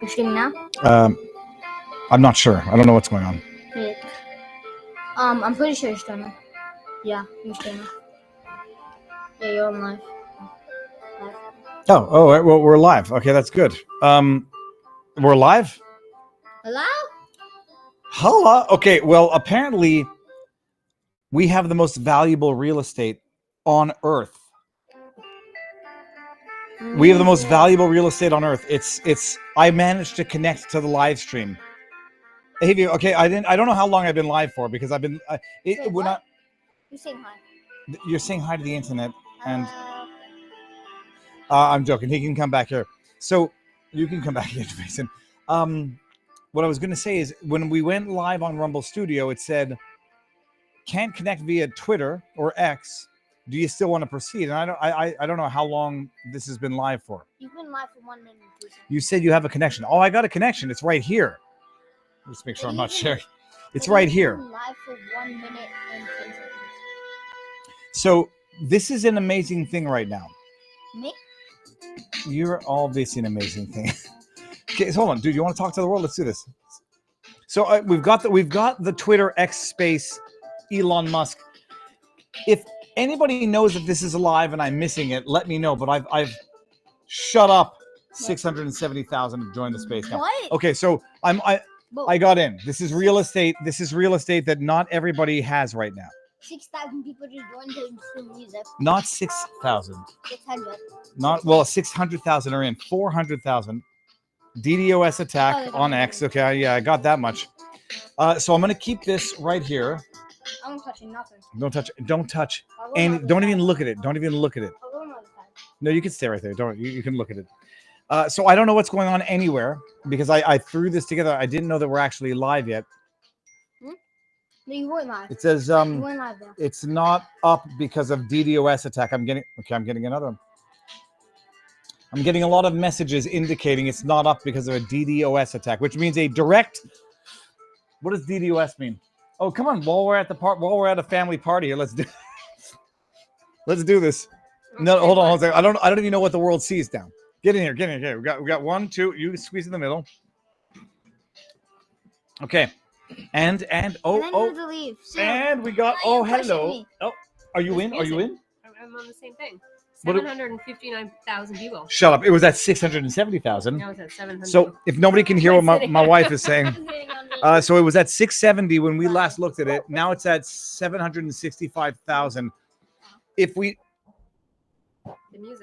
You're streaming now? I'm not sure. I don't know what's going on. Wait. I'm pretty sure you're streaming. Yeah, you're streaming. Yeah, you're on live. Oh, well, we're live. Okay, that's good. We're live? Hello? Hello? Okay, well, apparently we have the most valuable real estate on Earth. We have the most valuable real estate on Earth. It's. I managed to connect to the live stream. Hey, okay, I don't know how long I've been live for because I've been. We're not. You're saying hi. You're saying hi to the internet, and I'm joking. He can come back here. So you can come back here, Jason. What I was going to say is when we went live on Rumble Studio, it said can't connect via Twitter or X. Do you still want to proceed? And I don't know how long this has been live for. You've been live for 1 minute and 2 seconds. You said you have a connection. Oh, I got a connection. It's right here. Let's make sure I'm not sharing. It's right here. You've been live for 1 minute and 10 seconds. So this is an amazing thing right now. Me? You're obviously an amazing thing. Okay, so hold on, dude. You want to talk to the world? Let's do this. So we've got the Twitter X space Elon Musk. If anybody knows that this is live and I'm missing it, let me know. But I've shut up. 670,000 have joined the space now. What? Okay, so I got in. This is real estate. This is real estate that not everybody has right now. 6,000 people just joined to stream music. Not 6,000. 600. Not 600,000 are in. 400,000. DDoS attack on X. Okay, yeah, I got that much. So I'm gonna keep this right here. I'm not touching nothing. Don't touch. And don't even look at it. Don't even look at it. No, you can stay right there. Don't. You can look at it. So I don't know what's going on anywhere because I threw this together. I didn't know that we're actually live yet. No, you weren't live. It says you weren't live though. It's not up because of DDoS attack. I'm getting another one. I'm getting a lot of messages indicating it's not up because of a DDoS attack, which means a direct. What does DDoS mean? Oh, come on! While we're at a family party here, let's do this. No, hold on. I don't even know what the world sees now. Get in here. We got 1, 2. You squeeze in the middle. Okay, and leave. And we got hello. Oh, are you in? Are you in? I'm on the same thing. 759,000 people. Shut up! It was at 670,000. No, it's at 700. So if nobody can hear what my wife is saying, so it was at 670 when we last looked at it. Now it's at 765,000. If we,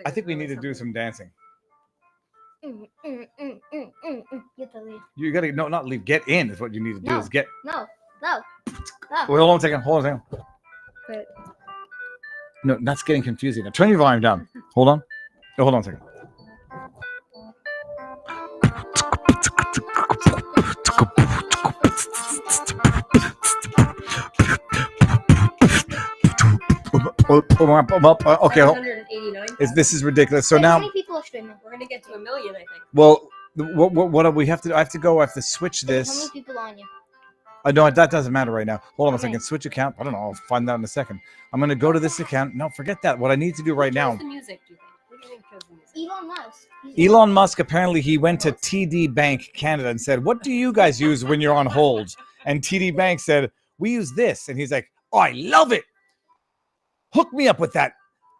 I think we need to do some dancing. Get the leave. You gotta not leave. Get in is what you need to do. No. Is get. No. Wait, hold on a second. But No, that's getting confusing. Now turn your volume down. Hold on. No, hold on a second. Okay. 789. This is ridiculous. So how now, many people are streaming? We're gonna get to 1 million, I think. well, what do we have to do? I have to switch How this. many people are on you? No, that doesn't matter right now. Hold on a Okay. second. Switch account. I don't know. I'll find out in a second. I'm going to go to this account. No, forget that. What I need to do right now. The music, do you think? What do you think chose the music? Elon Musk. Elon Musk, apparently he went to TD Bank Canada and said, what do you guys use when you're on hold? And TD Bank said, we use this. And he's like, oh, I love it. Hook me up with that.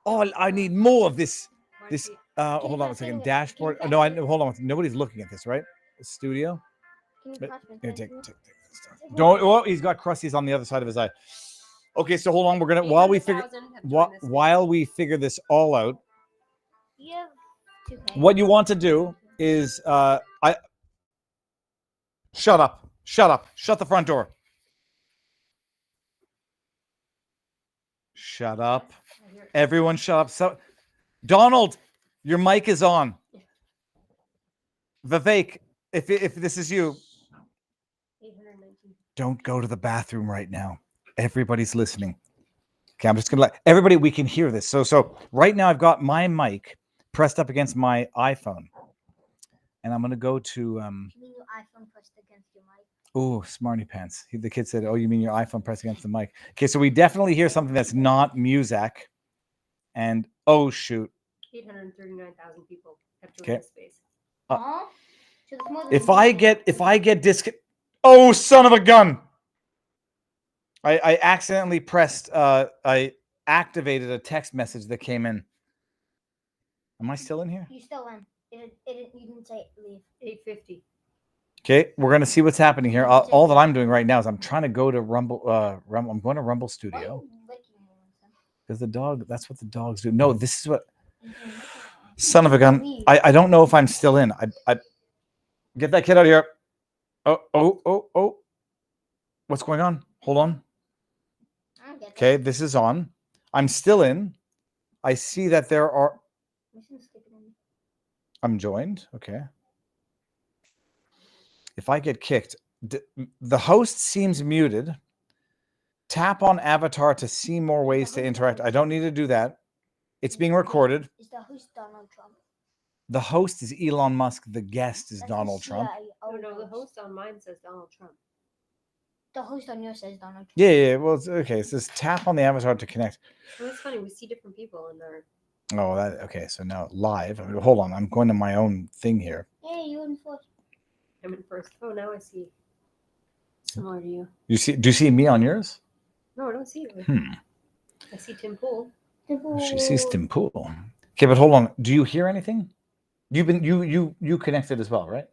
Oh, I need more of this. Hold on a second. Dashboard. No, hold on. Nobody's looking at this, right? Studio. Here, take this stuff. Don't. Oh, he's got crusties on the other side of his eye. Okay, so hold on. We're gonna while we figure this all out. What you want to do is shut up. Shut the front door. Shut up. Everyone shut up. So Donald, your mic is on. Vivek, if this is you, 819. don't go to the bathroom right now. Everybody's listening. Okay, I'm just gonna let everybody. We can hear this. So right now I've got my mic pressed up against my iPhone, and I'm gonna go to. You mean your iPhone pressed against your mic? Oh, smarty pants. The kid said, "Oh, you mean your iPhone pressed against the mic?" Okay, so we definitely hear something that's not music, and oh shoot. 839,000 people have joined Okay. this space. So there's more than If one. I get oh, son of a gun! I accidentally pressed. I activated a text message that came in. Am I still in here? You still in. You didn't say leave. 850. Okay, we're gonna see what's happening here. All that I'm doing right now is I'm trying to go to Rumble. I'm going to Rumble Why are Studio you licking your own because the dog. That's what the dogs do. No, this is what. son? Son of a gun! Leave. I don't know if I'm still in. I get that kid out of here. Oh! What's going on? Hold on. I don't get that. Okay, this is on. I'm still in. I see that there are. Listen, stick it in. I'm joined. Okay. If I get kicked, the host seems muted. Tap on avatar to see more ways to interact. I don't need to do that. It's being recorded. Is the host Donald Trump? The host is Elon Musk. The guest is That's Donald the Trump. CIA Oh no, the host on mine says Donald Trump. The host on yours says Donald Trump. Yeah. Well, it's okay. It says tap on the avatar to connect. Well, it's funny. We see different people in our. Oh, that okay. So now live. Hold on. I'm going to my own thing here. Hey, you in first. I'm in first. Oh, now I see. Similar to you. You see? Do you see me on yours? No, I don't see you. I see Tim Pool. She sees Tim Pool. Okay, but hold on. Do you hear anything? You connected as well, right?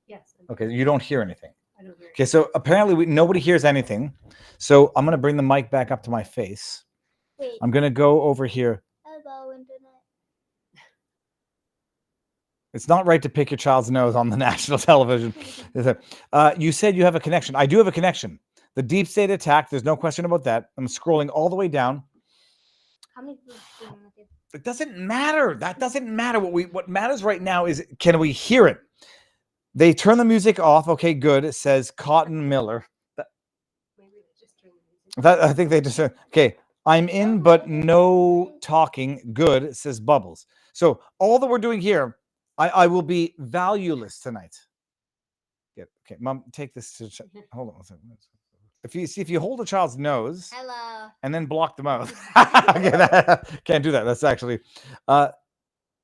Yes. Okay, you don't hear anything. I don't hear. Okay, so apparently nobody hears anything. So I'm gonna bring the mic back up to my face. Wait. I'm gonna go over here. Hello, internet. It's not right to pick your child's nose on the national television. Is it? You said you have a connection. I do have a connection. The deep state attack. There's no question about that. I'm scrolling all the way down. How many people are streaming with you? It doesn't matter. That doesn't matter. What matters right now is can we hear it? They turn the music off. Okay, good. It says Cotton Miller. Maybe they just turned the music. I think they just okay. I'm in, but no talking. Good, it says Bubbles. So all that we're doing here, I will be valueless tonight. Yeah, okay, Mom, take this to hold on a second. If you hold a child's nose Hello. and then block the mouth, can't do that. That's actually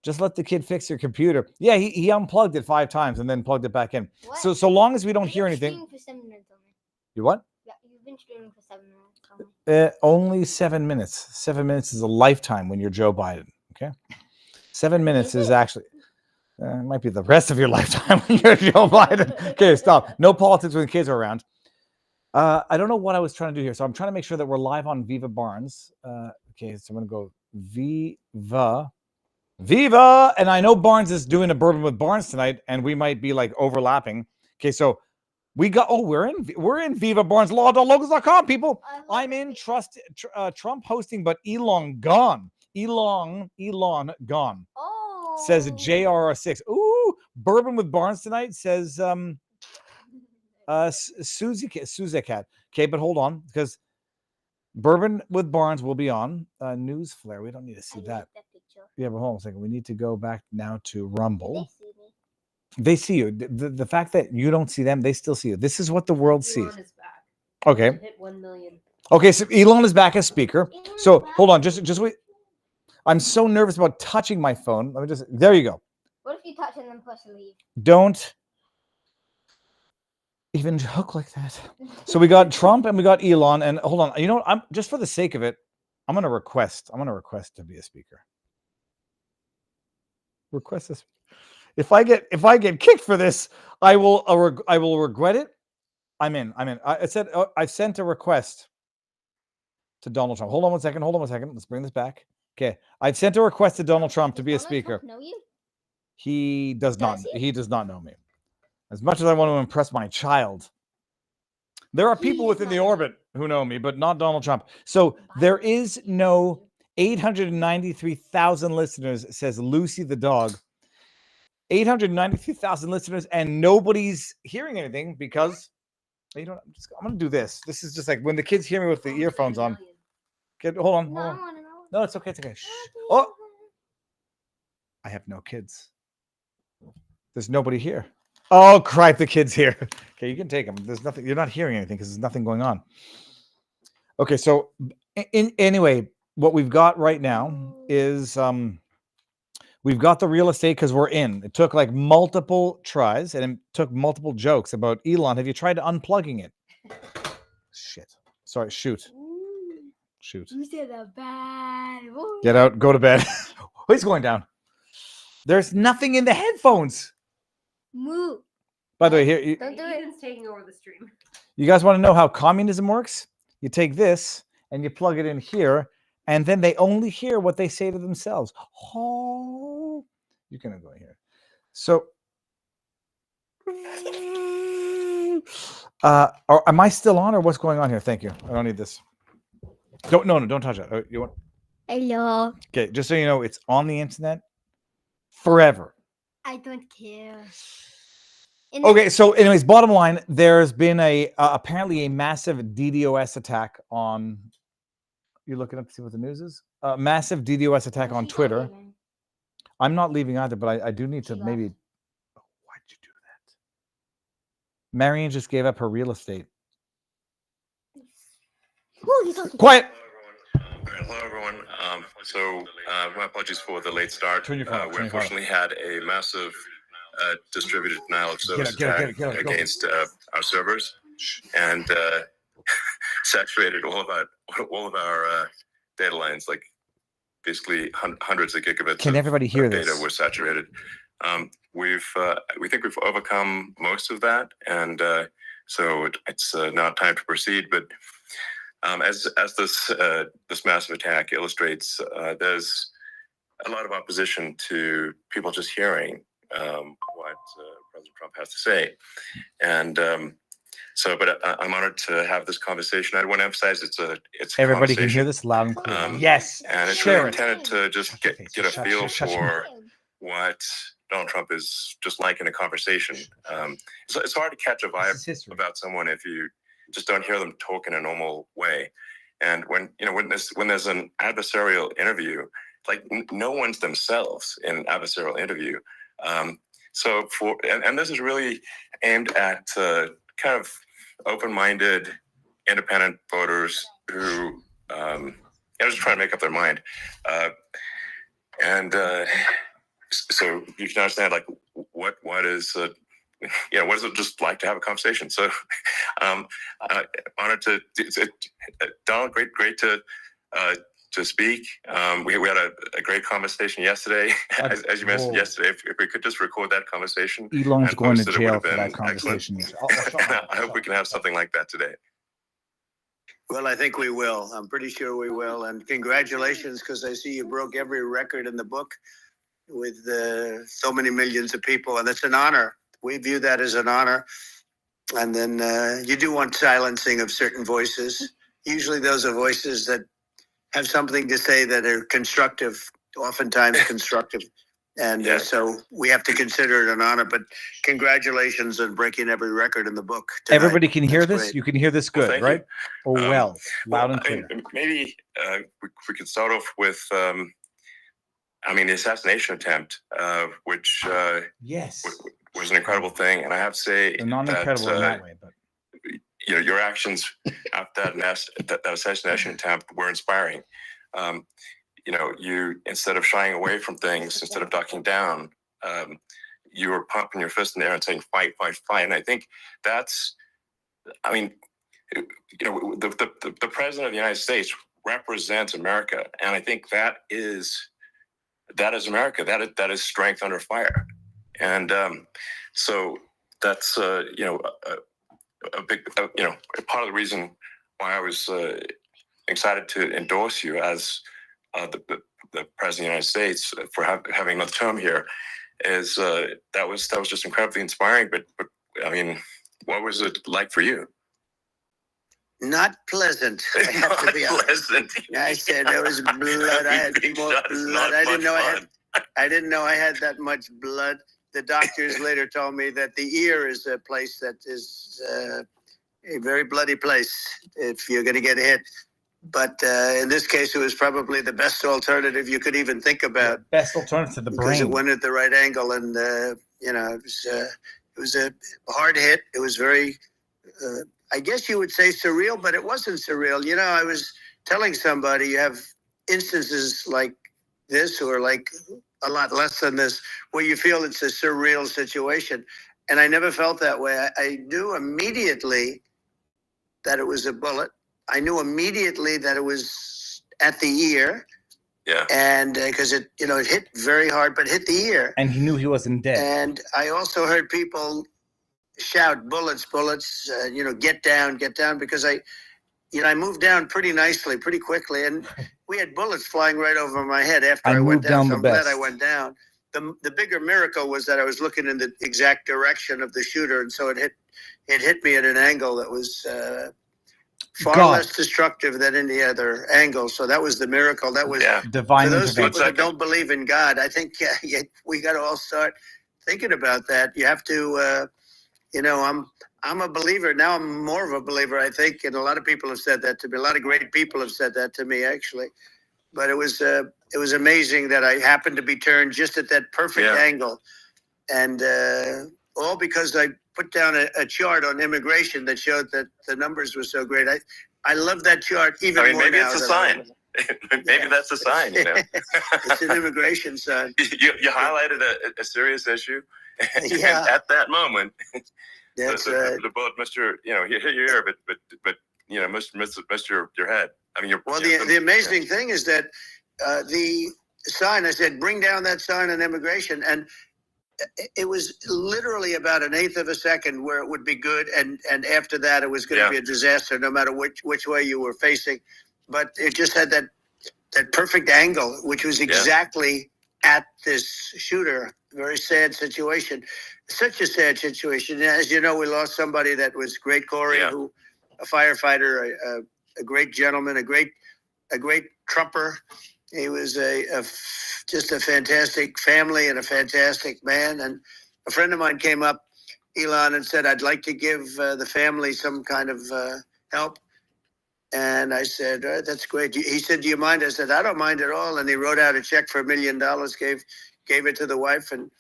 just let the kid fix your computer. Yeah, he unplugged it 5 times and then plugged it back in. What? So long as we don't You've hear been anything. streaming for 7 minutes only. You what? Yeah, you've been streaming for 7 minutes only. Only 7 minutes. 7 minutes is a lifetime when you're Joe Biden. Okay, 7 minutes is actually it might be the rest of your lifetime when you're Joe Biden. Okay, stop. No politics when the kids are around. I don't know what I was trying to do here, so I'm trying to make sure that we're live on Viva Barnes. Okay, so I'm gonna go Viva, and I know Barnes is doing a bourbon with Barnes tonight, and we might be like overlapping. Okay, so we got we're in Viva Barnes Law.locals.com, people. I'm in Trump hosting, but Elon gone. Elon gone. Oh. Says JR6. Ooh, bourbon with Barnes tonight. Says Susie Cat. Okay, but hold on, because bourbon with Barnes will be on news flare. We don't need to see that. Yeah, but hold on a second. We need to go back now to Rumble. They see you. The fact that you don't see them, they still see you. This is what the world sees. Elon is back. Okay. Hit 1 million. Okay, so Elon is back as speaker. So hold on, just wait. I'm so nervous about touching my phone. Let me just. There you go. What if you touch and then press leave? Don't even joke like that. So we got Trump and we got Elon. And hold on, you know what? I'm just for the sake of it, I'm gonna request to be a speaker. Request this. If I get kicked for this, I will regret it. I'm in. I said I've sent a request to Donald Trump. Hold on one second. Let's bring this back. Okay, I've sent a request to Donald Trump to be a speaker. Trump know you? He does not. He does not know me. As much as I want to impress my child, there are people within the orbit who know me, but not Donald Trump. So there is no 893,000 listeners, says Lucy the dog. 893,000 listeners, and nobody's hearing anything because I'm going to do this. This is just like when the kids hear me with the earphones on. Okay, hold on. No, it's okay. It's okay. Shh. Oh, I have no kids. There's nobody here. Oh, crap, the kid's here. Okay, you can take them. There's nothing. You're not hearing anything because there's nothing going on. Okay, so anyway, what we've got right now is We've got the real estate because we're in. It took like multiple tries and it took multiple jokes about Elon. Have you tried unplugging it? Shit. Sorry. Shoot. Shoot. You said a bad word. Get out. Go to bed. What's going down? There's nothing in the headphones. Move. By the way, here Don't do it. Ethan's taking over the stream. you guys want to know how communism works? You take this and you plug it in here, and then they only hear what they say to themselves. Oh, you can go here. So, am I still on, or what's going on here? Thank you. I don't need this. Don't touch it. You want? Hello. Okay, just so you know, it's on the internet forever. I don't care. Okay, so anyways, bottom line, there's been apparently a massive DDoS attack on. You're looking up to see what the news is. Massive DDoS attack on Twitter. I'm not leaving either, but I do need to maybe. Oh, why'd you do that? Marion just gave up her real estate. Quiet. Hello, everyone. My apologies for the late start. Turn your phone off, We unfortunately had a massive distributed denial of service Get attack it, against our servers, and saturated all of our data lines. Like basically hundreds of gigabits. Can everybody hear of data this? were saturated. We think we've overcome most of that, and so it's now time to proceed. But as this massive attack illustrates, there's a lot of opposition to people just hearing what President Trump has to say, and but I'm honored to have this conversation. I want to emphasize it's Everybody can hear this loud and clear. Yes, and it's share really it. intended to just get a feel for what Donald Trump is just like in a conversation. It's hard to catch a vibe about someone if you just don't hear them talk in a normal way. And when there's an adversarial interview, like no one's themselves in an adversarial interview. So this is really aimed at kind of open-minded, independent voters who just trying to make up their mind. So you can understand like what is what is it just like to have a conversation? So honored to Donald, great to speak. We had a great conversation yesterday. As you mentioned yesterday, if we could just record that conversation. Elon's going to post it, jail would for have that been conversation. I hope we can have something like that today. Well, I think we will. I'm pretty sure we will. And congratulations, because I see you broke every record in the book with so many millions of people. And it's an honor. We view that as an honor. And then you do want silencing of certain voices. Usually those are voices that have something to say that are constructive, oftentimes constructive. And so we have to consider it an honor. But congratulations on breaking every record in the book tonight. Everybody can hear this? Great. You can hear this good, Thank right? you. Oh, loud and clear. Maybe we could start off with, the assassination attempt, which Yes. was an incredible thing. And I have to say They're not incredible in that way, but your actions after that assassination attempt were inspiring. You, instead of shying away from things, instead of ducking down, you were pumping your fist in the air and saying, fight, fight, fight. And I think that's, the president of the United States represents America. And I think that is America. That is strength under fire. And so that's, a big, part of the reason why I was excited to endorse you as the president of the United States for having another term here is that was just incredibly inspiring. But what was it like for you? Not pleasant. I have to be honest. Pleasant. I said there was blood. I had more blood. I didn't know I had that much blood. The doctors later told me that the ear is a place that is a very bloody place if you're going to get hit. But in this case, it was probably the best alternative you could even think about. Best alternative to the brain. Because it went at the right angle, and it was a hard hit. It was very, I guess you would say surreal, but it wasn't surreal. I was telling somebody you have instances like this, or like a lot less than this, where you feel it's a surreal situation. And I never felt that way. I knew immediately that it was a bullet. I knew immediately that it was at the ear. Yeah. And because it hit very hard, but hit the ear. And he knew he wasn't dead. And I also heard people shout, bullets, bullets, get down, because I moved down pretty nicely, pretty quickly. And we had bullets flying right over my head after I went down. So I'm glad I went down. The bigger miracle was that I was looking in the exact direction of the shooter. And so it hit me at an angle that was far less destructive than any other angle. So that was the miracle. That was divine for those intervention. people that don't believe in God. I think we got to all start thinking about that. You have to, I'm a believer now. I'm more of a believer, I think, and a lot of people have said that to me. A lot of great people have said that to me, actually. But it was amazing that I happened to be turned just at that perfect angle, and all because I put down a chart on immigration that showed that the numbers were so great. I love that chart even more maybe now. It's a sign. Maybe that's a sign. It's an immigration sign. You highlighted a serious issue, and at that moment, the bullet missed your, hit your ear, but missed your head. I mean, the amazing thing is that the sign, I said, bring down that sign on immigration, and it was literally about an eighth of a second where it would be good, and after that it was going to be a disaster, no matter which way you were facing. But it just had that perfect angle, which was exactly at this shooter. Very sad situation. Such a sad situation. As you know, we lost somebody that was great, Corey, a firefighter, a great gentleman, a great trumper. He was just a fantastic family and a fantastic man. And a friend of mine came up, Elon, and said, I'd like to give the family some kind of help. And I said, that's great. He said, do you mind? I said, I don't mind at all. And he wrote out a check for $1 million, gave it to the wife. And,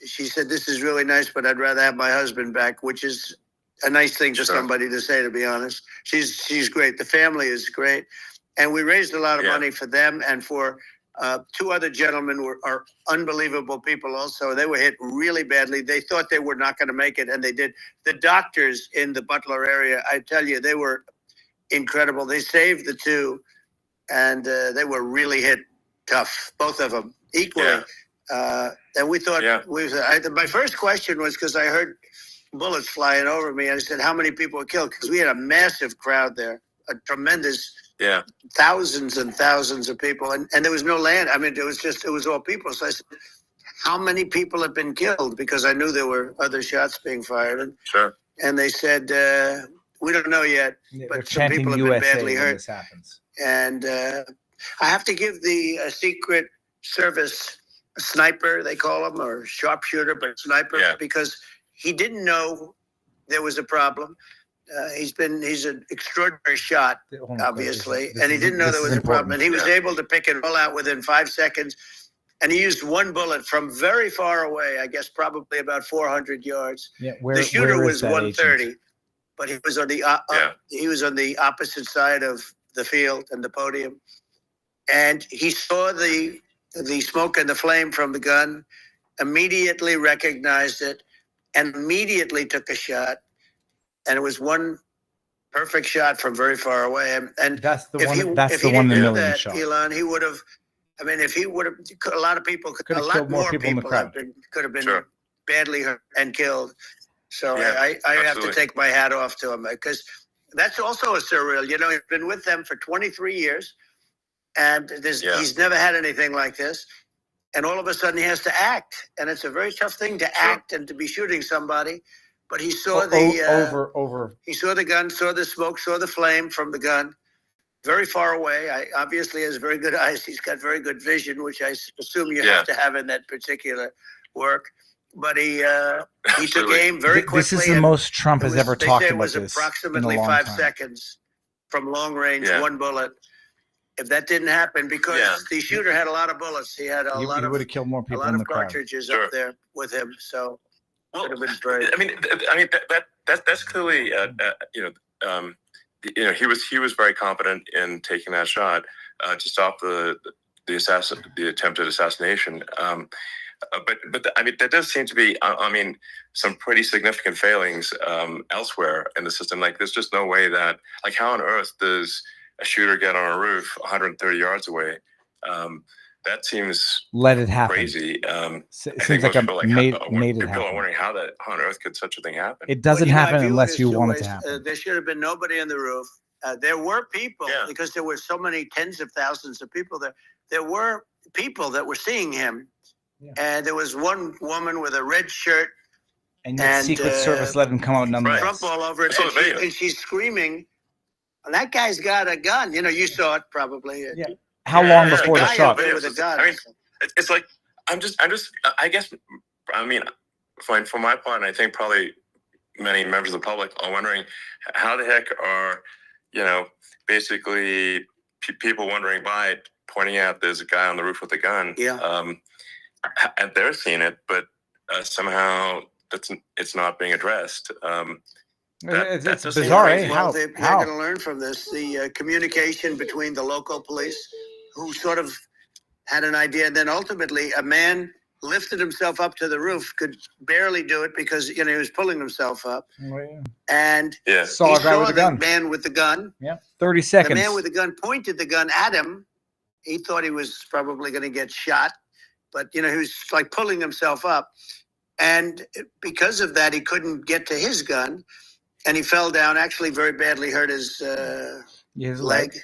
she said, this is really nice, but I'd rather have my husband back, which is a nice thing for somebody to say, to be honest. She's great. The family is great. And we raised a lot of money for them and for two other gentlemen are unbelievable people also. They were hit really badly. They thought they were not going to make it, and they did. The doctors in the Butler area, I tell you, they were incredible. They saved the two, and they were really hit tough, both of them, equally. And we thought, my first question was because I heard bullets flying over me. I said, how many people were killed? Because we had a massive crowd there, a tremendous thousands and thousands of people, and there was no land. I mean, it was all people. So I said, how many people have been killed? Because I knew there were other shots being fired. And they said, we don't know yet, but some people have been badly hurt. This happens. And I have to give the Secret Service sniper, they call him, or sharpshooter, but sniper, because he didn't know there was a problem. He's an extraordinary shot, obviously, and he didn't know there was a problem. And he was able to pick it all out within 5 seconds. And he used one bullet from very far away, I guess probably about 400 yards. The shooter was 130, but he was on the opposite side of the field and the podium. And he saw the smoke and the flame from the gun, immediately recognized it, and immediately took a shot. And it was one perfect shot from very far away. And that's the if one. He, that's if the he one in didn't a do million that, shot. Elon, he would have. I mean, if he would have, a lot of people, Could have a lot killed more more people in the people crowd. could have been badly hurt and killed. So I have to take my hat off to him, because that's also a surreal. You know, he's been with them for 23 years, and he's never had anything like this. And all of a sudden, he has to act, and it's a very tough thing to act and to be shooting somebody. But he saw he saw the gun, saw the smoke, saw the flame from the gun, very far away. Obviously has very good eyes. He's got very good vision, which I assume you have to have in that particular work. But he took aim very quickly. This is the most Trump has ever talked about. It was approximately 5 seconds from long range, one bullet. If that didn't happen, because the shooter had a lot of bullets, he had a lot of, would have killed more people in the crowd. Cartridges up there with him. So I mean, that's clearly, he was very confident in taking that shot to stop the the attempted assassination. But I mean, there does seem to be, I mean, some pretty significant failings elsewhere in the system. Like, there's just no way that, like, how on earth does a shooter get on a roof 130 yards away? That seems Let it happen. crazy. I Seems think like most a people, like, made it people are happen. wondering how on earth could such a thing happen? It doesn't Well, I happen view it unless as you two want it ways. to happen. There should have been nobody on the roof. There were people, Yeah. because there were so many tens of thousands of people there. There were people that were seeing him. Yeah. And there was one woman with a red shirt And yet Secret Service let him come out nonetheless. Trump all over it. I saw the video. And she's screaming, that guy's got a gun. You know, you saw it probably. Yeah. How long Yeah, before the guy shot? up there with a gun. I mean, it's like, I guess, I mean, for my part, and I think probably many members of the public are wondering, how the heck are, basically people wondering by pointing out there's a guy on the roof with a gun. Yeah. And they're seeing it, but somehow it's not being addressed. It's just bizarre, seems eh? crazy. Well, How? they're How? going to learn from this. The communication between the local police, who sort of had an idea, and then ultimately a man lifted himself up to the roof, could barely do it because he was pulling himself up, and Yeah. Saw he a guy saw with a the gun. man with the gun. Yeah. 30 The seconds. man with the gun pointed the gun at him. He thought he was probably going to get shot, but he was like pulling himself up, and because of that, he couldn't get to his gun, and he fell down. Actually, very badly hurt his His leg,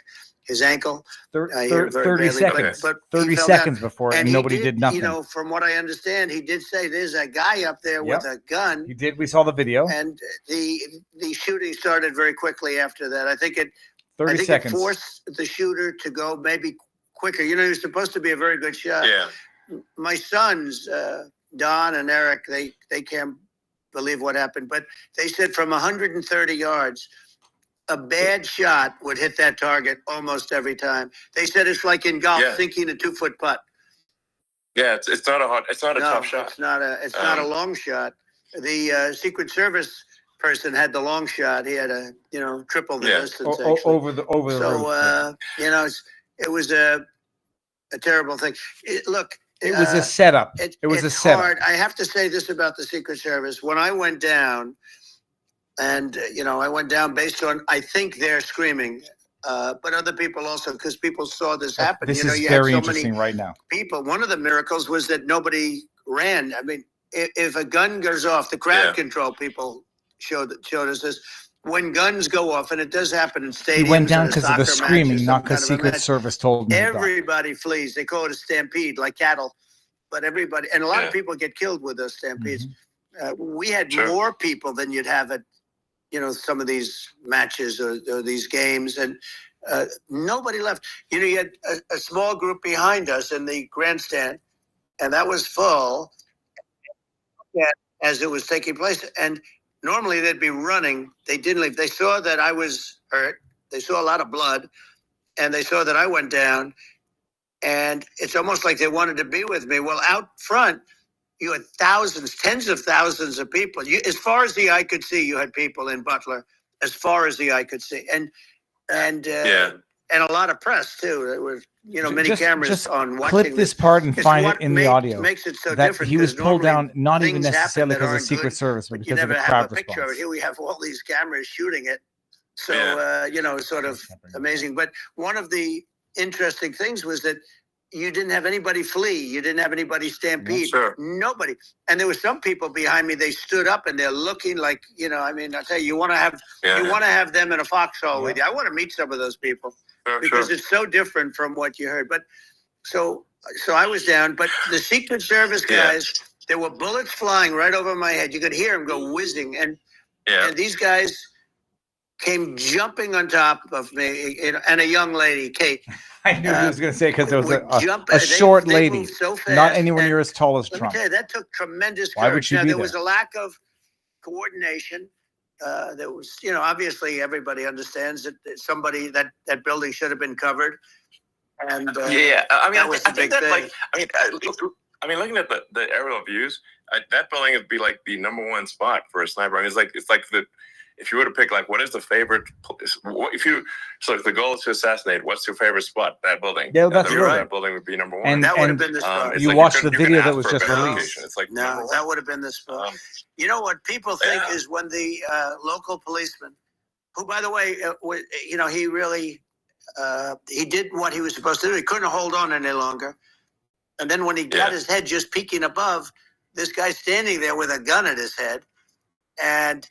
his ankle. He hurt very 30 badly, seconds. but he 30 fell down. seconds before, and he nobody did nothing. From what I understand, he did say there's a guy up there with a gun. He did. We saw the video. And the shooting started very quickly after that. I think 30 seconds. It forced the shooter to go maybe quicker. He was supposed to be a very good shot. Yeah. My sons, Don and Eric, they can't believe what happened, but they said from 130 yards, a bad shot would hit that target almost every time. They said it's like in golf, sinking a 2-foot putt. Yeah, it's not a tough shot. It's not a long shot. The Secret Service person had the long shot. He had triple the distance. Over the roof. So it was a terrible thing. Look, it was a setup. It was a setup. Hard. I have to say this about the Secret Service. When I went down, and I went down based on, I think they're screaming, but other people also, because people saw this happen. This is you very had so interesting many right now. people. One of the miracles was that nobody ran. I mean, if a gun goes off, the crowd control people showed us this. When guns go off, and it does happen in stadiums. He went down because of the match or screaming, not some because kind of a Secret match. Service told him. Everybody flees. They call it a stampede, like cattle. But everybody, and a lot of people get killed with those stampedes. We had more people than you'd have at, some of these matches or these games, and nobody left. You had a small group behind us in the grandstand, and that was full as it was taking place. And normally they'd be running. They didn't leave. They saw that I was hurt. They saw a lot of blood, and they saw that I went down. And it's almost like they wanted to be with me. Well, out front, you had thousands, tens of thousands of people. As far as the eye could see, you had people in Butler, as far as the eye could see. And a lot of press, too. There were, many cameras on watching. Clip this part and find it in the audio. Makes it so that different. he was pulled down, not even things necessarily happen that because of Secret aren't Service, but but because of the you never crowd have a picture of it. response. Here we have all these cameras shooting it. So, sort of amazing. But one of the interesting things was that you didn't have anybody flee. You didn't have anybody stampede. Nobody. And there were some people behind me. They stood up and they're looking like, I tell you, you want to have them in a foxhole with you. I want to meet some of those people because it's so different from what you heard. But so I was down. But the Secret Service guys, there were bullets flying right over my head. You could hear them go whizzing, and these guys came jumping on top of me, and a young lady, Kate. I knew he was going to say because there was a short lady, so not anywhere near as tall as Trump. Let me tell you, that took tremendous Why would courage. she Now, be there there? was a lack of coordination. There was, obviously everybody understands that somebody, that building should have been covered. And I mean, that was I the think big that, thing. looking at the aerial views, that building would be like the #1 spot for a sniper. I mean, it's like if you were to pick, like, what is the favorite? So if the goal is to assassinate, what's your favorite spot? That building. Yeah, that's right. right. That building would be number one. And that would have been the spot. you watched the video that was just released. Location. It's like No, that would have been the spot. You know what people think is when the local policeman, who, by the way, he really he did what he was supposed to do. He couldn't hold on any longer. And then when he got his head just peeking above, this guy standing there with a gun at his head. And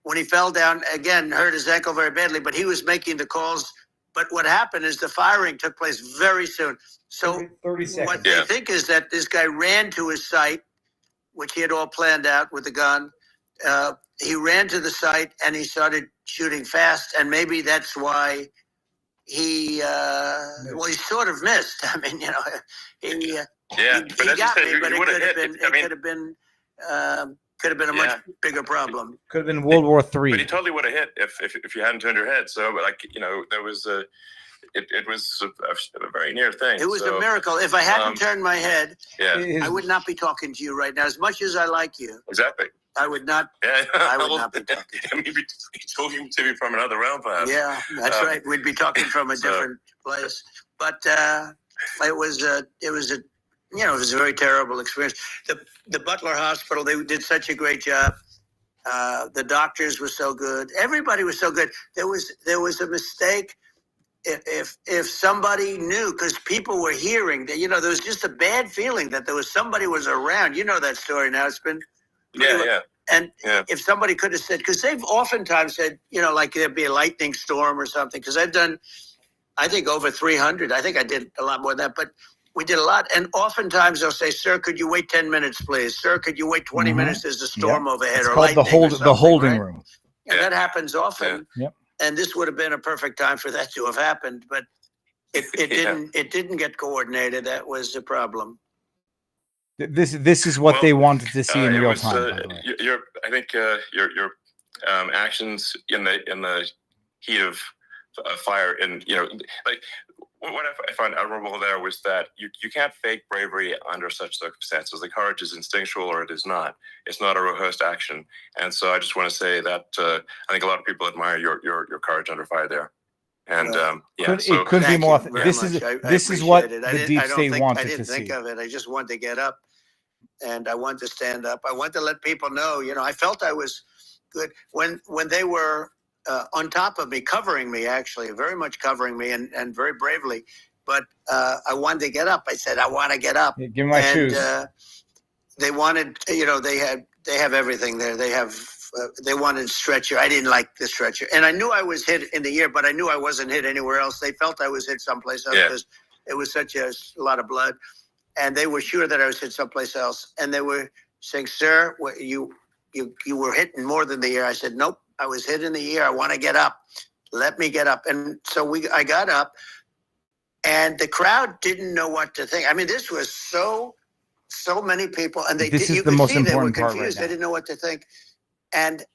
when he fell down, again, hurt his ankle very badly, but he was making the calls. But what happened is the firing took place very soon. So 30 seconds. what they think is that this guy ran to his site, which he had all planned out with the gun. He ran to the site and he started shooting fast. And maybe that's why he sort of missed. I mean, he got me, but it could have been a much bigger problem. Could have been World War III. But he totally would have hit if you hadn't turned your head. So, there was it was a very near thing. It was a miracle. If I hadn't turned my head, I would not be talking to you right now. As much as I like you, exactly, I would not. I would not be talking. Maybe talking to you from another realm, perhaps. Yeah, that's right. We'd be talking from a different place. But it was a very terrible experience. The Butler Hospital, they did such a great job. The doctors were so good. Everybody was so good. There was a mistake. If somebody knew, because people were hearing that, there was just a bad feeling that somebody was around. You know that story now. It's been And if somebody could have said, because they've oftentimes said, like there'd be a lightning storm or something. Because I've done, I think, over 300. I think I did a lot more than that, but we did a lot. And oftentimes they'll say, "Sir, could you wait 10 minutes, please? Sir, could you wait 20 minutes? There's a storm overhead." It's or called the holding room. And that happens often. Yeah. And this would have been a perfect time for that to have happened, but it didn't. It didn't get coordinated. That was the problem. This is what they wanted to see in real time. I think your actions in the heat of fire, and what I find admirable there was that you can't fake bravery under such circumstances. The courage is instinctual, or it is not. It's not a rehearsed action. And so I just want to say that I think a lot of people admire your courage under fire there. And it couldn't be more. This is what the deep state wanted to see. I didn't think of it. I just wanted to get up, and I wanted to stand up. I wanted to let people know. I felt I was good when they were on top of me, covering me, actually, very much covering me, and very bravely. But I wanted to get up. I said, I want to get up. Yeah, give me my shoes. They wanted, they have everything there. They wanted stretcher. I didn't like the stretcher. And I knew I was hit in the ear, but I knew I wasn't hit anywhere else. They felt I was hit someplace else because it was such a lot of blood. And they were sure that I was hit someplace else. And they were saying, "Sir, you were hit in more than the ear." I said, "Nope. I was hit in the ear. I want to get up. Let me get up." And so I got up, and the crowd didn't know what to think. I mean, this was so many people, and this is the most important part right now. They didn't know what to think, and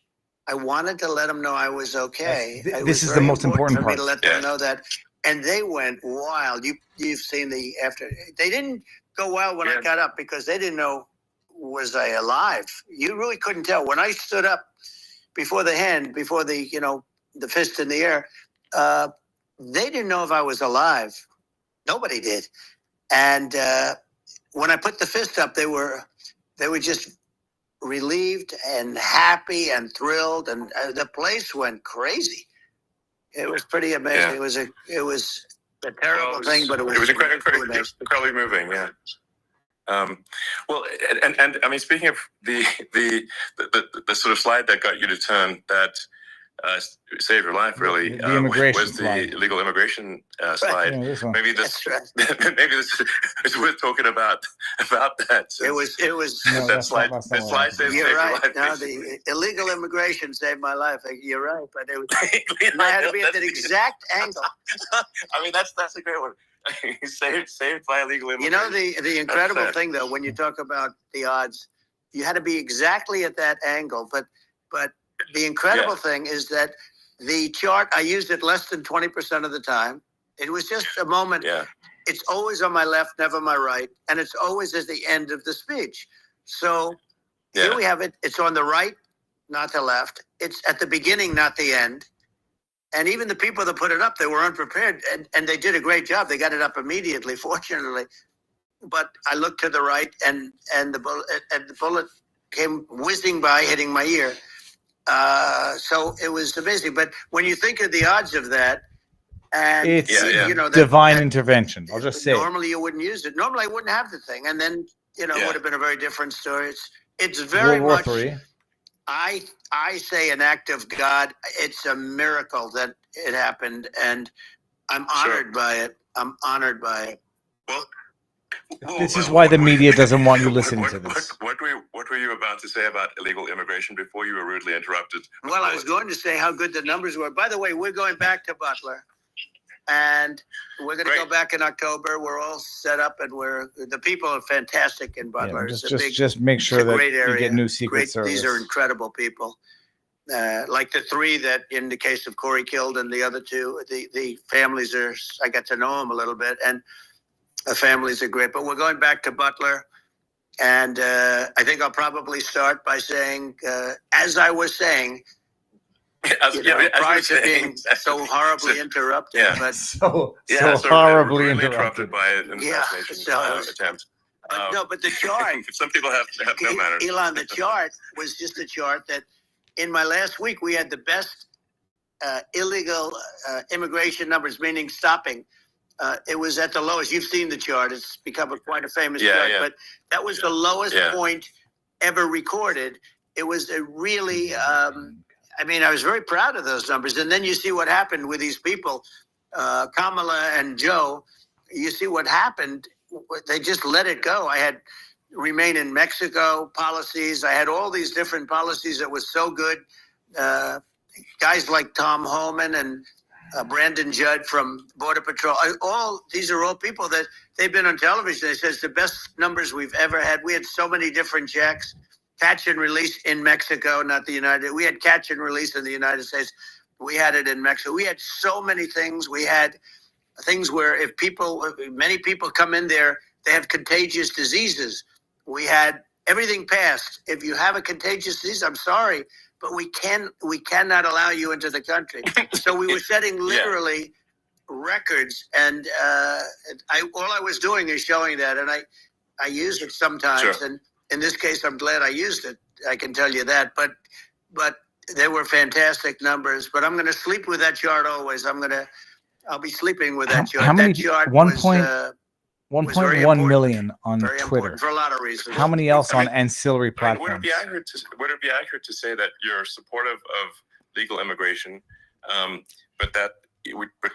I wanted to let them know I was okay. This is the most important part. For me to let them know that, and they went wild. You've seen the after. They didn't go wild when I got up because they didn't know, was I alive? You really couldn't tell when I stood up. Before the the fist in the air, they didn't know if I was alive. Nobody did. And when I put the fist up, they were just relieved and happy and thrilled, and the place went crazy. It was pretty amazing. Yeah. It was a terrible thing, but it was incredibly moving. Yeah. Well, and I mean, speaking of the sort of slide that got you to turn, that saved your life, really, the immigration was the illegal immigration slide. Yeah, maybe this is worth talking about that. It was that slide. That slide saved your life. No, basically. the illegal immigration saved my life. You're right, but it was, I had to be at that exact angle. I mean, that's a great one. saved by illegal immigration. The incredible thing, though, when you talk about the odds, you had to be exactly at that angle. But the incredible thing is that the chart, I used it less than 20% of the time. It was just a moment. Yeah. It's always on my left, never my right. And it's always at the end of the speech. So here we have it. It's on the right, not the left. It's at the beginning, not the end. And even the people that put it up, they were unprepared, and they did a great job. They got it up immediately, fortunately. But I looked to the right, and the bullet came whizzing by, hitting my ear. So it was amazing. But when you think of the odds of that, and It's you know, divine intervention. I'll just say. Normally you wouldn't use it. Normally I wouldn't have the thing, and then it would have been a very different story. It's very World War much. III. I say an act of God. It's a miracle that it happened, and I'm honored by it. I'm honored by it. Well, This is why the media doesn't want you listening to this. What were you about to say about illegal immigration before you were rudely interrupted? Well, I was going to say how good the numbers were. By the way, we're going back to Butler, and we're going to go back in October. We're all set up, and the people are fantastic in Butler. Yeah, just make sure that you get new Secret Service. These are incredible people. Like the three that, in the case of Corey, killed, and the other two, the families are. I got to know them a little bit, and the families are great. But we're going back to Butler, and I think I'll probably start by saying, as I was saying. Prior to being so horribly interrupted, but so horribly interrupted by an assassination attempt. But the chart. Some people have no manners. Elon, the chart was just a chart that, in my last week, we had the best illegal immigration numbers, meaning stopping. It was at the lowest. You've seen the chart; it's become quite a famous chart. But that was the lowest point ever recorded. It was a really. I mean, I was very proud of those numbers. And then you see what happened with these people, Kamala and Joe. You see what happened. They just let it go. I had remain in Mexico policies. I had all these different policies that was so good. Guys like Tom Homan and Brandon Judd from Border Patrol. These are all people that they've been on television. They said it's the best numbers we've ever had. We had so many different checks. Catch and release in Mexico, not the United. We had catch and release in the United States. We had it in Mexico. We had so many things. We had things where many people come in there, they have contagious diseases. We had everything passed. If you have a contagious disease, I'm sorry, but we cannot allow you into the country. So we were setting literally records, and all I was doing is showing that, and I use it sometimes, and. In this case, I'm glad I used it. I can tell you that. But they were fantastic numbers. But I'm going to sleep with that chart always. I'll be sleeping with that chart. How many? That chart 1.1 million on Twitter. For a lot of reasons. How many else on ancillary platforms? Would it be accurate to say that you're supportive of legal immigration, but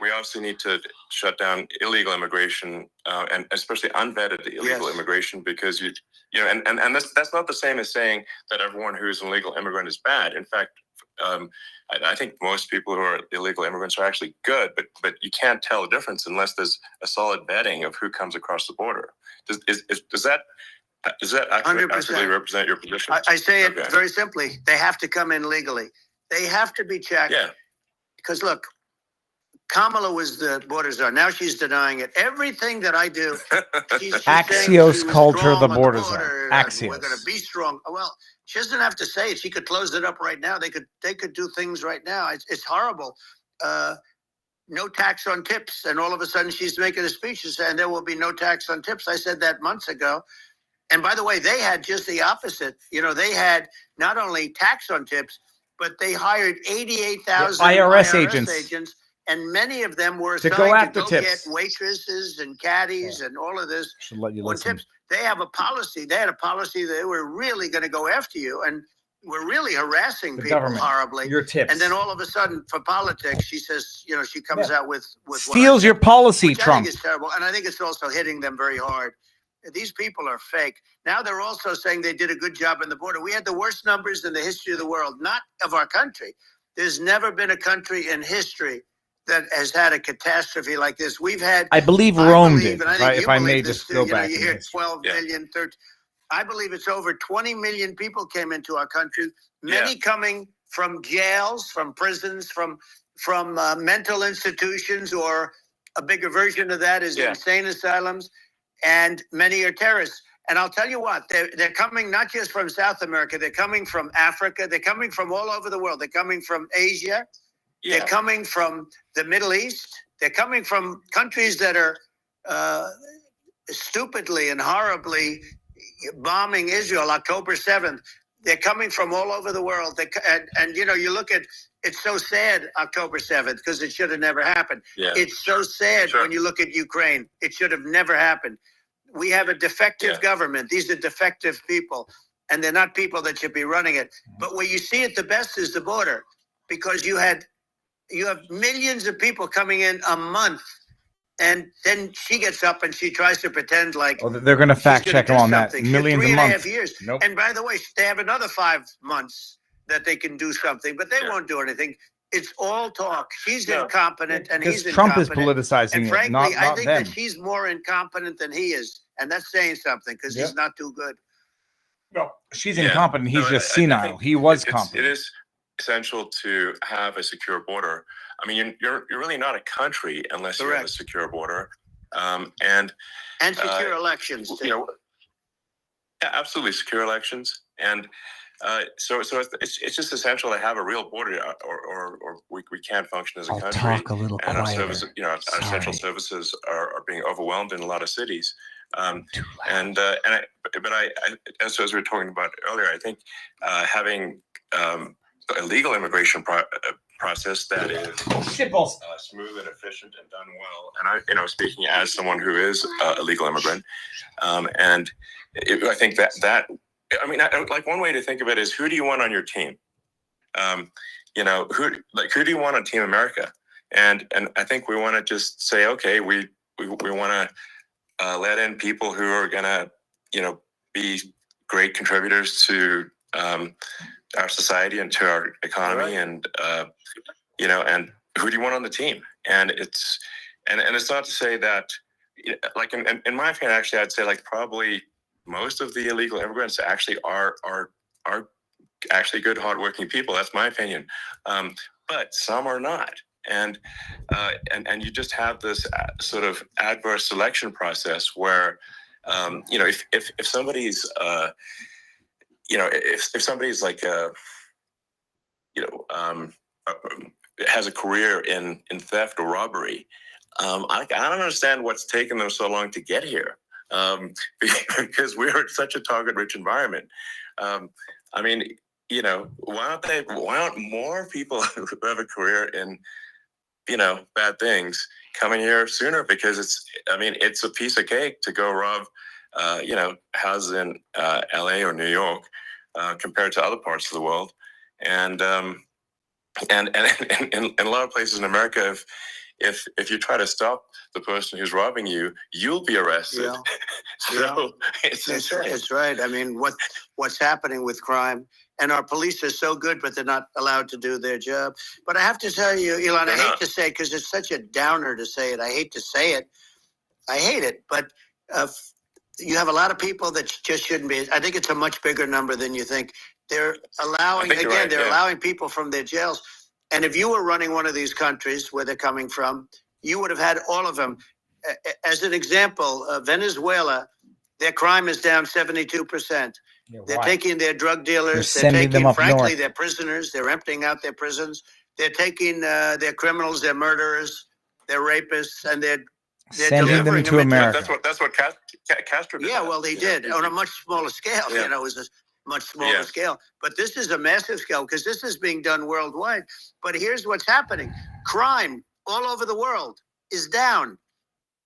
we also need to shut down illegal immigration and especially unvetted illegal immigration, because and that's not the same as saying that everyone who's an illegal immigrant is bad. In fact, I think most people who are illegal immigrants are actually good, but you can't tell the difference unless there's a solid vetting of who comes across the border. Does that actually represent your position? I say it very simply. They have to come in legally. They have to be checked. Yeah. Because look, Kamala was the border czar. Now she's denying it. Everything that I do, she's Axios called her the border czar. Axios. We're going to be strong. Well, she doesn't have to say it. She could close it up right now. They could do things right now. It's horrible. No tax on tips, and all of a sudden she's making a speech and there will be no tax on tips. I said that months ago. And by the way, they had just the opposite. They had not only tax on tips, but they hired 88,000 IRS agents. And many of them were to go after tips. Get waitresses and caddies and all of this. Should let you listen. Tips. They have a policy. They had a policy that they were really going to go after you, and we're really harassing people horribly. Your tips. And then all of a sudden, for politics, she says, she comes out with steals your policy, Trump. I think it's terrible, and I think it's also hitting them very hard. These people are fake. Now they're also saying they did a good job on the border. We had the worst numbers in the history of the world, not of our country. There's never been a country in history that has had a catastrophe like this. We've had. I believe Rome did. If I may just go back. You hear 12 million, 13. I believe it's over 20 million people came into our country. Many coming from jails, from prisons, from mental institutions, or a bigger version of that is insane asylums, and many are terrorists. And I'll tell you what, they're coming not just from South America, they're coming from Africa, they're coming from all over the world. They're coming from Asia, they're coming from the Middle East, they're coming from countries that are stupidly and horribly bombing Israel October 7th. They're coming from all over the world. And you know, you look at, it's so sad, October 7th, because it should have never happened. Yeah. It's so sad when you look at Ukraine. It should have never happened. We have a defective government. These are defective people, and they're not people that should be running it. But where you see it the best is the border, because you have millions of people coming in a month. And then she gets up and she tries to pretend like they're going to fact check on that. Millions a month. 3.5 years. Nope. And by the way, they have another 5 months that they can do something, but they won't do anything. It's all talk. She's incompetent, and he's Trump incompetent. is politicizing and frankly, it, not I think them. that she's more incompetent than he is, and that's saying something because he's not too good. No, she's incompetent. He's just senile. He was competent. It is essential to have a secure border. I mean, you're really not a country unless you have a secure border, and secure elections too. You know, absolutely secure elections, and so it's just essential to have a real border, or we can't function as a country. Talk a little and quieter. our services, our essential services are being overwhelmed in a lot of cities. But as we were talking about earlier, I think having a legal immigration process that is smooth and efficient and done well. And I, speaking as someone who is a legal immigrant, I think that like one way to think of it is, who do you want on your team? Who do you want on Team America? And I think we want to just say, okay, we want to let in people who are gonna, be great contributors to our society and to our economy, and and who do you want on the team? And it's not to say that, like in my opinion, actually, I'd say like probably most of the illegal immigrants actually are actually good, hardworking people. That's my opinion. But some are not. And you just have this sort of adverse selection process where, if somebody's, if somebody's like, has a career in theft or robbery, I don't understand what's taken them so long to get here, because we're in such a target-rich environment. I mean, why aren't more people who have a career in, bad things coming here sooner? Because it's a piece of cake to go rob, houses in LA or New York, compared to other parts of the world. And in a lot of places in America, if you try to stop the person who's robbing you, you'll be arrested. It's right. I mean, what's happening with crime, and our police are so good, but they're not allowed to do their job. But I have to tell you, Elon, I hate to say it because it's such a downer to say it. I hate to say it. I hate it. But you have a lot of people that just shouldn't be. I think it's a much bigger number than you think. They're allowing, allowing people from their jails. And if you were running one of these countries where they're coming from, you would have had all of them. As an example, Venezuela, their crime is down 72%. They're taking their drug dealers. They're taking, frankly, their prisoners. They're emptying out their prisons. They're taking their criminals, their murderers, their rapists, and they're sending them to America. That's what Castro did. Yeah, well, they did on a much smaller scale. It was a much smaller scale. But this is a massive scale because this is being done worldwide. But here's what's happening. Crime all over the world is down.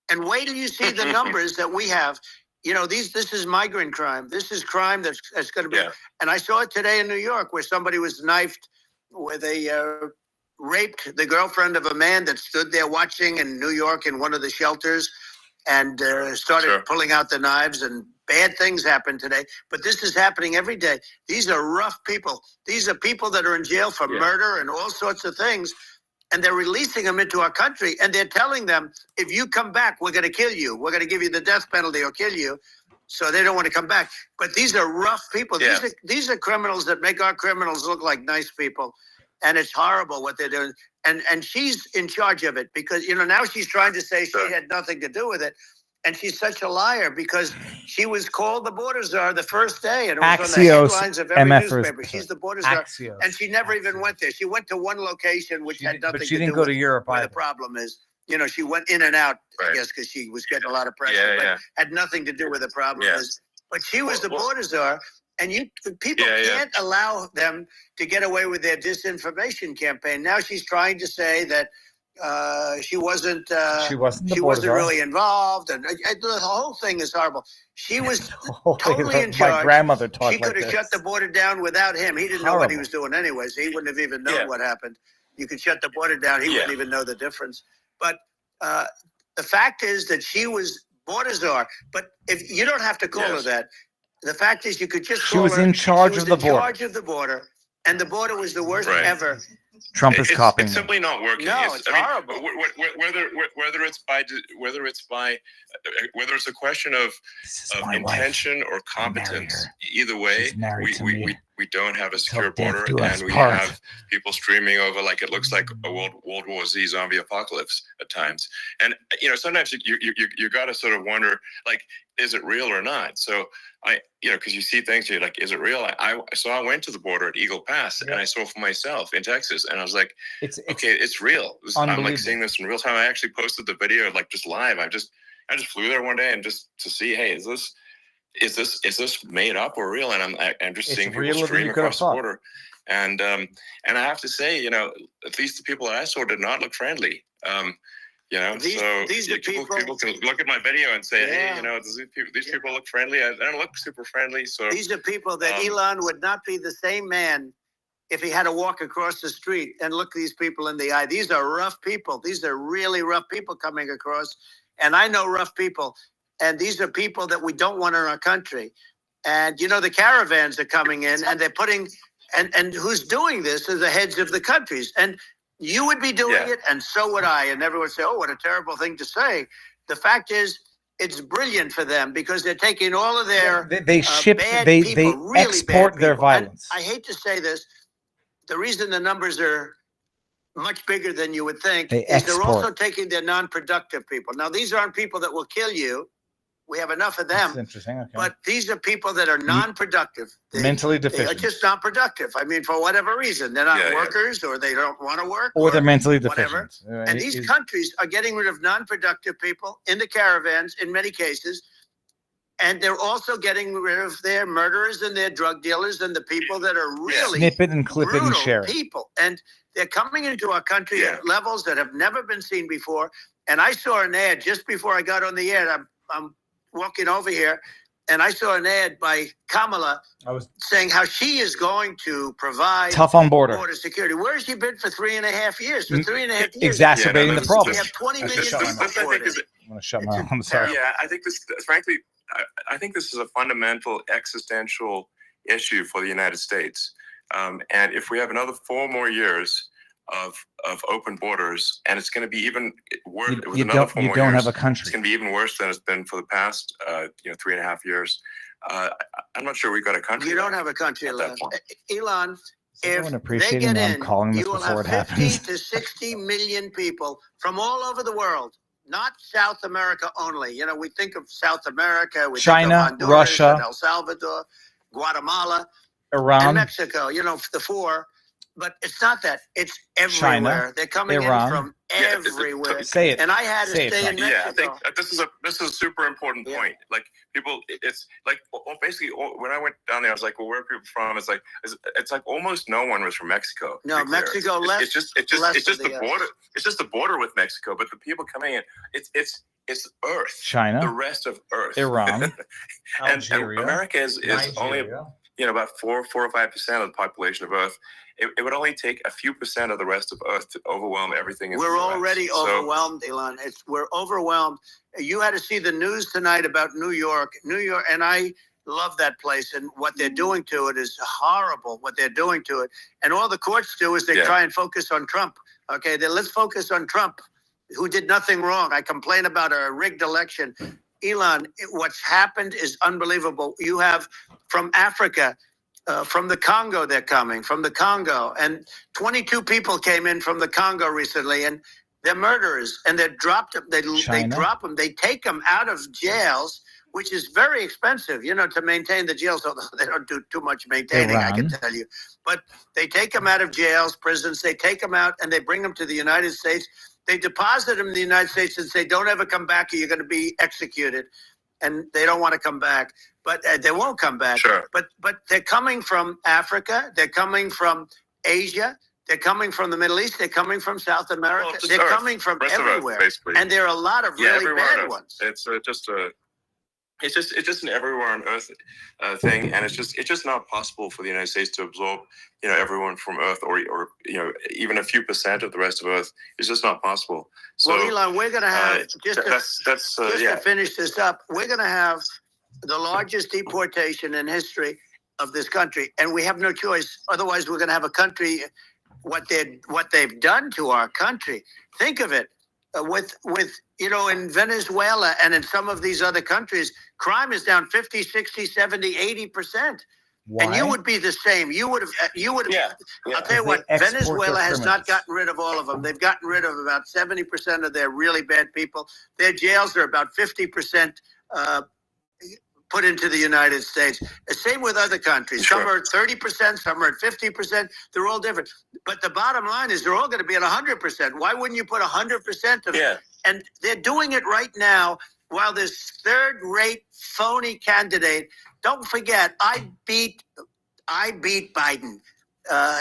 And wait till you see the numbers that we have. This is migrant crime. This is crime that's going to be. And I saw it today in New York where somebody was knifed, where they raped the girlfriend of a man that stood there watching in New York in one of the shelters, and started pulling out the knives, and bad things happened today. But this is happening every day. These are rough people. These are people that are in jail for murder and all sorts of things. And they're releasing them into our country. And they're telling them, if you come back, we're going to kill you. We're going to give you the death penalty or kill you. So they don't want to come back. But these are rough people. These are criminals that make our criminals look like nice people. And it's horrible what they're doing. And she's in charge of it because, now she's trying to say she had nothing to do with it. And she's such a liar because she was called the border czar the first day, and it was on the Axios headlines of every MFers. newspaper. She's the border czar, Axios. and she never even Axios. went there. She went to one location, which had nothing But she to didn't do go with to Europe where either. the problem is. You know, she went in and out, I Right. guess, because she was getting a lot of pressure, Yeah, but yeah. had nothing to do with the problem Yeah. is. But she was the Well- border czar, and people Yeah, yeah. can't allow them to get away with their disinformation campaign. Now she's trying to say that she wasn't. She wasn't the She border wasn't czar. really involved, and the whole thing is horrible. She was Oh, totally in my charge. grandmother talked She like could have this. shut the border down without him. He didn't know what he Horrible. was doing anyway, so he wouldn't have even known Yeah. what happened. You could shut the border down; he Yeah. wouldn't even know the difference. But the fact is that she was border czar. But if you don't have to call her Yes. that, the fact is you could just She call was her. in charge she was of the in border. charge of the border, and the border was the worst Right. ever. Trump is copying It's them. simply not working. No, it's I mean, horrible. Whether it's a question of This is my wife. intention or marry competence, her. either way, She's married to me. we don't have a secure death border, do us and we part. have people streaming over like it looks like a World War Z zombie apocalypse at times. And sometimes you got to sort of wonder, like, is it real or not? So because you see things, you're like, is it real? So I went to the border at Eagle Pass, and I saw for myself in Texas, and I was like, It's okay, it's real. I'm like unbelievable. seeing this in real time. I actually posted the video like just live. I just flew there one day and just to see, hey, is this made up or real? And I'm just It's seeing people realer than stream you could have across the thought. border, and I have to say, at least the people that I saw did not look friendly. These are people can look at my video and say, Yeah. hey, these people look friendly. I don't look super friendly. So These are people that Elon would not be the same man if he had to walk across the street and look these people in the eye. These are rough people. These are really rough people coming across. And I know rough people. And these are people that we don't want in our country. And, the caravans are coming in and they're putting, and who's doing this are the heads of the countries. And you would be doing Yeah. it, and so would I. And everyone would say, oh, what a terrible thing to say. The fact is, it's brilliant for them because they're taking all of their They ship. bad They people, really export bad their people. And violence. I hate to say this. The reason the numbers are much bigger than you would think They is they're export. also taking their non-productive people. Now, these aren't people that will kill you. We have enough of That's them. interesting. Okay. But these are people that are non-productive. Mentally They are deficient, just non-productive. I mean, for whatever reason, they're not Yeah, yeah. workers, or they don't want to work, or they're mentally whatever. deficient. And these countries are getting rid of non-productive people in the caravans in many cases. And they're also getting rid of their murderers and their drug dealers and the people that are really snip it and clip it and brutal share it. people. And they're coming into our country Yeah. at levels that have never been seen before. And I saw an ad just before I got on the air. I'm walking over here, and I saw an ad by Kamala I was saying how she is going to provide tough on border, security. Where has she been for 3.5 years? For 3.5 years, exacerbating the this- problem. we have 20 I million should shut my people mouth. I think for is it. I'm gonna shut my mouth. I'm sorry. Yeah, I think this, frankly, I think this is a fundamental existential issue for the United States. And if we have another 4 more years of open borders, and it's going to be even worse. You don't have a country. It's going to be even worse than it's been for the past 3.5 years. I'm not sure we've got a country. You don't left have a country at that left. point. Elon, Is if everyone they appreciating get that in, I'm calling this you will before have it 50 happens? to 60 million people from all over the world, not South America only. We think of South America, we China, think of Honduras, Russia, and El Salvador, Guatemala, and Iran, Mexico, the 4. But it's not that. It's everywhere. China, They're coming Iran. in from Yeah, everywhere. say it. And I had to Say it, stay in Frank. Mexico. Yeah, I think this is a super important Yeah. point. Like people, it's like basically when I went down there, I was like, well, where are people from? It's like almost no one was from Mexico. No, to be clear. Mexico It's- less. It's just less it's just of the the, border. It's just the border with Mexico. But the people coming in, it's Earth. The China, rest of Earth. Iran, and Algeria, America is only Nigeria. about 4 or 5% of the population of Earth. It would only take a few percent of the rest of Earth to overwhelm everything. In We're the US. already So- overwhelmed, Elon. We're overwhelmed. You had to see the news tonight about New York, and I love that place. And what they're doing to it is horrible. What they're doing to it, and all the courts do is they Yeah. try and focus on Trump. Okay, then let's focus on Trump, who did nothing wrong. I complain about a rigged election. Elon, what's happened is unbelievable. You have from Africa. From the Congo, they're coming from the Congo, and 22 people came in from the Congo recently. And They're murderers, and they dropped them. They China? drop them. They take them out of jails, which is very expensive, to maintain the jails. So they don't do too much maintaining, I can tell you. But they take them out of jails, prisons. They take them out, and they bring them to the United States. They deposit them in the United States and say, don't ever come back or you're going to be executed. And they don't want to come back. But they won't come back. Sure. But they're coming from Africa. They're coming from Asia. They're coming from the Middle East. They're coming from South America. Well, they're coming from everywhere. Earth, basically. And there are a lot of really bad ones. It's just an everywhere on Earth thing, and it's just not possible for the United States to absorb everyone from Earth, or even a few percent of the rest of Earth. It's just not possible. So, well, Elon, we're going to have to finish this up. We're going to have the largest deportation in history of this country, and we have no choice. Otherwise, we're going to have a country. What they've done to our country. Think of it. With in Venezuela and in some of these other countries, crime is down 50, 60, 70, 80%. Why? And you would be the same. You would have. Yeah. I'll tell you what, Venezuela has not gotten rid of all of them. They've gotten rid of about 70% of their really bad people. Their jails are about 50% put into the United States. The same with other countries. Sure. Some are at 30%, some are at 50%. They're all different. But the bottom line is they're all going to be at 100%. Why wouldn't you put 100% of it? And they're doing it right now while this third-rate phony candidate. Don't forget, I beat Biden.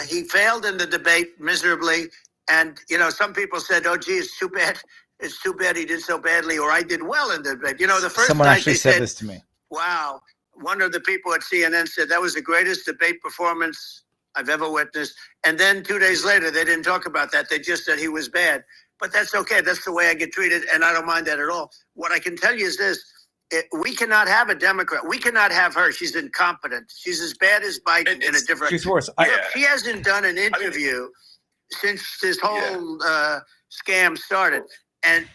He failed in the debate miserably. And, some people said, oh, gee, it's too bad. It's too bad he did so badly, or I did well in the debate. The first Someone night actually said this to me. Wow. One of the people at CNN said that was the greatest debate performance I've ever witnessed. And then 2 days later, they didn't talk about that. They just said he was bad. But that's okay. That's the way I get treated, and I don't mind that at all. What I can tell you is this. We cannot have a Democrat. We cannot have her. She's incompetent. She's as bad as Biden in a different... She's worse. She hasn't done an interview since this whole scam started. And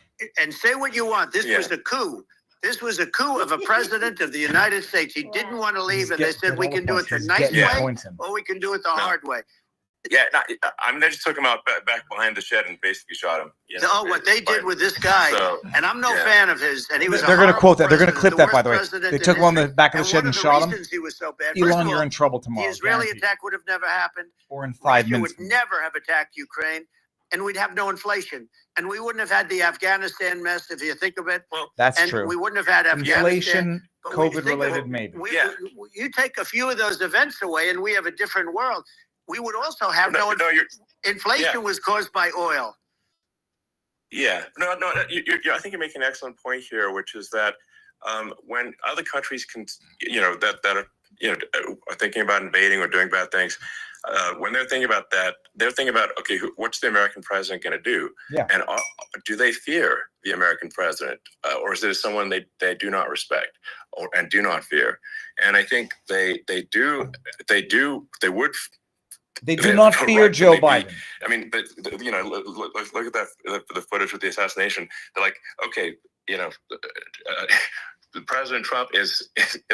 say what you want. This was a coup. This was a coup of a president of the United States. He didn't want to leave, and they said, we can do it the nice way, or we can do it the hard way. Yeah, they just took him out back behind the shed and basically shot him. What they did with this guy, and I'm no fan of his, and he was They're going to quote that. They're going to clip that, by the way. They took him on the back of the shed and shot him. He was so bad. Elon, you're in trouble tomorrow. The Israeli attack would have never happened. Or in 5 minutes. Russia would never have attacked Ukraine, and we'd have no inflation. And we wouldn't have had the Afghanistan mess, if you think of it. Well, that's true. We wouldn't have had Afghanistan. Inflation, COVID-related, maybe. You take a few of those events away, and we have a different world. We would also have inflation was caused by oil. Yeah, I think you're making an excellent point here, which is that when other countries can, that are thinking about invading or doing bad things, when they're thinking about that, they're thinking about, okay, what's the American president going to do? Yeah. And do they fear the American president, or is it someone they do not respect and do not fear? And I think they would. They do not fear Joe Biden. I mean, but look at that the footage with the assassination. They're like, okay, President Trump is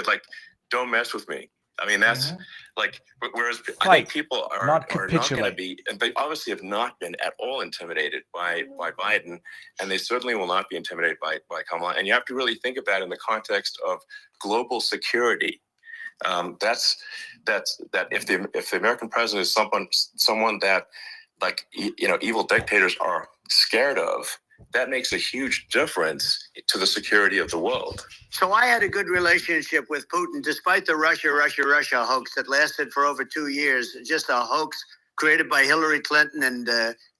like, don't mess with me. I mean, that's like, whereas I think people are not going to be, and they obviously have not been at all intimidated by Biden, and they certainly will not be intimidated by Kamala. And you have to really think of that in the context of global security. That's if the American president is someone that, like, evil dictators are scared of, that makes a huge difference to the security of the world. So I had a good relationship with Putin, despite the Russia hoax that lasted for over 2 years. Just a hoax created by Hillary Clinton and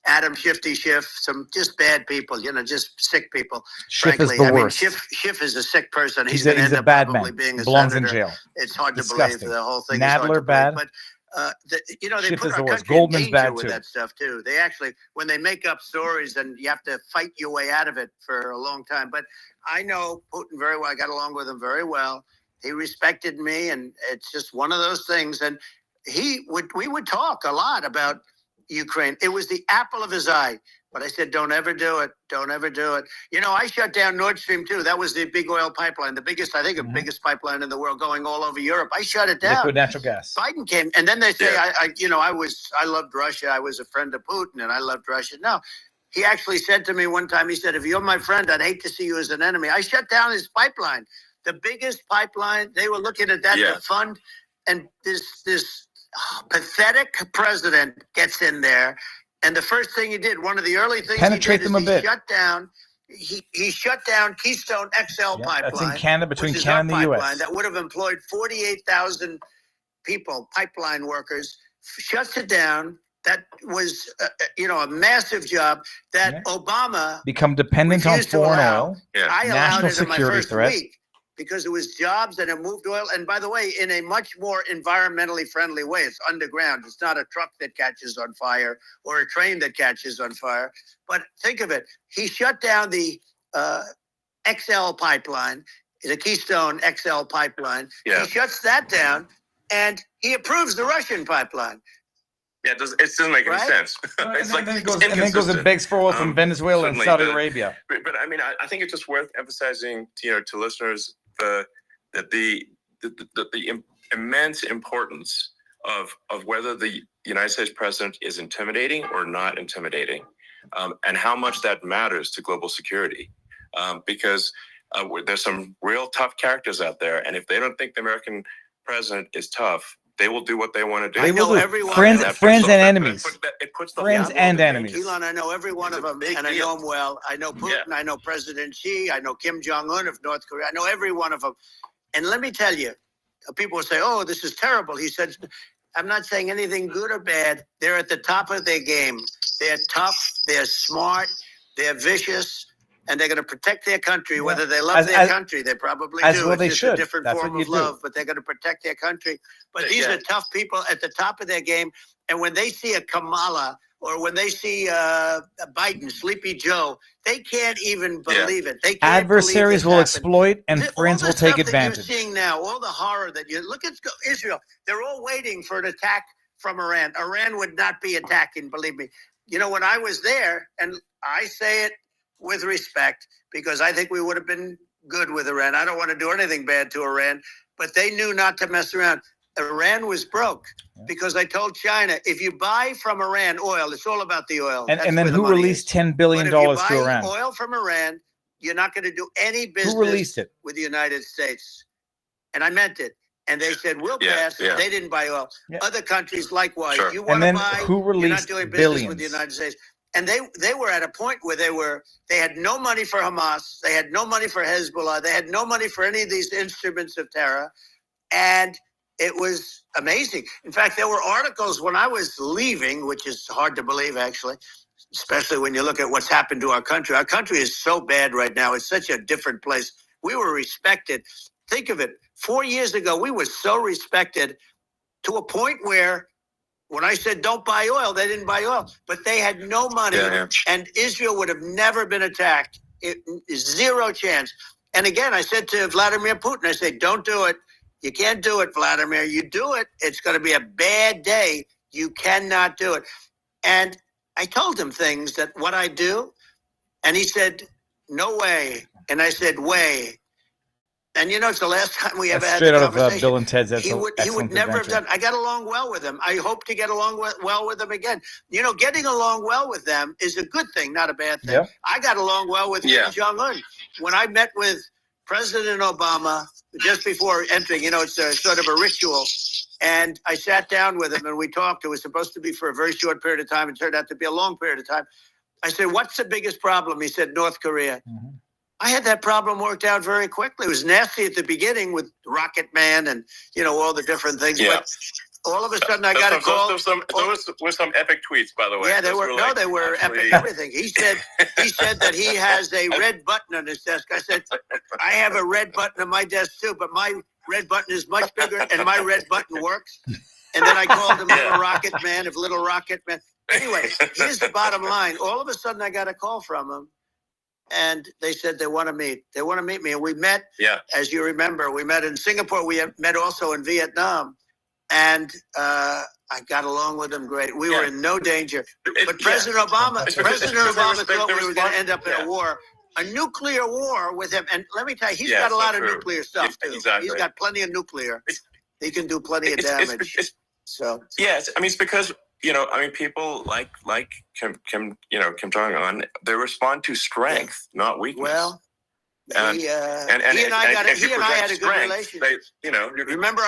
Adam Schiff, some just bad people, just sick people. Schiff frankly. is the worst. Schiff is a sick person. He's a bad man. Belongs in jail. It's hard Disgusting. to believe the whole thing. Nadler bad. But they Schiff put is our the worst. country Goldman's in danger bad with too. that stuff too. They actually, when they make up stories, and you have to fight your way out of it for a long time. But I know Putin very well. I got along with him very well. He respected me, and it's just one of those things. And we would talk a lot about Ukraine. It was the apple of his eye. But I said, don't ever do it. Don't ever do it. I shut down Nord Stream 2. That was the big oil pipeline, the biggest, I think, the biggest pipeline in the world, going all over Europe. I shut it down. Liquid natural gas. Biden came, and then they say, I loved Russia. I was a friend of Putin, and I loved Russia. No, He actually said to me one time, he said, if you're my friend, I'd hate to see you as an enemy. I shut down his pipeline, the biggest pipeline. They were looking at that to fund. And this pathetic president gets in there. And the first thing he did, one of the early things Penetrate he did them is a bit. he shut down Keystone XL pipeline. That's in Canada, between which is Canada our and the pipeline US. that would have employed 48,000 people, pipeline workers. Shuts it down. That was, a massive job that Obama become dependent on refused to foreign allow. oil. I allowed National it in my security first threat. week because it was jobs and it moved oil. And by the way, in a much more environmentally friendly way. It's underground. It's not a truck that catches on fire or a train that catches on fire. But think of it. He shut down the XL pipeline, the Keystone XL pipeline. Yeah. He shuts that down and he approves the Russian pipeline. Yeah, it doesn't make any sense. And Like then it's goes and begs for oil from Venezuela and Saudi Arabia. But I mean, I think it's just worth emphasizing, to listeners, that the immense importance of whether the United States president is intimidating or not intimidating, and how much that matters to global security, because there's some real tough characters out there, and if they don't think the American president is tough, they will do what they want to do. I know everyone. Friends and enemies. It puts the Friends and enemies. Elon, I know every one of them, and I know them well. I know Putin. I know President Xi. I know Kim Jong-un of North Korea. I know every one of them. And let me tell you, people will say, oh, this is terrible. He said, I'm not saying anything good or bad. They're at the top of their game. They're tough. They're smart. They're vicious. And they're going to protect their country, whether they love their country. They probably do. Well, it's just a different form of love, but they're going to protect their country. But these are tough people at the top of their game. And when they see a Kamala or when they see Biden, Sleepy Joe, they can't even believe it. They can't. Adversaries will exploit and friends will take advantage. You're seeing now, all the horror that you look at Israel. They're all waiting for an attack from Iran. Iran would not be attacking, believe me. When I was there, and I say it with respect, because I think we would have been good with Iran. I don't want to do anything bad to Iran, but they knew not to mess around. Iran was broke because I told China, if you buy from Iran oil, it's all about the oil. And then who released $10 billion to Iran? Oil from Iran, you're not going to do any business with the United States. And I meant it. And they said, we'll pass. They didn't buy oil. Other countries, likewise. Sure. You want to buy, who released you're not doing business billions with the United States. And they were at a point where they had no money for Hamas. They had no money for Hezbollah. They had no money for any of these instruments of terror. And it was amazing. In fact, there were articles when I was leaving, which is hard to believe, actually, especially when you look at what's happened to our country. Our country is so bad right now. It's such a different place. We were respected. Think of it. 4 years ago, we were so respected to a point where when I said don't buy oil, they didn't buy oil. But they had no money, and Israel would have never been attacked. Zero chance. And again, I said to Vladimir Putin, I said, don't do it. You can't do it, Vladimir. You do it, it's going to be a bad day. You cannot do it. And I told him things that what I do, and he said, no way. And I said, way. And it's the last time we ever had a conversation. Straight out of Bill and Ted's He would never have done. I got along well with him. I hope to get along well with him again. Getting along well with them is a good thing, not a bad thing. I got along well with Kim Jong-un. When I met with President Obama just before entering, it's a sort of a ritual. And I sat down with him and we talked. It was supposed to be for a very short period of time. It turned out to be a long period of time. I said, what's the biggest problem? He said, North Korea. Mm-hmm. I had that problem worked out very quickly. It was nasty at the beginning with Rocket Man and, all the different things. Yeah. But all of a sudden I got a call. Those were some epic tweets, by the way. Yeah, they were epic everything. He said that he has a red button on his desk. I said, I have a red button on my desk too, but my red button is much bigger and my red button works. And then I called him Little Rocket Man of Little Rocket Man. Anyway, here's the bottom line. All of a sudden I got a call from him. And they said they want to meet. They want to meet me. And we met, as you remember, we met in Singapore. We met also in Vietnam. And I got along with them great. We were in no danger. But President Obama thought we were going to end up in a war, a nuclear war with him. And let me tell you, he's got a lot of nuclear stuff, too. Exactly. He's got plenty of nuclear. He can do plenty of damage. Yes. I mean, it's because I mean, people like Kim Jong Un, they respond to strength, not weakness. Well, And he and I had a good relationship. Remember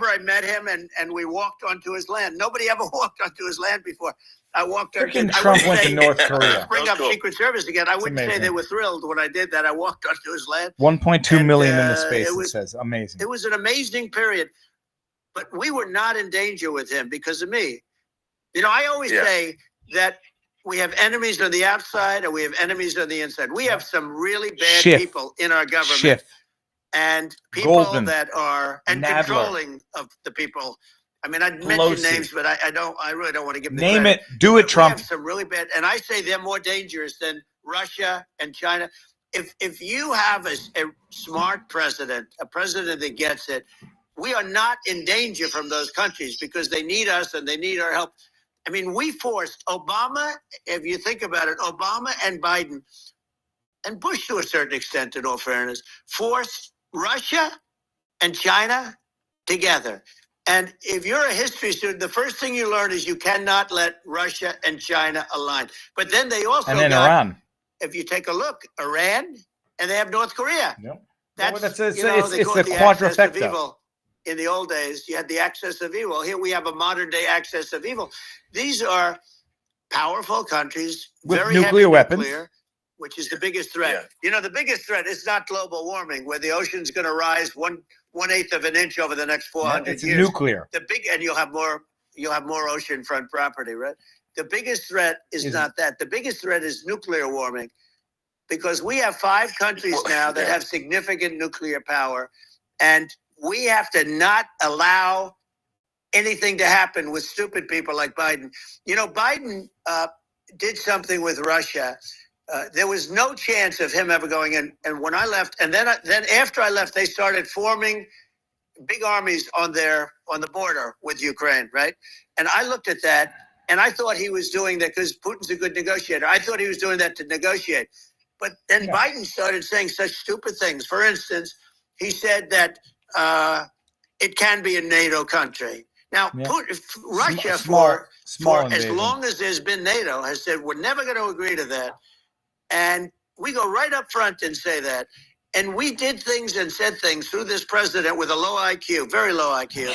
I met him and we walked onto his land. Nobody ever walked onto his land before. I walked. Freaking Trump went to North Korea. Bring up Cool. Secret Service again. I wouldn't say amazing. they were thrilled when I did that. I walked onto his land. 1.2 million in the space. it It says amazing. It was an amazing period, but we were not in danger with him because of me. I always say that we have enemies on the outside and we have enemies on the inside. We have some really bad people in our government and people that are controlling of the people. I mean, I'd mention names, but I really don't want to give them Name credit. it. Do it, Trump. We have some really bad, and I say they're more dangerous than Russia and China. If you have a smart president, a president that gets it, we are not in danger from those countries because they need us and they need our help. I mean, we forced Obama, if you think about it, Obama and Biden, and Bush to a certain extent, in all fairness, forced Russia and China together. And if you're a history student, the first thing you learn is you cannot let Russia and China align. But then they also got Iran. If you take a look, Iran, and they have North Korea. Yep. That's it's the quadrifecta. In the old days, you had the axis of evil. Here we have a modern day axis of evil. These are powerful countries with very nuclear weapons, which is the biggest threat. Yeah. The biggest threat is not global warming, where the ocean's going to rise 1/8 of an inch over the next 400 years. Nuclear. And you'll have more oceanfront property, right? The biggest threat is not that. The biggest threat is nuclear warming, because we have 5 countries now that have significant nuclear power, and we have to not allow anything to happen with stupid people like Biden. Biden did something with Russia. There was no chance of him ever going in. And when I left, and then after I left, they started forming big armies on the border with Ukraine, right? And I looked at that, and I thought he was doing that because Putin's a good negotiator. I thought he was doing that to negotiate. But then Biden started saying such stupid things. For instance, he said that it can be a NATO country. Now, Russia, for as long as there's been NATO, has said we're never going to agree to that. And we go right up front and say that. And we did things and said things through this president with a low IQ, very low IQ.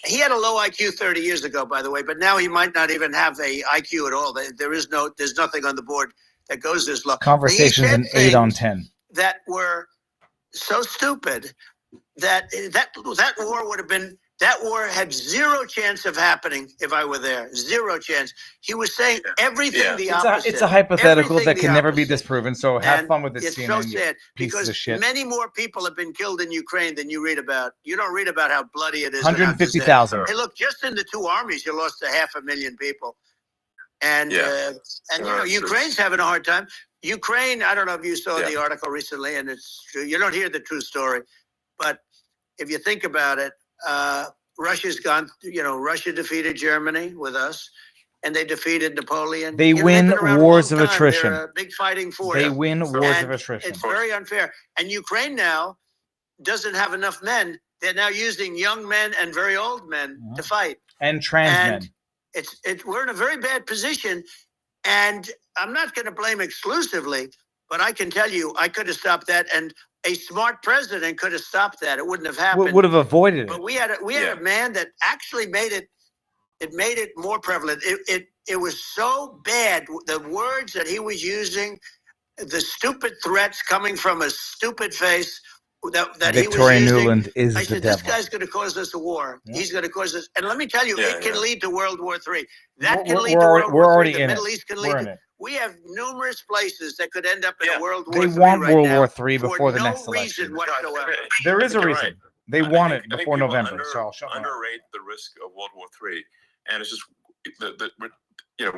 He had a low IQ 30 years ago, by the way, but now he might not even have a IQ at all. There's nothing on the board that goes this low. Conversations an 8 on 10. That were so stupid that war had zero chance of happening if I were there. Zero chance. He was saying everything the opposite. It's a hypothetical that can never be disproven. So have fun with this. It's so sad because many more people have been killed in Ukraine than you read about. You don't read about how bloody it is. 150,000. Hey, look, just in the 2 armies, you lost 500,000 people. And Ukraine's having a hard time. Ukraine, I don't know if you saw the article recently, and it's true. You don't hear the true story, but if you think about it, Russia's gone. Russia defeated Germany with us, and they defeated Napoleon. They win wars of attrition. They're a big fighting force. They win wars of attrition. It's very unfair. And Ukraine now doesn't have enough men. They're now using young men and very old men to fight. And trans men. We're in a very bad position, and I'm not going to blame exclusively, but I can tell you I could have stopped that, and a smart president could have stopped that. It wouldn't have happened. Would have avoided it. But we had a man that actually made it more prevalent. It was so bad, the words that he was using, the stupid threats coming from a stupid face that Victoria he was using. Newland is I the said, devil. this guy's going to cause us a war. Yeah. He's going to cause us. And let me tell you, it can lead to World War III. That can lead to World War III. The Middle East can lead to it. We have numerous places that could end up in a World War III. They want right World now War III before the next no election. Reason whatsoever. There is a reason. Right. They want it before November. So I'll shut underrate the risk of World War III. And it's just, when you're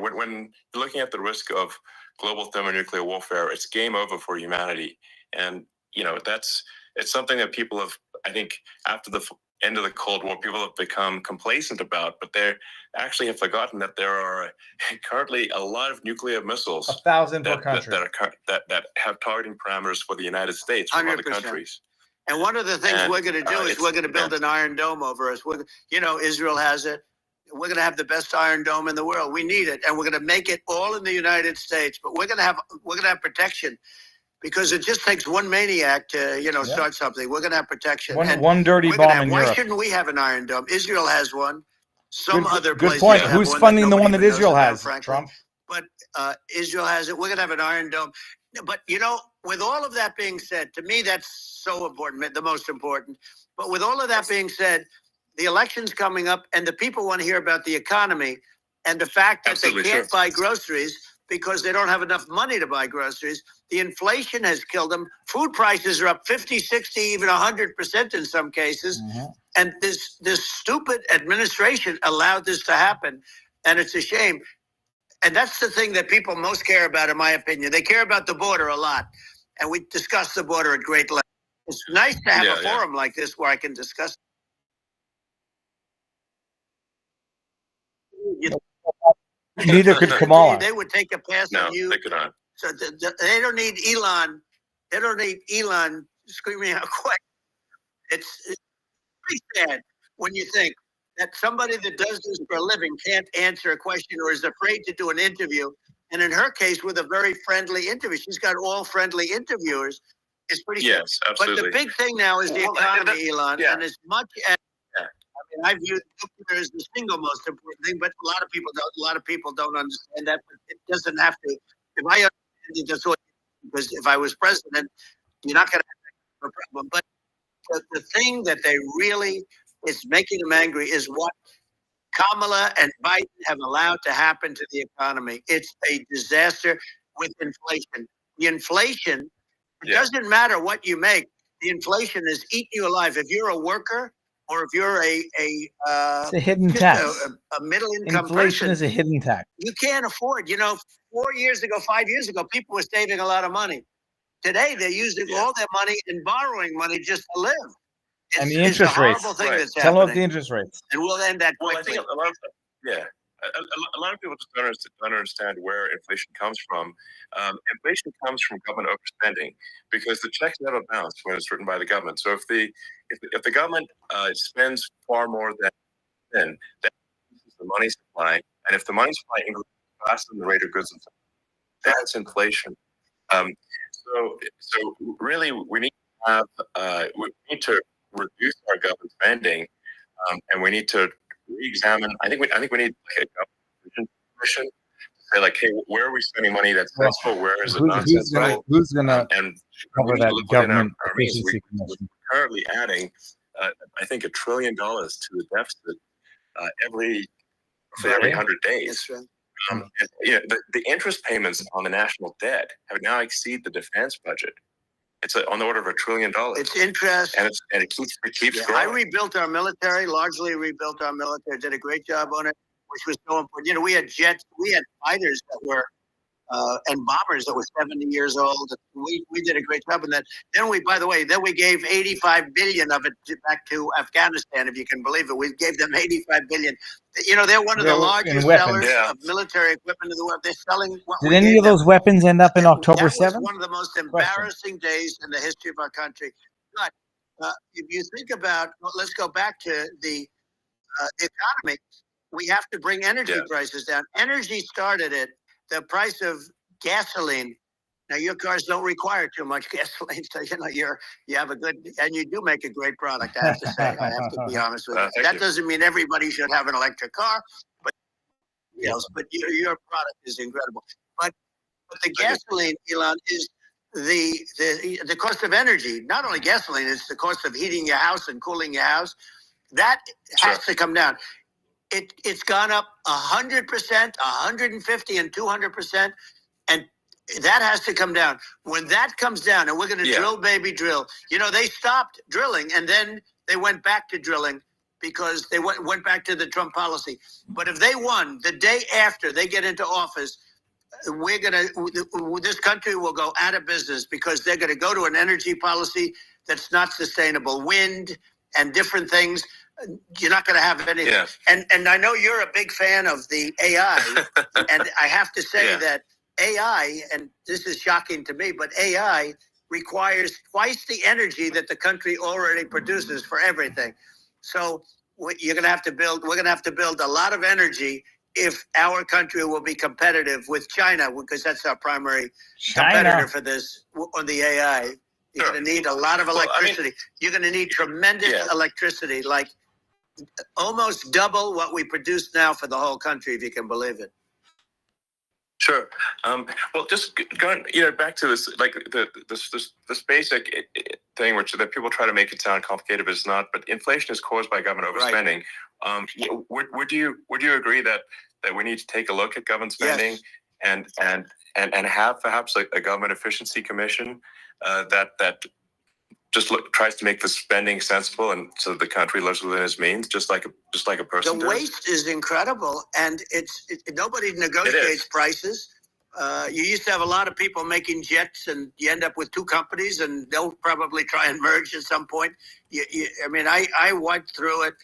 looking at the risk of global thermonuclear warfare, it's game over for humanity. And, it's something that people have, I think, after the end of the Cold War, people have become complacent about, but they actually have forgotten that there are currently a lot of nuclear missiles. 1,000 per country. That have targeting parameters for the United States from 100%. other countries. And one of the things we're going to do is we're going to build an Iron Dome over us. Israel has it. We're going to have the best Iron Dome in the world. We need it, and we're going to make it all in the United States. But we're going to have protection, because it just takes one maniac to start something. We're going to have protection. One dirty bomb in why Europe. shouldn't we have an Iron Dome? Israel has one. Some other Good places point. have Who's one funding the nobody one that even knows Israel about, has? frankly. Trump. But Israel has it. We're going to have an Iron Dome. But with all of that being said, to me that's so important, the most important. But with all of that being said, the election's coming up, and the people want to hear about the economy and the fact that they can't buy groceries because they don't have enough money to buy groceries. The inflation has killed them. Food prices are up 50, 60, even 100% in some cases. Mm-hmm. And this stupid administration allowed this to happen, and it's a shame. And that's the thing that people most care about, in my opinion. They care about the border a lot, and we discuss the border at great length. It's nice to have a forum like this where I can discuss. Neither could Kamala. They would take a pass on you. They could not. So they don't need Elon. They don't need Elon screaming out quick. It's pretty sad when you think that somebody that does this for a living can't answer a question or is afraid to do an interview. And in her case, with a very friendly interview, she's got all friendly interviewers. It's pretty sad. Yes, absolutely. But the big thing now is the economy, Elon. Yeah. And as much as I view nuclear as the single most important thing, but a lot of people don't understand that. But it doesn't have to. If I understand it, that's what, because if I was president, you're not going to have a problem. But the thing that they really is making them angry is what Kamala and Biden have allowed to happen to the economy. It's a disaster with inflation. The inflation, it doesn't matter what you make. The inflation is eating you alive. If you're a worker, or if you're it's a hidden tax. A middle income Inflation person, is a hidden tax. you can't afford. 4 years ago, 5 years ago, people were saving a lot of money. Today, they're using all their money and borrowing money just to live. And the interest rates. Thing that's Tell them about happening. the interest rates. And we'll end that Well, I quickly. think a lot of people just don't understand where inflation comes from. Inflation comes from government overspending because the checks never bounce when it's written by the government. So if the government spends far more than that increases the money supply, and if the money supply increases faster than the rate of goods and services, that's inflation. So really, we need to reduce our government spending, and we need to re-examine. I think we need like a government commission to say, like, hey, where are we spending money that's sensible? Where is it nonsensical? Who's gonna and cover that government efficiency we're commission? currently adding, I think, $1 trillion to the deficit every 100 days. That's right. The interest payments on the national debt have now exceeded the defense budget. It's on the order of $1 trillion. It's interest. And it keeps growing. I rebuilt our military, largely rebuilt our military, did a great job on it, which was so important. We had jets, we had fighters that were, and bombers that were 70 years old. We did a great job on that. Then we gave 85 billion of it back to Afghanistan, if you can believe it. We gave them 85 billion. They're one of the largest sellers of military equipment in the world. They're selling. Did any of those weapons end up in October 7th? That was one of the most embarrassing days in the history of our country. But if you think about, let's go back to the economy. We have to bring energy prices down. Energy started at the price of gasoline. Now, your cars don't require too much gasoline, so you have a good, and you do make a great product. I have to say, I have to be honest with you. That doesn't mean everybody should have an electric car, but but your product is incredible. But the gasoline, Elon, is the cost of energy. Not only gasoline, it's the cost of heating your house and cooling your house. That has to come down. It's gone up 100%, 150, and 200%, and that has to come down. When that comes down, and we're going to drill, baby, drill. They stopped drilling, and then they went back to drilling because they went back to the Trump policy. But if they won the day after they get into office, this country will go out of business because they're going to go to an energy policy that's not sustainable. Wind and different things. You're not going to have anything. Yeah. And I know you're a big fan of the AI, and I have to say that AI, and this is shocking to me, but AI requires twice the energy that the country already produces for everything. So you're going to have to build. We're going to have to build a lot of energy if our country will be competitive with China, because that's our primary competitor for this on the AI. You're going to need a lot of electricity. You're going to need tremendous electricity, like almost double what we produce now for the whole country, if you can believe it. Sure. Well, just going, back to this, like this basic thing, which that people try to make it sound complicated, but it's not. But inflation is caused by government overspending. Right. Would you agree that we need to take a look at government spending and have perhaps a government efficiency commission that just tries to make the spending sensible, and so that the country lives within its means, just like a person. The waste is incredible, and nobody negotiates prices. You used to have a lot of people making jets, and you end up with two companies, and they'll probably try and merge at some point. I went through it,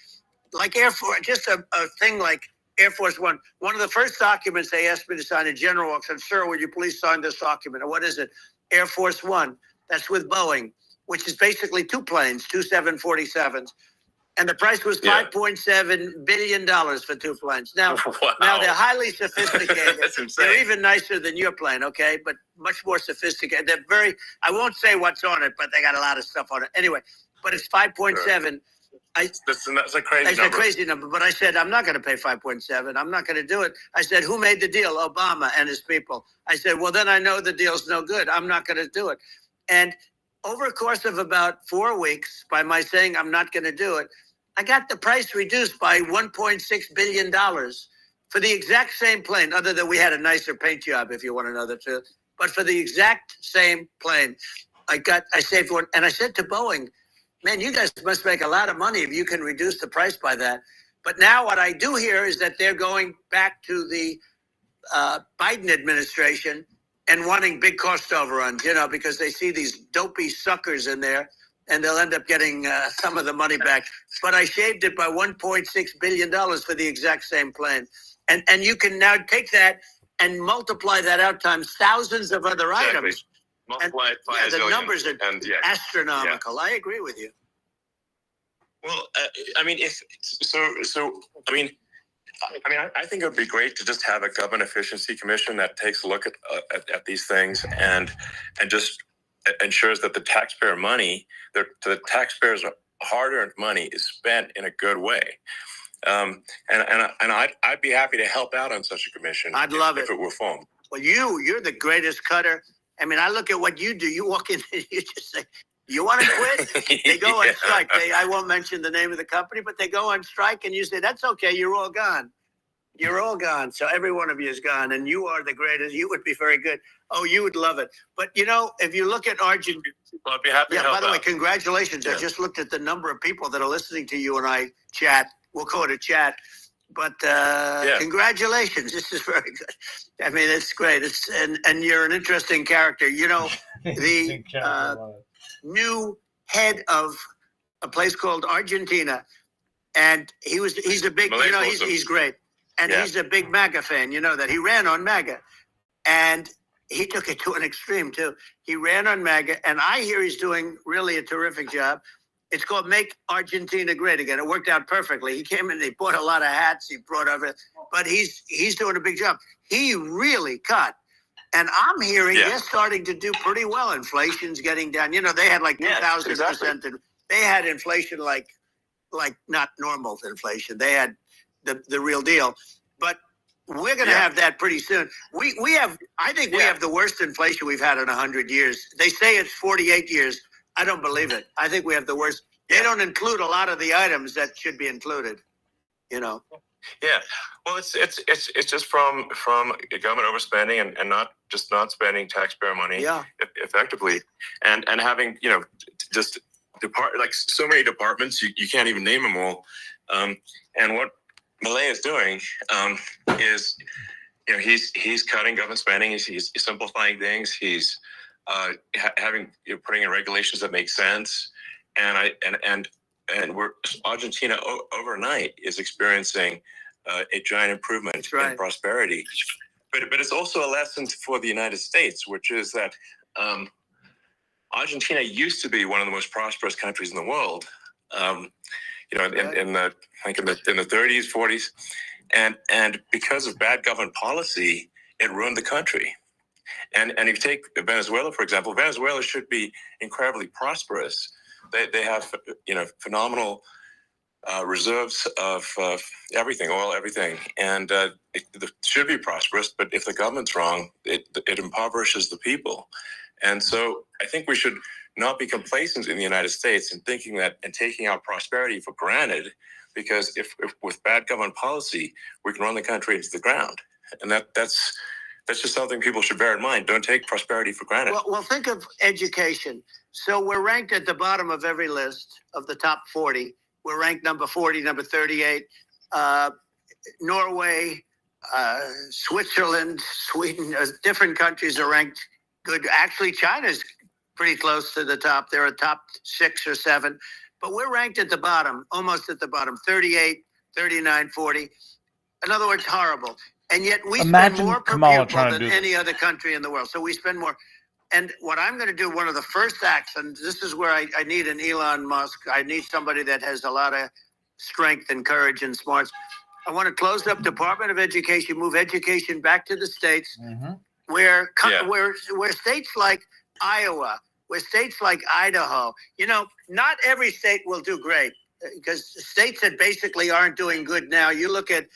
like Air Force, just a thing like Air Force One. One of the first documents they asked me to sign, a general walks in, "Sir, would you please sign this document?" And what is it? Air Force One. That's with Boeing, which is basically two planes, two 747s. And the price was $5.7 billion for two planes. Now, now they're highly sophisticated. That's insane. They're even nicer than your plane, okay? But much more sophisticated. They're very, I won't say what's on it, but they got a lot of stuff on it. Anyway, but it's 5.7. Sure. That's a crazy number. It's a crazy number. But I said, I'm not going to pay 5.7. I'm not going to do it. I said, who made the deal? Obama and his people. I said, well, then I know the deal's no good. I'm not going to do it. And over a course of about 4 weeks, by my saying I'm not going to do it, I got the price reduced by $1.6 billion for the exact same plane, other than we had a nicer paint job, if you want to know the truth. But for the exact same plane, I saved one. And I said to Boeing, man, you guys must make a lot of money if you can reduce the price by that. But now what I do hear is that they're going back to the Biden administration and wanting big cost overruns, because they see these dopey suckers in there, and they'll end up getting some of the money back. But I shaved it by $1.6 billion for the exact same plane. And you can now take that and multiply that out times thousands of other items. Multiply it by the numbers are astronomical. Yeah. I agree with you. Well, I think it would be great to just have a government efficiency commission that takes a look at these things and just ensures that the taxpayer money, the taxpayers' hard-earned money, is spent in a good way. And I'd be happy to help out on such a commission. I'd love if it were formed. Well, you're the greatest cutter. I mean, I look at what you do. You walk in and you just say, you want to quit? They go on strike. I won't mention the name of the company, but they go on strike, and you say, that's okay, you're all gone. You're all gone. So every one of you is gone, and you are the greatest. You would be very good. Oh, you would love it. But, if you look at Argentina. Well, I'd be happy to help by the out. way, congratulations. Yeah. I just looked at the number of people that are listening to you and I chat. We'll call it a chat. But congratulations. This is very good. I mean, it's great. And you're an interesting character. The new head of a place called Argentina, and he's a big, he's great. And he's a big MAGA fan, that he ran on MAGA. And he took it to an extreme, too. He ran on MAGA, and I hear he's doing really a terrific job. It's called Make Argentina Great Again. It worked out perfectly. He came in, he bought a lot of hats, he brought over, but he's doing a big job. He really cut. And I'm hearing they're starting to do pretty well. Inflation's getting down. They had like 2,000%. Exactly. They had inflation like not normal inflation. They had the real deal. But we're going to have that pretty soon. I think we have the worst inflation we've had in 100 years. They say it's 48 years. I don't believe it. I think we have the worst. They don't include a lot of the items that should be included. Yeah. Well, it's just from government overspending and not spending taxpayer money effectively, and having just like so many departments you can't even name them all. And what Milei is doing is he's cutting government spending. He's simplifying things. He's putting in regulations that make sense, and Argentina overnight is experiencing a giant improvement in prosperity. But it's also a lesson for the United States, which is that Argentina used to be one of the most prosperous countries in the world. in the like in the 30s, 40s, and because of bad government policy, it ruined the country. And if you take Venezuela, for example, Venezuela should be incredibly prosperous. They have phenomenal reserves of everything, oil, everything, and it should be prosperous. But if the government's wrong, it impoverishes the people. And so I think we should not be complacent in the United States and thinking that and taking our prosperity for granted, because if with bad government policy, we can run the country into the ground. And that's just something people should bear in mind. Don't take prosperity for granted. Well, think of education. So we're ranked at the bottom of every list of the top 40. We're ranked number 40, number 38. Norway, Switzerland, Sweden, different countries are ranked good. Actually, China's pretty close to the top. They're a top 6 or 7. But we're ranked at the bottom, almost at the bottom, 38, 39, 40. In other words, horrible. And yet we spend more per pupil than any other country in the world. So we spend more. And what I'm going to do, one of the first acts, and this is where I need an Elon Musk. I need somebody that has a lot of strength and courage and smarts. I want to close up Department of Education, move education back to the states, where states like Iowa, where states like Idaho, not every state will do great, because states that basically aren't doing good now. You look at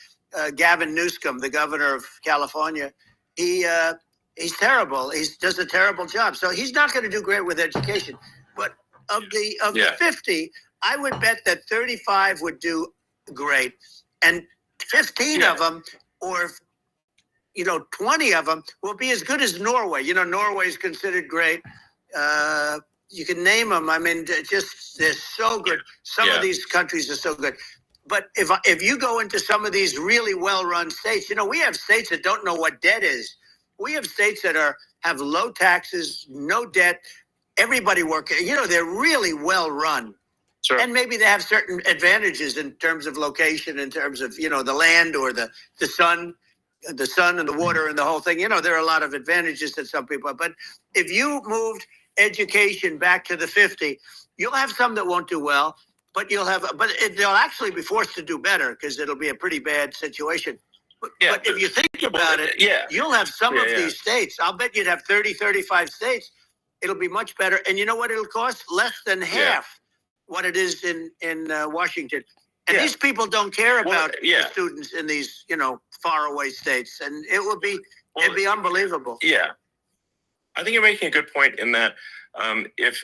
Gavin Newsom, the governor of California. He's terrible. He does a terrible job. So he's not going to do great with education. But of the 50, I would bet that 35 would do great, and 15 of them, or 20 of them, will be as good as Norway. Norway is considered great. You can name them. I mean, they're so good. Some of these countries are so good. But if you go into some of these really well-run states, we have states that don't know what debt is. We have states that have low taxes, no debt, everybody working. They're really well-run. Sure. And maybe they have certain advantages in terms of location, in terms of, the land or the sun and the water and the whole thing. There are a lot of advantages that some people have. But if you moved education back to the 50, you'll have some that won't do well. But they'll actually be forced to do better, because it'll be a pretty bad situation. But if you think about it, you'll have some of these states. I'll bet you'd have 30, 35 states. It'll be much better. And you know what it'll cost? Less than half what it is in Washington. And these people don't care about the students in these, faraway states. And it'd be unbelievable. Yeah. I think you're making a good point in that if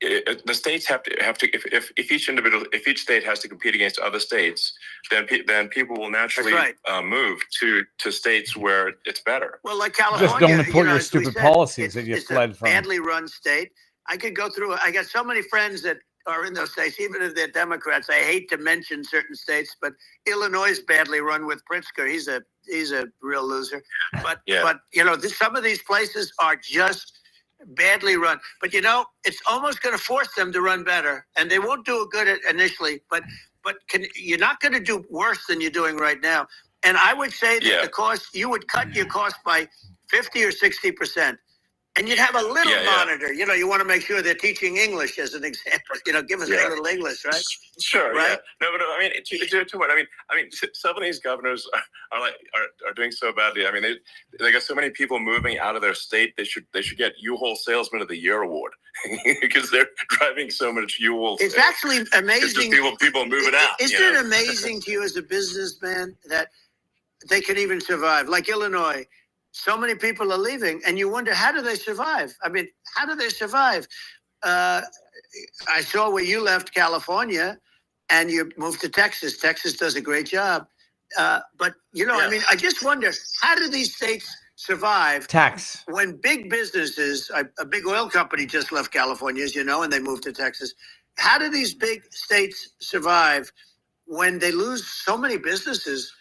the states have to if each state has to compete against other states, then people will naturally move to states where it's better. Well, like California, just don't import your stupid policies that you fled from. Badly run state. I could go through. I got so many friends that are in those states, even if they're Democrats. I hate to mention certain states, but Illinois is badly run with Pritzker. He's a real loser. But some of these places are just badly run. But it's almost going to force them to run better, and they won't do it good initially. But you're not going to do worse than you're doing right now. And I would say that the cost, you would cut your cost by 50 or 60%. And you'd have a little monitor. You want to make sure they're teaching English, as an example. Give us a little English, right? Sure. Right? Yeah. No, but I mean, to what? I mean, some of these governors are doing so badly. I mean, they got so many people moving out of their state. They should get U-Haul Salesman of the Year award because they're driving so much U-Haul. It's actually amazing. It's just people moving out. Isn't it amazing to you as a businessman that they can even survive? Like Illinois. So many people are leaving, and you wonder, how do they survive? I mean, how do they survive? I saw where you left California and you moved to Texas. Texas does a great job. But, I mean, I just wonder, how do these states survive? Tax. When big businesses, a big oil company just left California, as you know, and they moved to Texas. How do these big states survive when they lose so many businesses?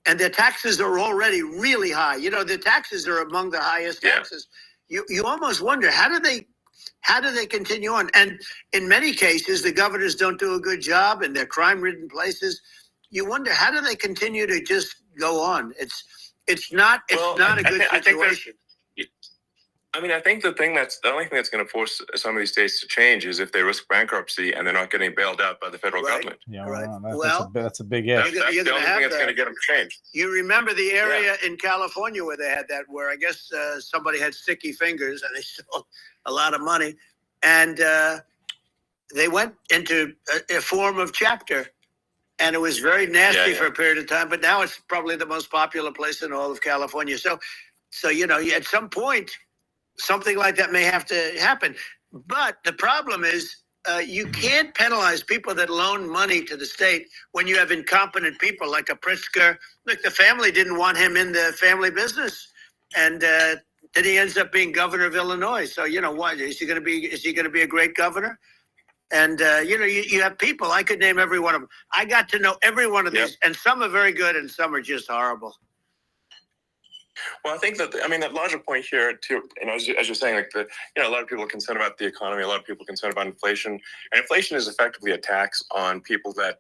And their taxes are already really high. Their taxes are among the highest taxes. You almost wonder, how do they continue on? And in many cases, the governors don't do a good job, and they're crime-ridden places. You wonder, how do they continue to just go on? It's not a good situation. I mean, I think the only thing that's going to force some of these states to change is if they risk bankruptcy and they're not getting bailed out by the federal government. Yeah, Right. that's a big if. That's the only thing that's going to get them to change. You remember the area in California where they had that, where I guess somebody had sticky fingers and they stole a lot of money, and they went into a form of chapter, and it was very nasty for a period of time. But now it's probably the most popular place in all of California. So at some point, something like that may have to happen. But the problem is you can't penalize people that loan money to the state when you have incompetent people like a Pritzker. Look, the family didn't want him in the family business, and then he ends up being governor of Illinois. So what is he going to be? Is he going to be a great governor? And you have people. I could name every one of them. I got to know every one of these, and some are very good, and some are just horrible. Well, I think that that larger point here too. As you're saying, like a lot of people are concerned about the economy. A lot of people are concerned about inflation, and inflation is effectively a tax on people that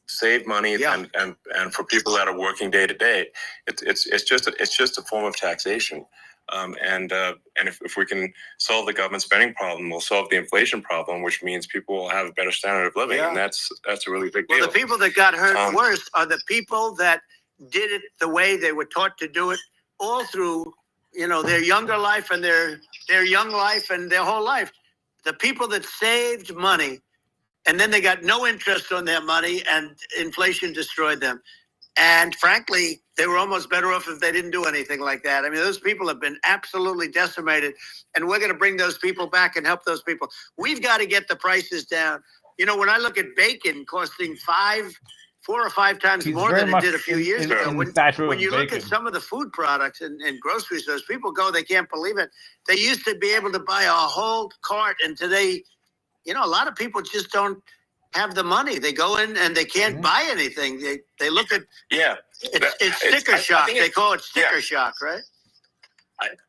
save money, and for people that are working day to day, it's just a form of taxation. And if we can solve the government spending problem, we'll solve the inflation problem, which means people will have a better standard of living, and that's a really big deal. Well, the people that got hurt worst are the people that did it the way they were taught to do it all through, their younger life and their young life and their whole life. The people that saved money and then they got no interest on their money and inflation destroyed them. And frankly, they were almost better off if they didn't do anything like that. I mean, those people have been absolutely decimated, and we're going to bring those people back and help those people. We've got to get the prices down. When I look at bacon costing 4 or 5 times more than it did a few years ago. When you look at some of the food products in grocery stores, people they can't believe it. They used to be able to buy a whole cart, and today, a lot of people just don't have the money. They go in and they can't buy anything. They look at it's sticker shock. They call it sticker shock, right?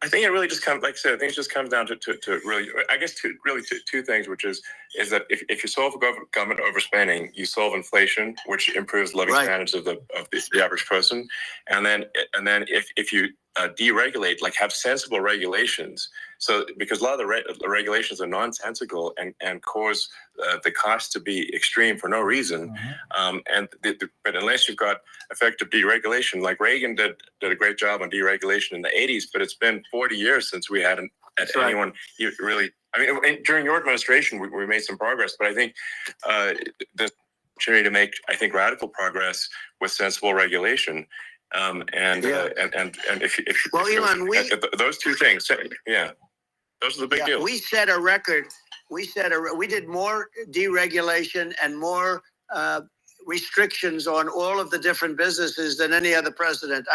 I think it really just comes, like I said, I think it just comes down to really, I guess, two things, which is that if you solve government overspending, you solve inflation, which improves living standards of the average person, and then if you deregulate, like have sensible regulations. So because a lot of the regulations are nonsensical and cause the cost to be extreme for no reason, but unless you've got effective deregulation, like Reagan did a great job on deregulation in the 80s, but it's been 40 years since we had anyone really. I mean, during your administration, we made some progress, but I think the opportunity to make, radical progress with sensible regulation. And if Elon, those two things, those are the big deals. We set a record. We did more deregulation and more restrictions on all of the different businesses than any other president.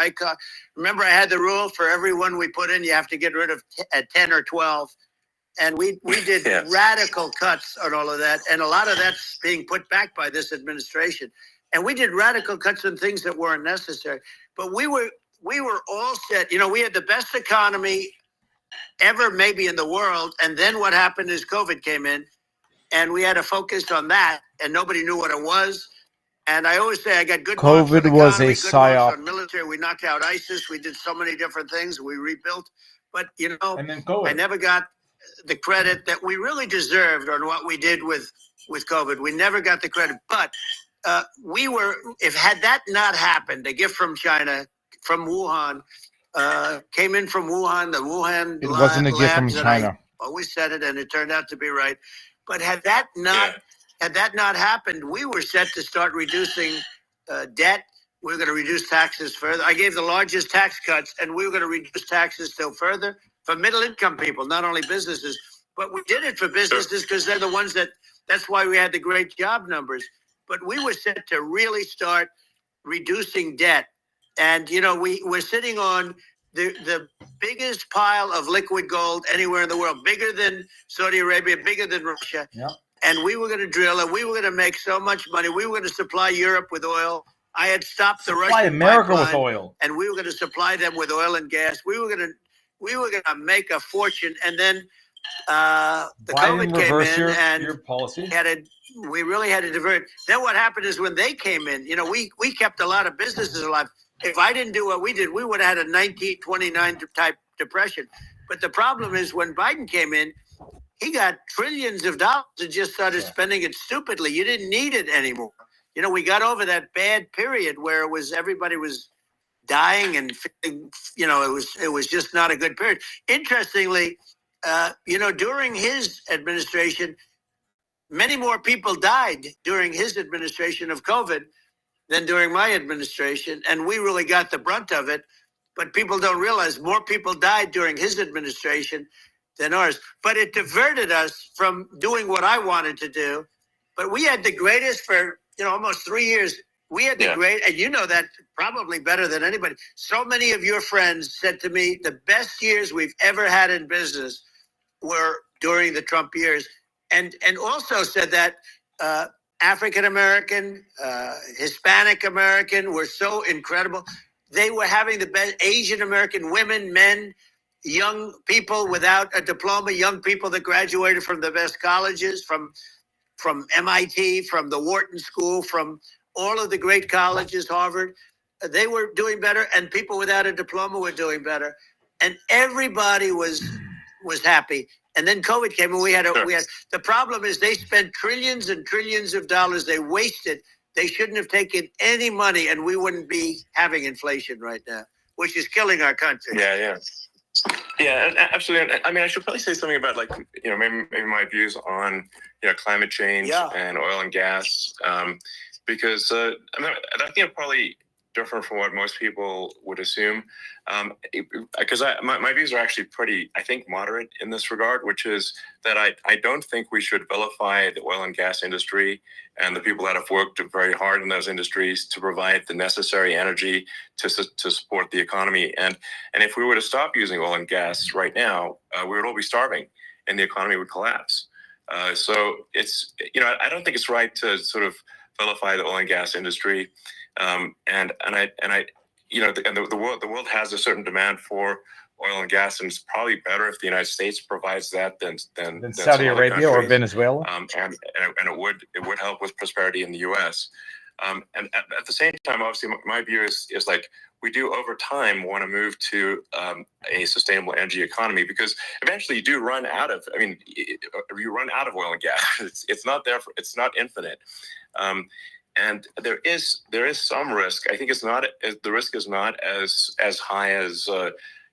Remember, I had the rule for everyone we put in, you have to get rid of 10 or 12. And we did radical cuts on all of that. And a lot of that's being put back by this administration. And we did radical cuts on things that weren't necessary. But we were all set. We had the best economy ever maybe in the world. And then what happened is COVID came in, and we had to focus on that, and nobody knew what it was. And I always say I got good marks on COVID was a good psyop. marks on military. We knocked out ISIS. We did so many different things. We rebuilt. But, and then COVID. I never got the credit that we really deserved on what we did with COVID. We never got the credit. But had that not happened, a gift from China, from Wuhan, came in from Wuhan, the Wuhan It wasn't a gift from China. I always said it, and it turned out to be right. But had that not happened, we were set to start reducing debt. We were going to reduce taxes further. I gave the largest tax cuts, and we were going to reduce taxes still further for middle-income people, not only businesses. But we did it for businesses because they're the ones that's why we had the great job numbers. But we were set to really start reducing debt. And, we're sitting on the biggest pile of liquid gold anywhere in the world, bigger than Saudi Arabia, bigger than Russia. Yep. And we were going to drill, and we were going to make so much money. We were going to supply Europe with oil. I had stopped the Russian America pipeline, with oil, and we were going to supply them with oil and gas. We were going to make a fortune, and then the COVID came in, and your policy. We really had to divert. Then what happened is when they came in, we kept a lot of businesses alive. If I didn't do what we did, we would have had a 1929 type depression. But the problem is when Biden came in, he got trillions of dollars and just started spending it stupidly. You didn't need it anymore. You know, we got over that bad period where it was everybody was dying and, you know, it was just not a good period. Interestingly, you know, during his administration, many more people died during his administration of COVID than during my administration. And we really got the brunt of it. But people don't realize more people died during his administration than ours. But it diverted us from doing what I wanted to do. But we had the greatest for, you know, almost 3 years. We had the great, and you know that probably better than anybody. So many of your friends said to me, the best years we've ever had in business were during the Trump years. And also said that African American, Hispanic American were so incredible. They were having the best. Asian American women, men, young people without a diploma, young people that graduated from the best colleges, from MIT, from the Wharton School, from all of the great colleges, Harvard. They were doing better, and people without a diploma were doing better, and everybody was happy. And then COVID came, and we had the problem is they spent trillions and trillions of dollars. They wasted. They shouldn't have taken any money, and we wouldn't be having inflation right now, which is killing our country. Yeah, absolutely. I mean, I should probably say something about, like, you know, maybe my views on, you know, climate change and oil and gas, because I mean, I think it's probably different from what most people would assume, because my views are actually pretty, I think, moderate in this regard, which is that I don't think we should vilify the oil and gas industry and the people that have worked very hard in those industries to provide the necessary energy to support the economy. And if we were to stop using oil and gas right now, we would all be starving and the economy would collapse. So it's, you know, I don't think it's right to sort of vilify the oil and gas industry. And I, you know, the world has a certain demand for oil and gas, and it's probably better if the United States provides that than Saudi Arabia or Venezuela. And it would help with prosperity in the U.S. And at the same time, obviously, my view is like we do over time want to move to a sustainable energy economy, because eventually you do run out of. I mean, you run out of oil and gas. It's not there. It's not infinite. And there is some risk. I think the risk is not as high as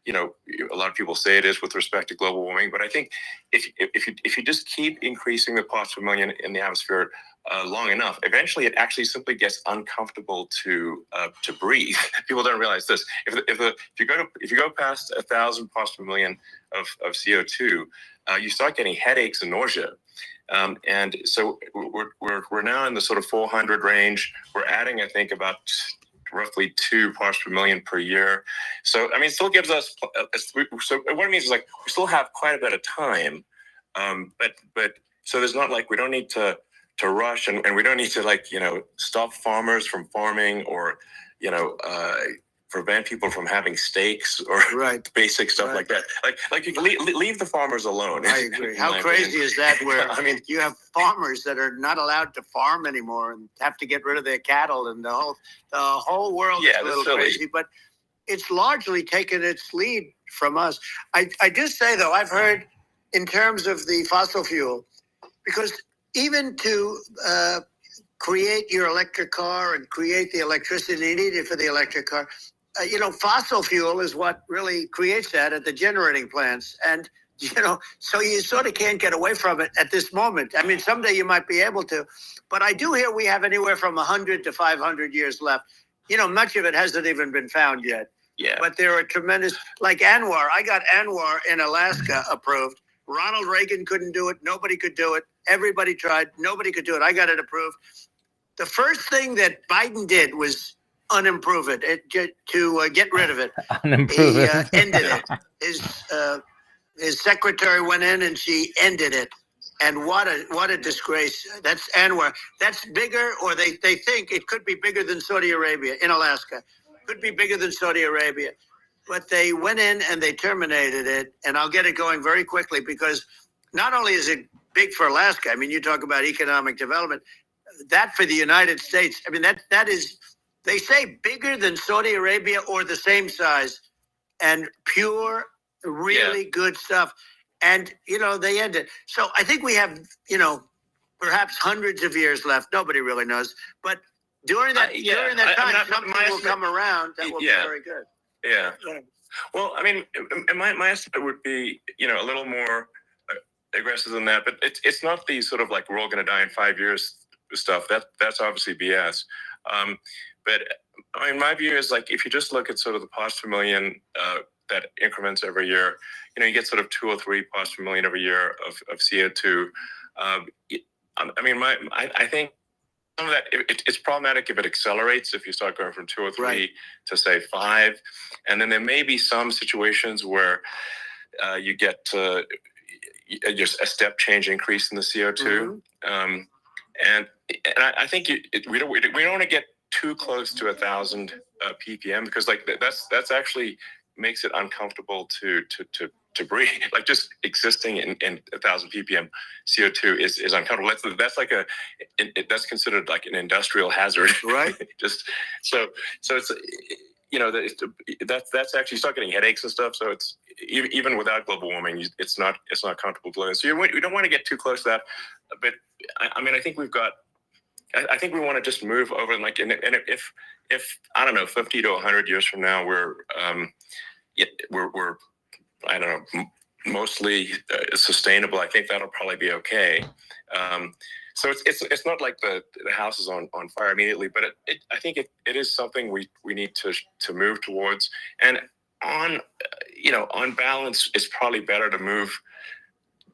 you know, a lot of people say it is with respect to global warming. But I think if you just keep increasing the parts per million in the atmosphere long enough, eventually it actually simply gets uncomfortable to breathe. People don't realize this. If you go past 1,000 parts per million of CO2, you start getting headaches and nausea. And so we're now in the sort of 400 range. We're adding, I think, about roughly 2 parts per million per year. So, I mean, it still gives us, so what it means is, like, we still have quite a bit of time. But so there's not, like, we don't need to rush, and we don't need to, like, you know, stop farmers from farming, or, you know, prevent people from having steaks or basic stuff like that. Like you can leave the farmers alone. I agree. How crazy is that? Where I mean, you have farmers that are not allowed to farm anymore and have to get rid of their cattle, and the whole world is a little crazy. But it's largely taken its lead from us. I just say, though, I've heard in terms of the fossil fuel, because even to create your electric car and create the electricity needed for the electric car, you know, fossil fuel is what really creates that at the generating plants. And, you know, so you sort of can't get away from it at this moment. I mean, someday you might be able to. But I do hear we have anywhere from 100 to 500 years left. You know, much of it hasn't even been found yet. Yeah. But there are tremendous, like Anwar. I got Anwar in Alaska approved. Ronald Reagan couldn't do it. Nobody could do it. Everybody tried. Nobody could do it. I got it approved. The first thing that Biden did was unimprove it, to get rid of it. Unimprove he it. ended it. His secretary went in and she ended it. And what a disgrace. That's Anwar. That's bigger, or they think it could be bigger than Saudi Arabia in Alaska. Could be bigger than Saudi Arabia. But they went in and they terminated it. And I'll get it going very quickly, because not only is it big for Alaska, I mean, you talk about economic development, that for the United States, I mean, that is, they say bigger than Saudi Arabia or the same size, and pure really good stuff. And, they end it. So I think we have, perhaps hundreds of years left. Nobody really knows. But during that time, something will come around that will be very good. Yeah. Well, I mean, my estimate would be, a little more aggressive than that. But it's not the sort of like we're all going to die in 5 years stuff. That's obviously BS. But I mean, my view is like if you just look at sort of the parts per million that increments every year, you get sort of 2 or 3 parts per million every year of CO2. I mean, I think some of that it's problematic if it accelerates. If you start going from 2 or 3 to say 5, and then there may be some situations where you get just a step change increase in the CO2, and I think we don't want to get too close to 1,000 ppm because like that's actually makes it uncomfortable to breathe. Like just existing in 1,000 ppm CO2 is uncomfortable. That's like that's considered like an industrial hazard, right? Just so it's that's actually start getting headaches and stuff. So it's even without global warming, it's not comfortable to live in. So we don't want to get too close to that. But I mean, I think we've got. I think we want to just move over and if I don't know 50 to 100 years from now we're I don't know mostly sustainable. I think that'll probably be okay. So it's not like the house is on fire immediately, but I think it is something we need to move towards. And on balance, it's probably better to move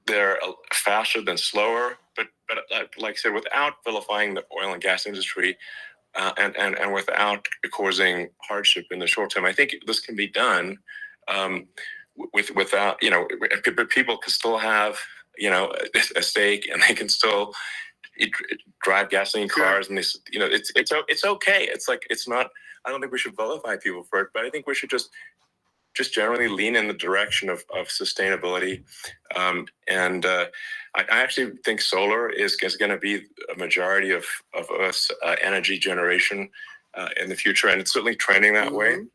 there faster than slower. But like I said, without vilifying the oil and gas industry, and without causing hardship in the short term, I think this can be done without people can still have a stake and they can still drive gasoline cars and it's okay. It's like it's not. I don't think we should vilify people for it, but I think we should just generally lean in the direction of sustainability. I actually think solar is going to be a majority of Earth's energy generation in the future, and it's certainly trending that way.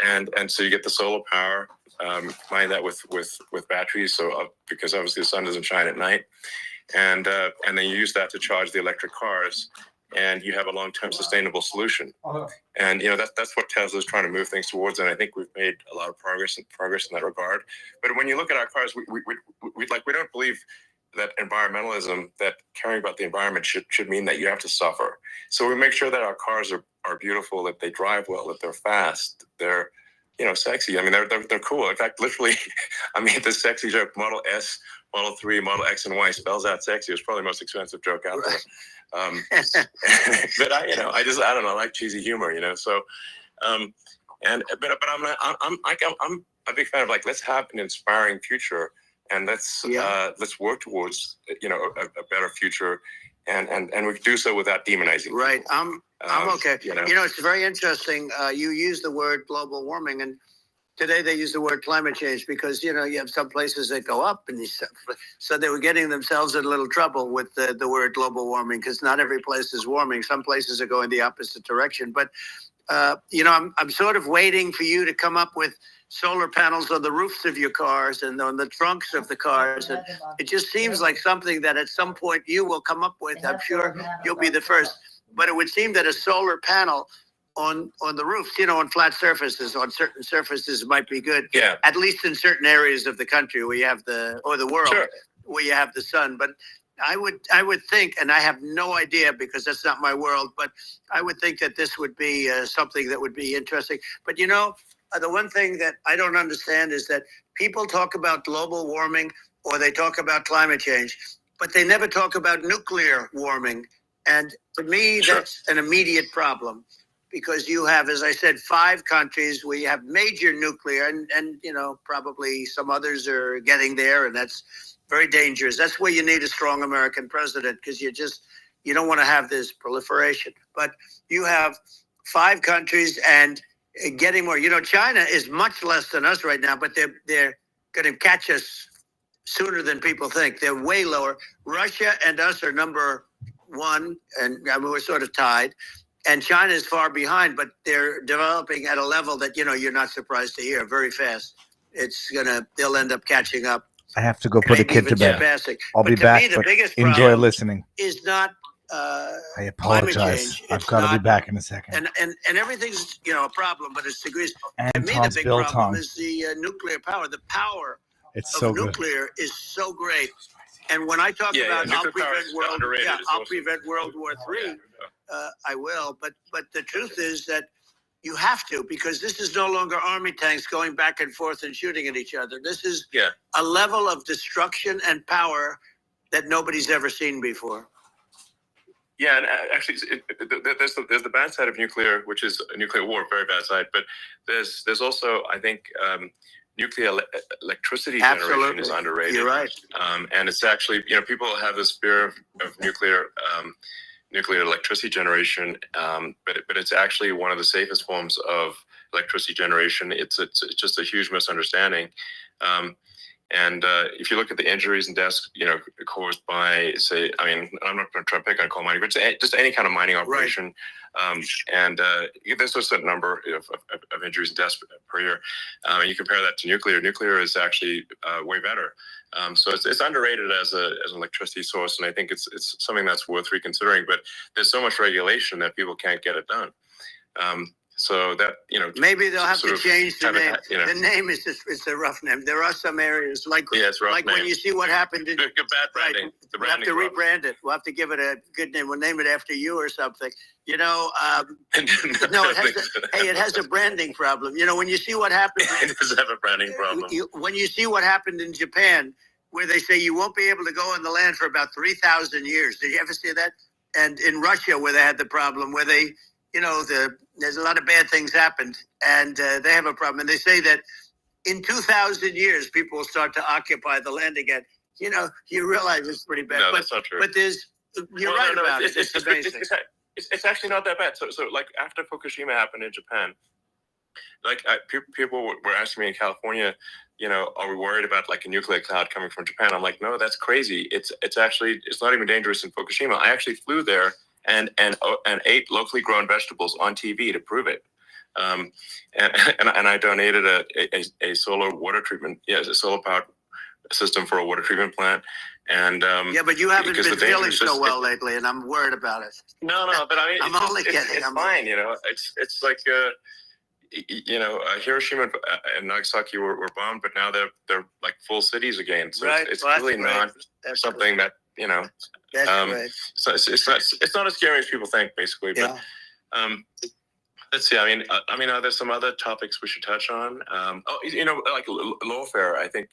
And so you get the solar power, combine that with batteries, so because obviously the sun doesn't shine at night, and then you use that to charge the electric cars. And you have a long-term sustainable solution, and that's what Tesla's trying to move things towards. And I think we've made a lot of progress in that regard. But when you look at our cars, we don't believe that environmentalism, that caring about the environment should mean that you have to suffer. So we make sure that our cars are beautiful, that they drive well, that they're fast, they're sexy. I mean, they're cool. In fact, literally, I mean, the sexy joke, Model S, Model 3, Model X, and Y spells out sexy. It was probably the most expensive joke out there. But I don't know. I like cheesy humor, So, but I'm a big fan of let's have an inspiring future, and let's work towards a better future, and we can do so without demonizing. Right. I'm okay. It's very interesting. You use the word global warming, and today they use the word climate change because, you have some places that go up and so they were getting themselves in a little trouble with the word global warming because not every place is warming. Some places are going the opposite direction. But, I'm sort of waiting for you to come up with solar panels on the roofs of your cars and on the trunks of the cars. And it just seems like something that at some point you will come up with. I'm sure you'll be the first. But it would seem that a solar panel on the roofs, on flat surfaces, on certain surfaces might be good. Yeah. At least in certain areas of the country where you have the world, sure, where you have the sun. But I would think, and I have no idea because that's not my world, but I would think that this would be something that would be interesting. But the one thing that I don't understand is that people talk about global warming or they talk about climate change, but they never talk about nuclear warming. And to me, sure, that's an immediate problem. Because you have, as I said, 5 countries where you have major nuclear and probably some others are getting there. And that's very dangerous. That's where you need a strong American president because you don't want to have this proliferation. But you have 5 countries and getting more. China is much less than us right now, but they're going to catch us sooner than people think. They're way lower. Russia and us are number 1, and we're sort of tied. And China is far behind, but they're developing at a level that, you're not surprised to hear very fast. they'll end up catching up. I have to go put a maybe kid to even bed. surpassing. I'll But be to back, me, the but biggest enjoy problem listening. is not I climate apologize. change. I've It's got to be not- back in a second. and everything's a problem, but it's degrees. And To me, Tom's the big Bill problem Tong. is the nuclear power. The power It's of so good. nuclear is so great. And when I talk about I'll prevent World War III, I will. But the truth is that you have to, because this is no longer army tanks going back and forth and shooting at each other. This is a level of destruction and power that nobody's ever seen before. Yeah, and actually, there's the bad side of nuclear, which is a nuclear war, very bad side. But there's also, I think, nuclear electricity generation is underrated. You're right. And it's actually, people have this fear of nuclear electricity generation, but it's actually one of the safest forms of electricity generation. It's just a huge misunderstanding. And if you look at the injuries and deaths, caused by, say, I'm not going to try to pick on coal mining, but just any kind of mining operation. And there's a certain number of injuries and deaths per year. And you compare that to nuclear. Nuclear is actually way better. So it's underrated as an electricity source, and I think it's something that's worth reconsidering. But there's so much regulation that people can't get it done. So that maybe they'll have to change the name. The name is it's a rough name. There are some areas it's rough like name. when you see what happened in bad branding. We'll have to rebrand it. We'll have to give it a good name. We'll name it after you or something. No, it has a branding problem. When you see what happened, it does have a branding problem. When you see what happened in Japan, where they say you won't be able to go on the land for about 3,000 years. Did you ever see that? And in Russia, where they had the problem, where they there's a lot of bad things happened, and they have a problem. And they say that in 2,000 years, people will start to occupy the land again. You realize it's pretty bad. No, that's not true. But you're right about it. It's amazing. It's actually not that bad. So like after Fukushima happened in Japan, like people were asking me in California, are we worried about like a nuclear cloud coming from Japan? I'm like, no, that's crazy. It's not even dangerous in Fukushima. I actually flew there and ate locally grown vegetables on TV to prove it. And I donated a solar water treatment, a solar powered system for a water treatment plant. And but you haven't been feeling so well lately, and I'm worried about it. No, but I mean, I'm only kidding. It's fine, It's like Hiroshima and Nagasaki were bombed, but now they're like full cities again. So it's really not something that That's right. So it's not as scary as people think, basically. But let's see. I mean, are there some other topics we should touch on? Like lawfare. I think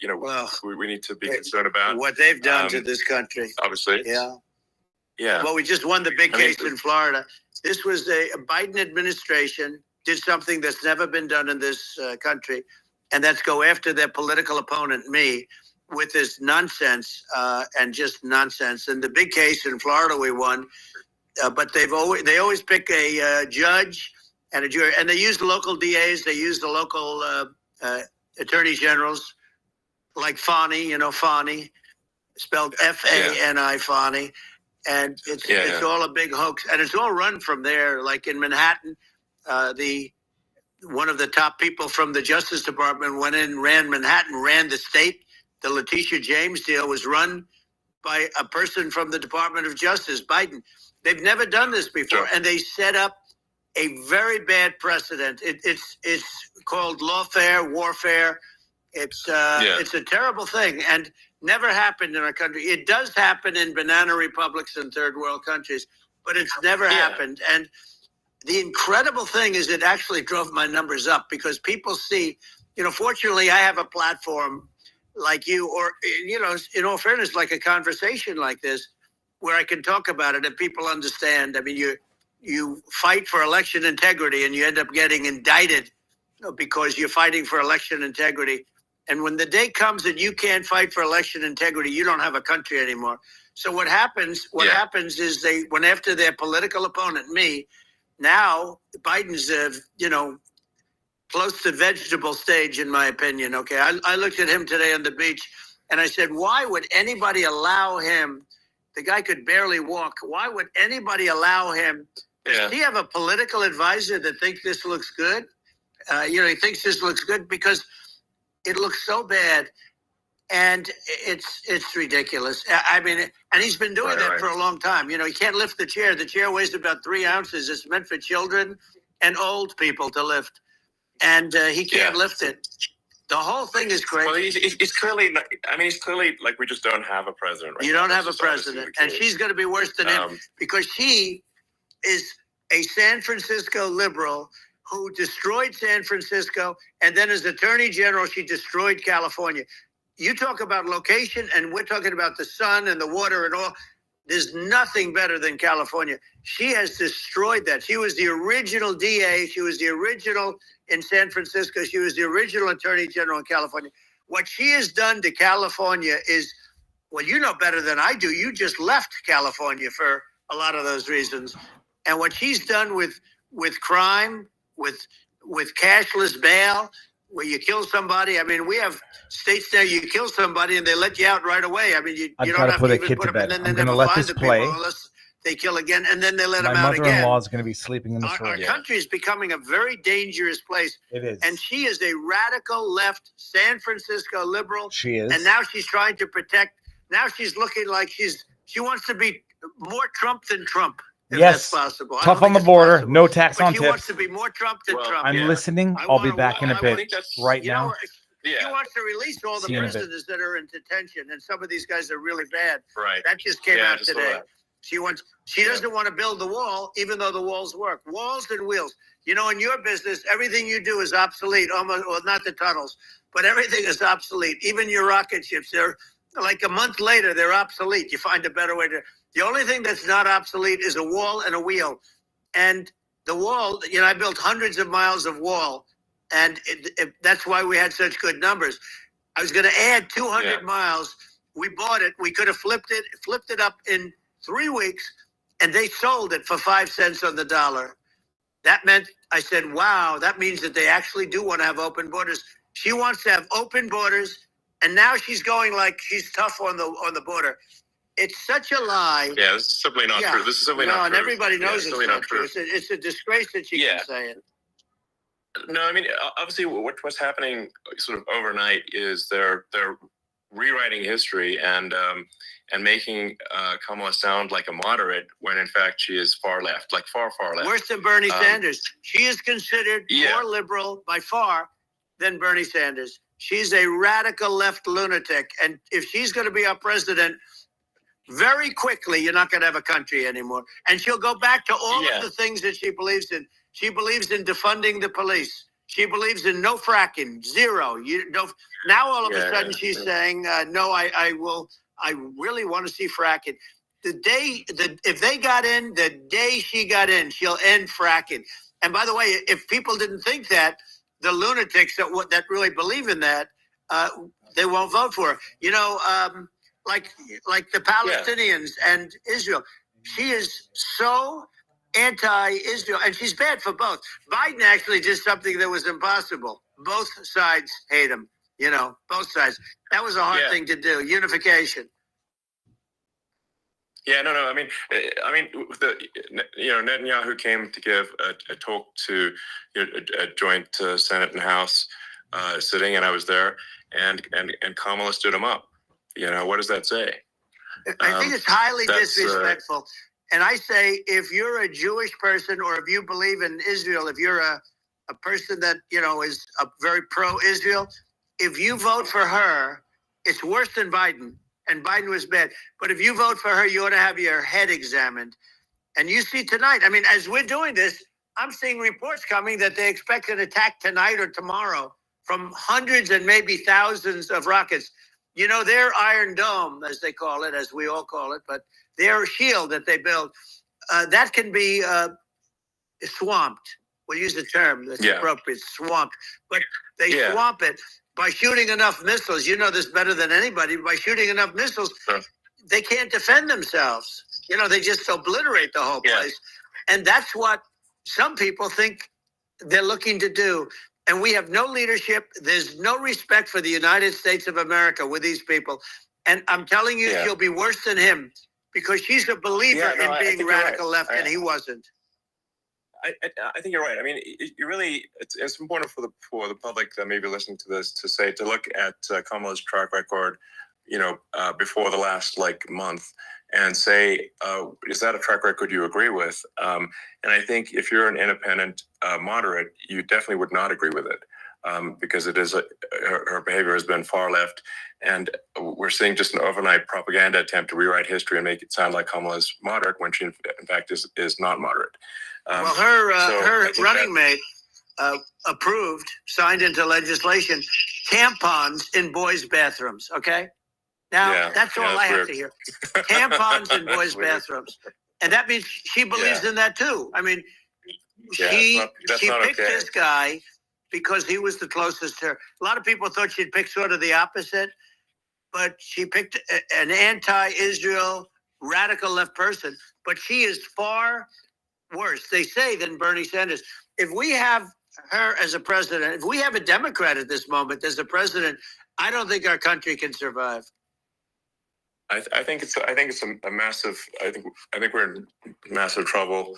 we need to be concerned about what they've done to this country. Obviously, yeah. Well, we just won the big case in Florida. This was a Biden administration did something that's never been done in this country, and that's go after their political opponent, me, with this nonsense and just nonsense. And the big case in Florida we won, but they always pick a judge and a jury, and they use the local DAs, they use the local attorney generals, like Fani, Fani, spelled Fani, Fani, and it's all a big hoax, and it's all run from there, like in Manhattan. One of the top people from the Justice Department went in, ran Manhattan, ran the state. The Letitia James deal was run by a person from the Department of Justice, Biden. They've never done this before, and they set up a very bad precedent. It's called lawfare, warfare. It's a terrible thing, and never happened in our country. It does happen in banana republics and third world countries, but it's never happened. And the incredible thing is it actually drove my numbers up because people see, fortunately I have a platform like you, or, in all fairness, like a conversation like this, where I can talk about it and people understand. I mean, you fight for election integrity and you end up getting indicted because you're fighting for election integrity. And when the day comes that you can't fight for election integrity, you don't have a country anymore. So what happens is they went after their political opponent, me. Now Biden's, close to vegetable stage, in my opinion. Okay, I looked at him today on the beach, and I said, "Why would anybody allow him? The guy could barely walk. Why would anybody allow him? Does he have a political advisor that thinks this looks good? He thinks this looks good because It looks so bad. And it's ridiculous. I mean, and he's been doing that for a long time. You know, he can't lift the chair. The chair weighs about 3 ounces. It's meant for children and old people to lift. And he can't lift it. The whole thing is crazy. Well, he's clearly, I mean, he's clearly like, we just don't have a president. Right you now. don't have That's a president. And she's going to be worse than him because she is a San Francisco liberal who destroyed San Francisco. And then as Attorney General, she destroyed California. You talk about location, and we're talking about the sun and the water and all. There's nothing better than California. She has destroyed that. She was the original DA. She was the original in San Francisco. She was the original Attorney General in California. What she has done to California is, well, you know better than I do. You just left California for a lot of those reasons. And what she's done with crime, with cashless bail, where you kill somebody. I mean, we have states there you kill somebody and they let you out right away. I mean, you don't have to even put them, and then I'm going to let this play unless they kill again, and then they let them My out again. My mother-in-law is going to be sleeping in the Our country is becoming a very dangerous place. It is. And she is a radical left San Francisco liberal. She is. And now she's trying to protect. Now she's looking like she wants to be more Trump than Trump. If yes, that's possible. Tough on the border, possible. No tax but on she tips. Wants to be more Trump than Trump. I'm listening. I'll be back in a bit. Right now. She wants to release all the prisoners that are in detention, and some of these guys are really bad. Right. That just came out today. She doesn't want to build the wall, even though the walls work. Walls and wheels. You know, in your business, everything you do is obsolete. Almost, well, not the tunnels, but everything is obsolete. Even your rocket ships, they're like a month later, they're obsolete. You find a better way to. The only thing that's not obsolete is a wall and a wheel. And the wall, you know, I built hundreds of miles of wall, and that's why we had such good numbers. I was going to add 200 miles. We bought it. We could have flipped it up in 3 weeks, and they sold it for 5 cents on the dollar. That meant, I said, wow, that means that they actually do want to have open borders. She wants to have open borders, and now she's going like she's tough on the border. It's such a lie. Yeah, this is simply not true. This is simply not true. No, and everybody knows it's not true. true. It's a disgrace that she can say it. No, I mean, obviously, what's happening sort of overnight is they're rewriting history and making Kamala sound like a moderate when in fact she is far left, like far left. Worse than Bernie Sanders. She is considered more liberal by far than Bernie Sanders. She's a radical left lunatic, and if she's going to be our president, very quickly, you're not going to have a country anymore. And she'll go back to all of the things that she believes in. She believes in defunding the police. She believes in no fracking, zero. Now all of a sudden she's saying, no, I really want to see fracking. If they got in, the day she got in, she'll end fracking. And by the way, if people didn't think that, the lunatics that really believe in that, they won't vote for her. You know, like the Palestinians and Israel. She is so anti-Israel, and she's bad for both. Biden actually did something that was impossible. Both sides hate him, you know, both sides. That was a hard thing to do, unification. Yeah, no. I mean, Netanyahu came to give a talk to a joint Senate and House sitting, and I was there, and Kamala stood him up. You know, what does that say? I think it's highly disrespectful. And I say, if you're a Jewish person or if you believe in Israel, if you're a person that, you know, is a very pro-Israel, if you vote for her, it's worse than Biden. And Biden was bad. But if you vote for her, you ought to have your head examined. And you see tonight, I mean, as we're doing this, I'm seeing reports coming that they expect an attack tonight or tomorrow from hundreds and maybe thousands of rockets. You know, their Iron Dome, as they call it, as we all call it, but their shield that they build, that can be swamped. We'll use the term that's appropriate, swamped. But they swamp it by shooting enough missiles. You know this better than anybody. By shooting enough missiles, they can't defend themselves. You know, they just obliterate the whole place. And that's what some people think they're looking to do. And we have no leadership. There's no respect for the United States of America with these people. And I'm telling you, she'll be worse than him because she's a believer in being radical left, and he wasn't. I think you're right. I mean, you really, it's important for the public that may be listening to this to look at Kamala's track record, before the last month, and say, is that a track record you agree with? And I think if you're an independent moderate, you definitely would not agree with it, because it is her behavior has been far left, and we're seeing just an overnight propaganda attempt to rewrite history and make it sound like Kamala's moderate when she in fact is not moderate. Well, her running mate signed into legislation, tampons in boys' bathrooms. Okay, now that's all I have to hear. Tampons in boys' bathrooms, and that means she believes in that too. I mean, she picked this guy because he was the closest to her. A lot of people thought she'd pick sort of the opposite, but she picked an anti-Israel radical left person. But she is far worse, they say, than Bernie Sanders. If we have her as a president, if we have a Democrat at this moment as a president, I don't think our country can survive. I think it's a massive. I think we're in massive trouble,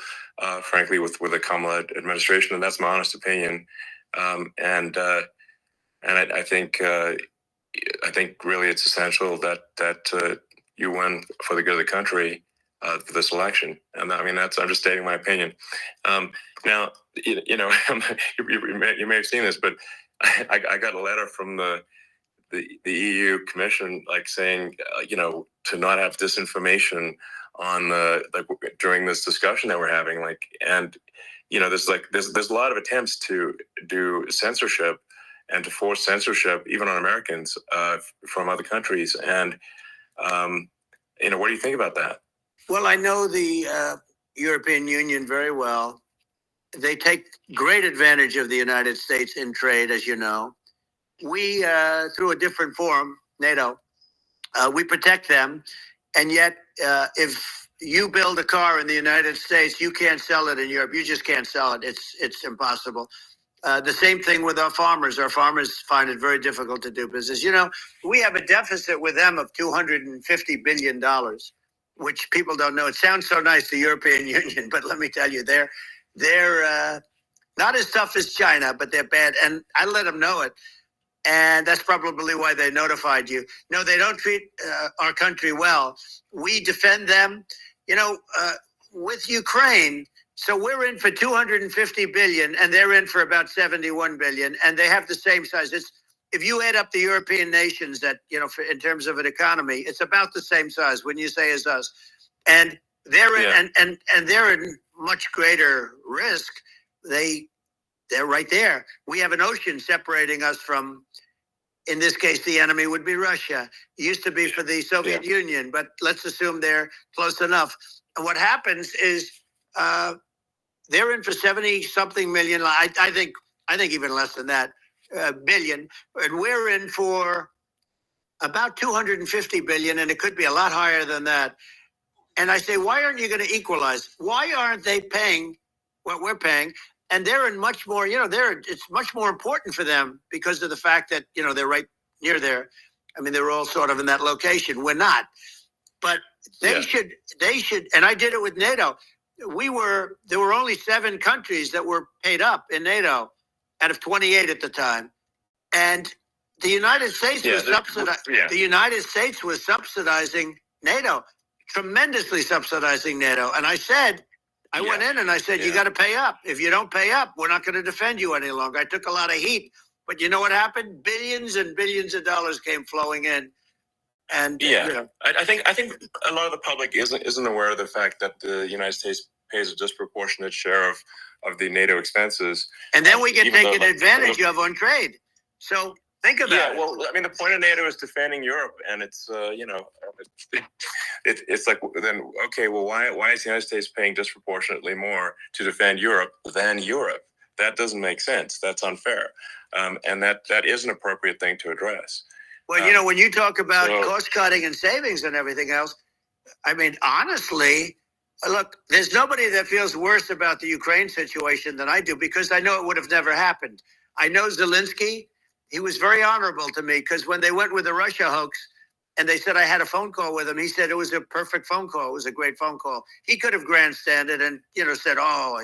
frankly, with the Kamala administration, and that's my honest opinion. And I think really it's essential that you win for the good of the country for this election. And I mean, that's understating my opinion. Now, you may have seen this, but I got a letter from the EU Commission, saying, to not have disinformation on during this discussion that we're having, and there's a lot of attempts to do censorship and to force censorship even on Americans from other countries. And what do you think about that? Well, I know the European Union very well. They take great advantage of the United States in trade, as you know. We, through a different forum, NATO, we protect them. And yet, if you build a car in the United States, you can't sell it in Europe. You just can't sell it. It's impossible. The same thing with our farmers. Our farmers find it very difficult to do business. We have a deficit with them of $250 billion, which people don't know. It sounds so nice, the European Union, but let me tell you, they're not as tough as China, but they're bad. And I let them know it. And that's probably why they notified you. No, they don't treat our country well. We defend them, with Ukraine. So we're in for 250 billion and they're in for about 71 billion, and they have the same size. If you add up the European nations that, in terms of an economy, it's about the same size when you say as us. And they're in, and they're in much greater risk. They're right there. We have an ocean separating us from, in this case, the enemy would be Russia. It used to be for the Soviet Union, but let's assume they're close enough. And what happens is they're in for 70-something million. I think even less than that, billion. And we're in for about 250 billion, and it could be a lot higher than that. And I say, why aren't you going to equalize? Why aren't they paying what we're paying? And they're in much more, it's much more important for them because of the fact that, they're right near there. I mean, they're all sort of in that location. We're not. But they should, and I did it with NATO. There were only 7 countries that were paid up in NATO out of 28 at the time. And the United States was the United States was subsidizing NATO, tremendously subsidizing NATO. And I said, I went in and I said, you got to pay up. If you don't pay up, we're not going to defend you any longer. I took a lot of heat, but you know what happened? Billions and billions of dollars came flowing in. And I think a lot of the public isn't aware of the fact that the United States pays a disproportionate share of the NATO expenses. And then we get taken advantage of on trade. So think about it. Well, I mean, the point of NATO is defending Europe, and it's it's like, then okay, well, why is the United States paying disproportionately more to defend Europe than Europe? That doesn't make sense. That's unfair, and that is an appropriate thing to address. Well, when you talk about cost cutting and savings and everything else, I mean, honestly, look, there's nobody that feels worse about the Ukraine situation than I do, because I know it would have never happened. I know Zelensky. He was very honorable to me, because when they went with the Russia hoax, And they said I had a phone call with him. He said it was a perfect phone call. It was a great phone call. He could have grandstanded and, said, oh,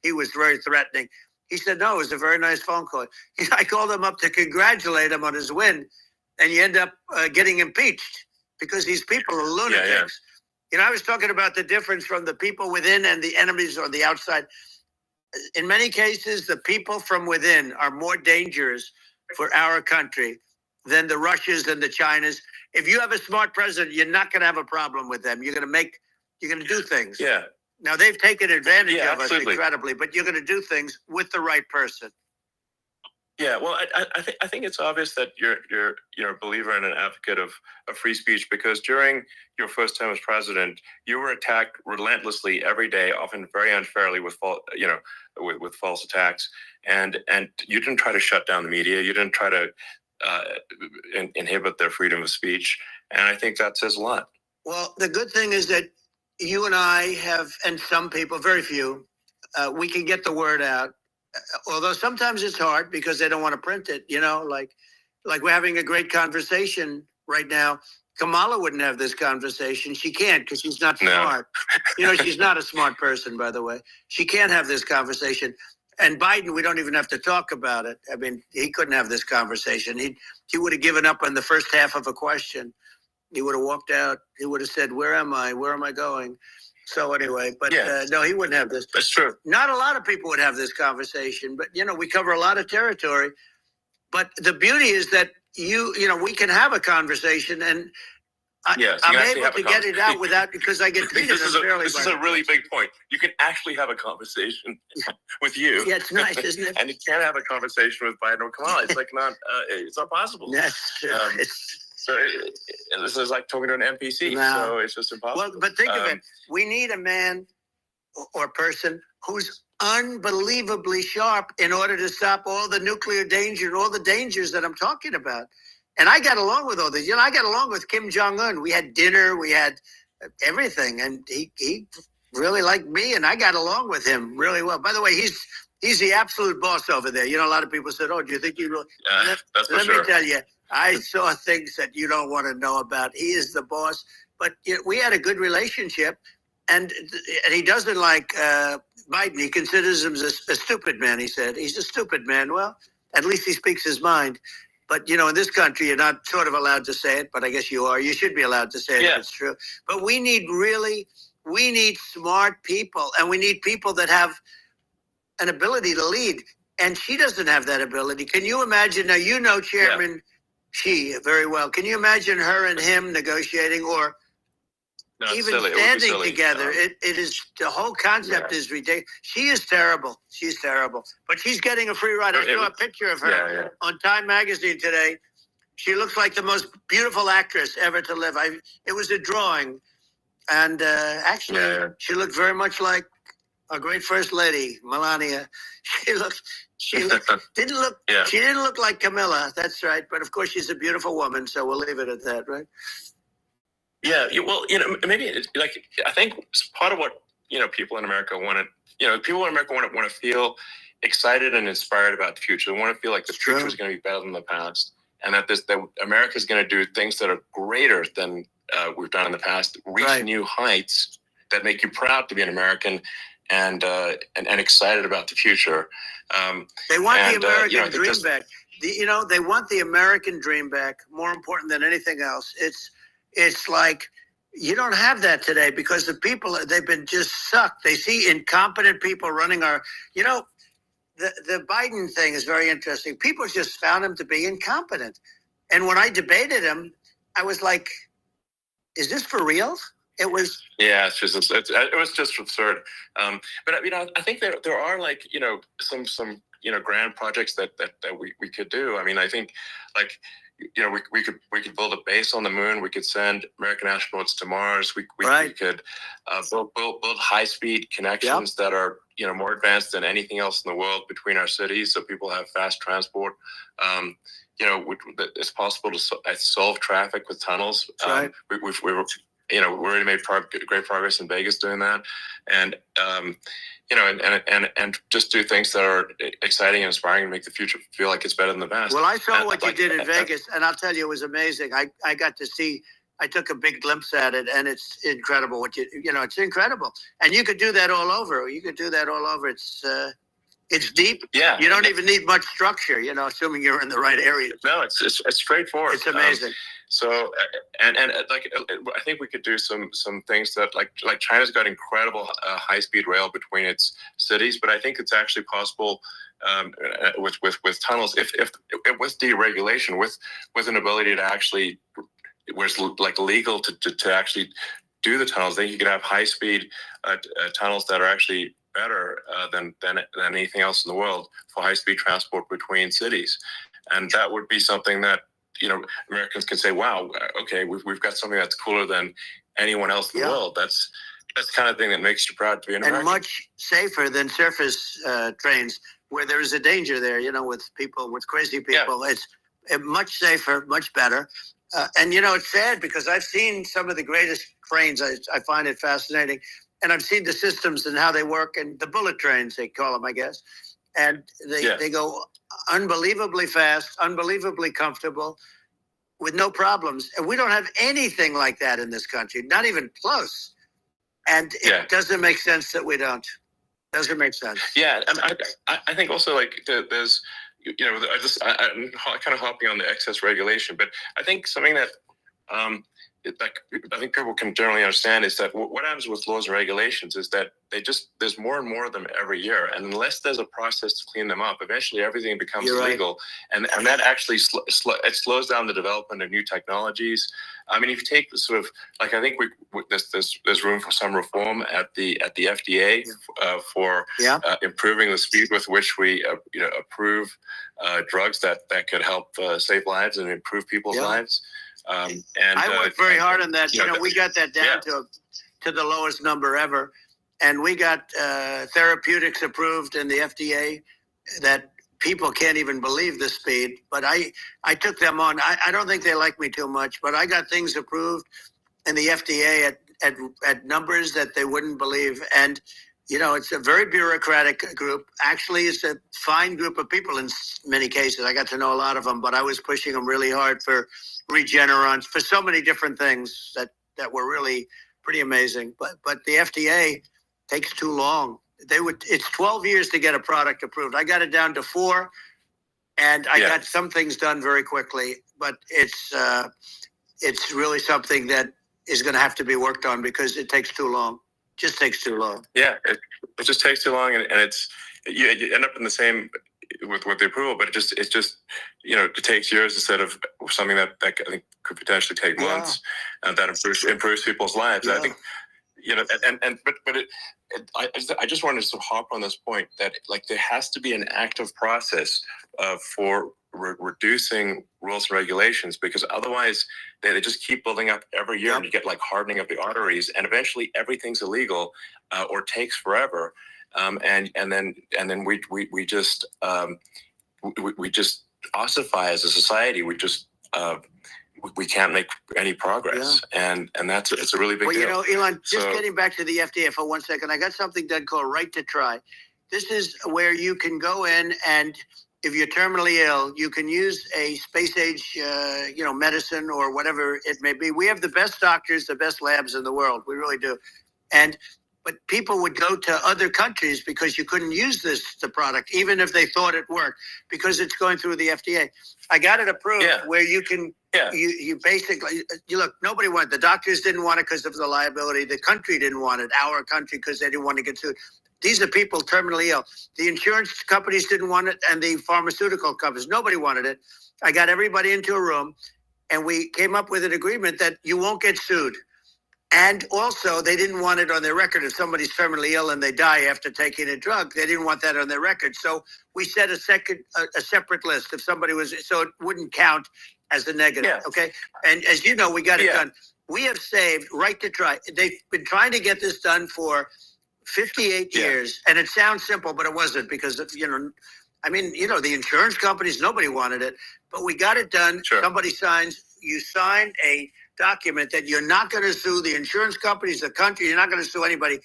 he was very threatening. He said, no, it was a very nice phone call. I called him up to congratulate him on his win, and you end up getting impeached because these people are lunatics. I was talking about the difference from the people within and the enemies on the outside. In many cases, the people from within are more dangerous for our country than the Russias and the Chinas. If you have a smart president, you're not going to have a problem with them. You're going to do things. Yeah. Now they've taken advantage of absolutely. us incredibly, but you're going to do things with the right person. Yeah, well, I think it's obvious that you're a believer and an advocate of free speech, because during your first term as president, you were attacked relentlessly every day, often very unfairly with false attacks, and you didn't try to shut down the media. You didn't try to inhibit their freedom of speech, and I think that says a lot. Well, the good thing is that you and I have, and some people, very few, we can get the word out. Although sometimes it's hard because they don't want to print it, like we're having a great conversation right now. Kamala wouldn't have this conversation. She can't because she's not smart. She's not a smart person, by the way. She can't have this conversation. And Biden, we don't even have to talk about it. I mean, he couldn't have this conversation. He would have given up on the first half of a question. He would have walked out. He would have said, where am I? Where am I going? So anyway, but no, he wouldn't have this. That's true. Not a lot of people would have this conversation, but we cover a lot of territory. But the beauty is that we can have a conversation, and I'm able to get it out because I get treated unfairly. This is a really big point. You can actually have a conversation with you. Yeah, it's nice, isn't it? And you can't have a conversation with Biden or Kamala. It's like it's not possible. That's true. So this is like talking to an NPC. No. So it's just impossible. Well, but think of it. We need a man or person who's unbelievably sharp in order to stop all the nuclear danger and all the dangers that I'm talking about. And I got along with all these. I got along with Kim Jong-un. We had dinner. We had everything. And he really liked me, and I got along with him really well. By the way, he's the absolute boss over there. A lot of people said, oh, do you think you really? That's for Let sure. me tell you, I saw things that you don't want to know about. He is the boss. But we had a good relationship, and he doesn't like Biden. He considers him a stupid man, he said. He's a stupid man. Well, at least he speaks his mind. But, in this country, you're not sort of allowed to say it, but I guess you are. You should be allowed to say it if it's true. But we need smart people, and we need people that have an ability to lead. And she doesn't have that ability. Can you imagine? Now, Chairman Xi very well. Can you imagine her and him negotiating or even standing together? It is, the whole concept is ridiculous. She is terrible. She's terrible. But she's getting a free ride. I saw a picture of her on Time Magazine today. She looks like the most beautiful actress ever to live. It was a drawing. And actually, she looked very much like our great First Lady, Melania. She didn't look like Camilla. That's right. But of course, she's a beautiful woman. So we'll leave it at that, right? Yeah. Well, maybe I think part of what people in America want to feel excited and inspired about the future. They want to feel like the future is going to be better than the past, and that America is going to do things that are greater than we've done in the past, reach new heights that make you proud to be an American. And excited about the future. They want the American dream back. They want the American dream back. More important than anything else. It's like you don't have that today because the people, they've been just sucked. They see incompetent people running our. The Biden thing is very interesting. People just found him to be incompetent, and when I debated him, I was like, "Is this for real?" It was. Yeah, it was just absurd. But I think there are some grand projects that we could do. I mean, I think we could build a base on the moon. We could send American astronauts to Mars. We could build high speed connections that are more advanced than anything else in the world between our cities, so people have fast transport. It's possible to solve traffic with tunnels. we already made great progress in Vegas doing that, and and just do things that are exciting and inspiring and make the future feel like it's better than the past. Well, I saw what you did in Vegas, and I'll tell you, it was amazing. I got to see. I took a big glimpse at it, and it's incredible. It's incredible, and you could do that all over. It's deep. Yeah, you don't even need much structure. Assuming you're in the right area. No, it's straightforward. It's amazing. So, and I think we could do some things that like China's got incredible high speed rail between its cities, but I think it's actually possible with tunnels if with deregulation, with an ability to actually, where it's like legal to actually do the tunnels, then you could have high speed tunnels that are actually better than anything else in the world for high speed transport between cities, and that would be something that Americans can say, wow, okay, we've got something that's cooler than anyone else in the world. That's the kind of thing that makes you proud to be an American. And much safer than surface trains, where there is a danger there, with crazy people. It's much safer, much better. And it's sad because I've seen some of the greatest trains. I find it fascinating. And I've seen the systems and how they work, and the bullet trains, they call them, I guess. And they go unbelievably fast, unbelievably comfortable, with no problems. And we don't have anything like that in this country, not even close. And it doesn't make sense that we don't. Doesn't make sense. Yeah, I think also there's, I'm kind of hopping on the excess regulation, but I think something that I think people can generally understand is that what happens with laws and regulations is that there's more and more of them every year, and unless there's a process to clean them up, eventually everything becomes illegal, and that actually it slows down the development of new technologies. I mean, if you take sort of I think there's room for some reform at the FDA for improving the speed with which we approve drugs that could help save lives and improve people's lives. And I worked very hard on that. We got that down to the lowest number ever, and we got therapeutics approved in the FDA that people can't even believe the speed. But I took them on. I don't think they like me too much, but I got things approved in the FDA at numbers that they wouldn't believe. And it's a very bureaucratic group. Actually, it's a fine group of people in many cases. I got to know a lot of them, but I was pushing them really hard for Regeneron, for so many different things that were really pretty amazing. But the FDA takes too long. It's 12 years to get a product approved. I got it down to 4, and I got some things done very quickly. But it's really something that is going to have to be worked on because it takes too long. Just takes too long. Yeah, it just takes too long, and it's you end up in the same with the approval, but it just it takes years instead of something that I think could potentially take months, and that improves people's lives. I think I just wanted to sort of hop on this point that there has to be an active process for reducing rules and regulations, because otherwise they just keep building up every year, and you get hardening of the arteries, and eventually everything's illegal or takes forever. And then we just ossify as a society. We can't make any progress, and it's a really big deal. Elon, just getting back to the FDA for 1 second, I got something done called Right to Try. This is where you can go in, and if you're terminally ill, you can use a space age, medicine or whatever it may be. We have the best doctors, the best labs in the world. We really do. But people would go to other countries because you couldn't use the product, even if they thought it worked, because it's going through the FDA. I got it approved where you can, you basically, look, nobody wanted, the doctors didn't want it because of the liability. The country didn't want it, our country, because they didn't want to get sued. These are people terminally ill. The insurance companies didn't want it, and the pharmaceutical companies, nobody wanted it. I got everybody into a room, and we came up with an agreement that you won't get sued. And also, they didn't want it on their record. If somebody's terminally ill and they die after taking a drug, they didn't want that on their record. So we set a separate list. If somebody was, so it wouldn't count as a negative. Okay. And as you know, we got it done. We have saved Right to Try. They've been trying to get this done for 58 years. And it sounds simple, but it wasn't, because, the insurance companies, nobody wanted it, but we got it done. Somebody signs, you sign a document that you're not going to sue the insurance companies, the country. You're not going to sue anybody.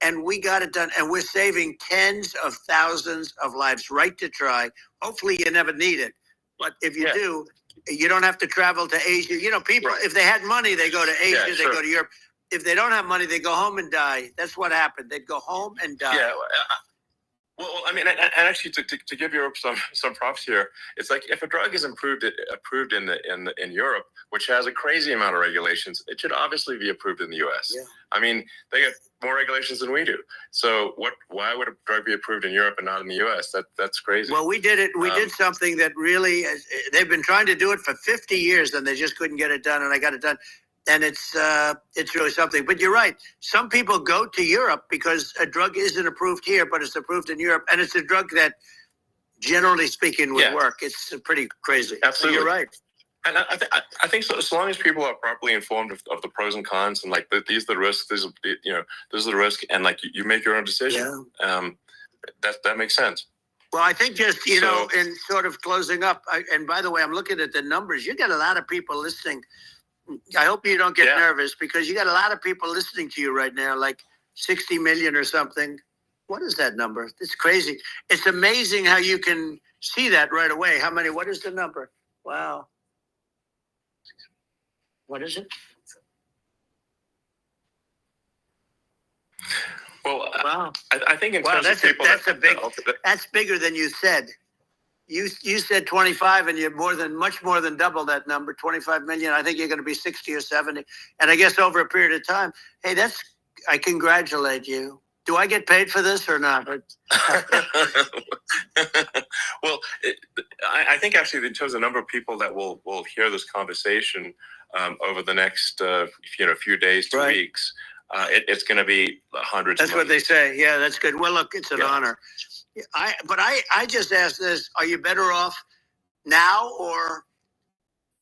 And we got it done. And we're saving tens of thousands of lives. Right to try. Hopefully you never need it. But if you do, you don't have to travel to Asia. You know, people, if they had money, they go to Asia, they go to Europe. If they don't have money, they go home and die. That's what happened. They'd go home and die. Yeah. Well, I mean, and actually, to give Europe some props here, it's like if a drug is approved in Europe, which has a crazy amount of regulations, it should obviously be approved in the U.S. Yeah. I mean, they get more regulations than we do. So why would a drug be approved in Europe and not in the U.S.? That's crazy. Well, we did it. We did something that really they've been trying to do it for 50 years, and they just couldn't get it done. And I got it done. And it's really something. But you're right. Some people go to Europe because a drug isn't approved here, but it's approved in Europe. And it's a drug that, generally speaking, would work. It's pretty crazy. Absolutely. So you're right. And I think so, as long as people are properly informed of the pros and cons, and like these are the risks, this is the risk, and like you make your own decision. Yeah. That makes sense. Well, I think just, you know, in sort of closing up, and by the way, I'm looking at the numbers. You got a lot of people listening. I hope you don't get nervous, because you got a lot of people listening to you right now, like 60 million or something. What is that number? It's crazy. It's amazing how you can see that right away. How many? What is the number? Wow. What is it? Well, wow. I think in terms of people, that's bigger than you said. You said 25, and you're much more than double that number, 25 million. I think you're going to be 60 or 70. And I guess over a period of time, hey, I congratulate you. Do I get paid for this or not? Well, I think actually in terms of the number of people that will hear this conversation over the next few days to weeks, it's going to be hundreds. That's what they say. Yeah, that's good. Well, look, it's an honor. I just asked this: are you better off now, or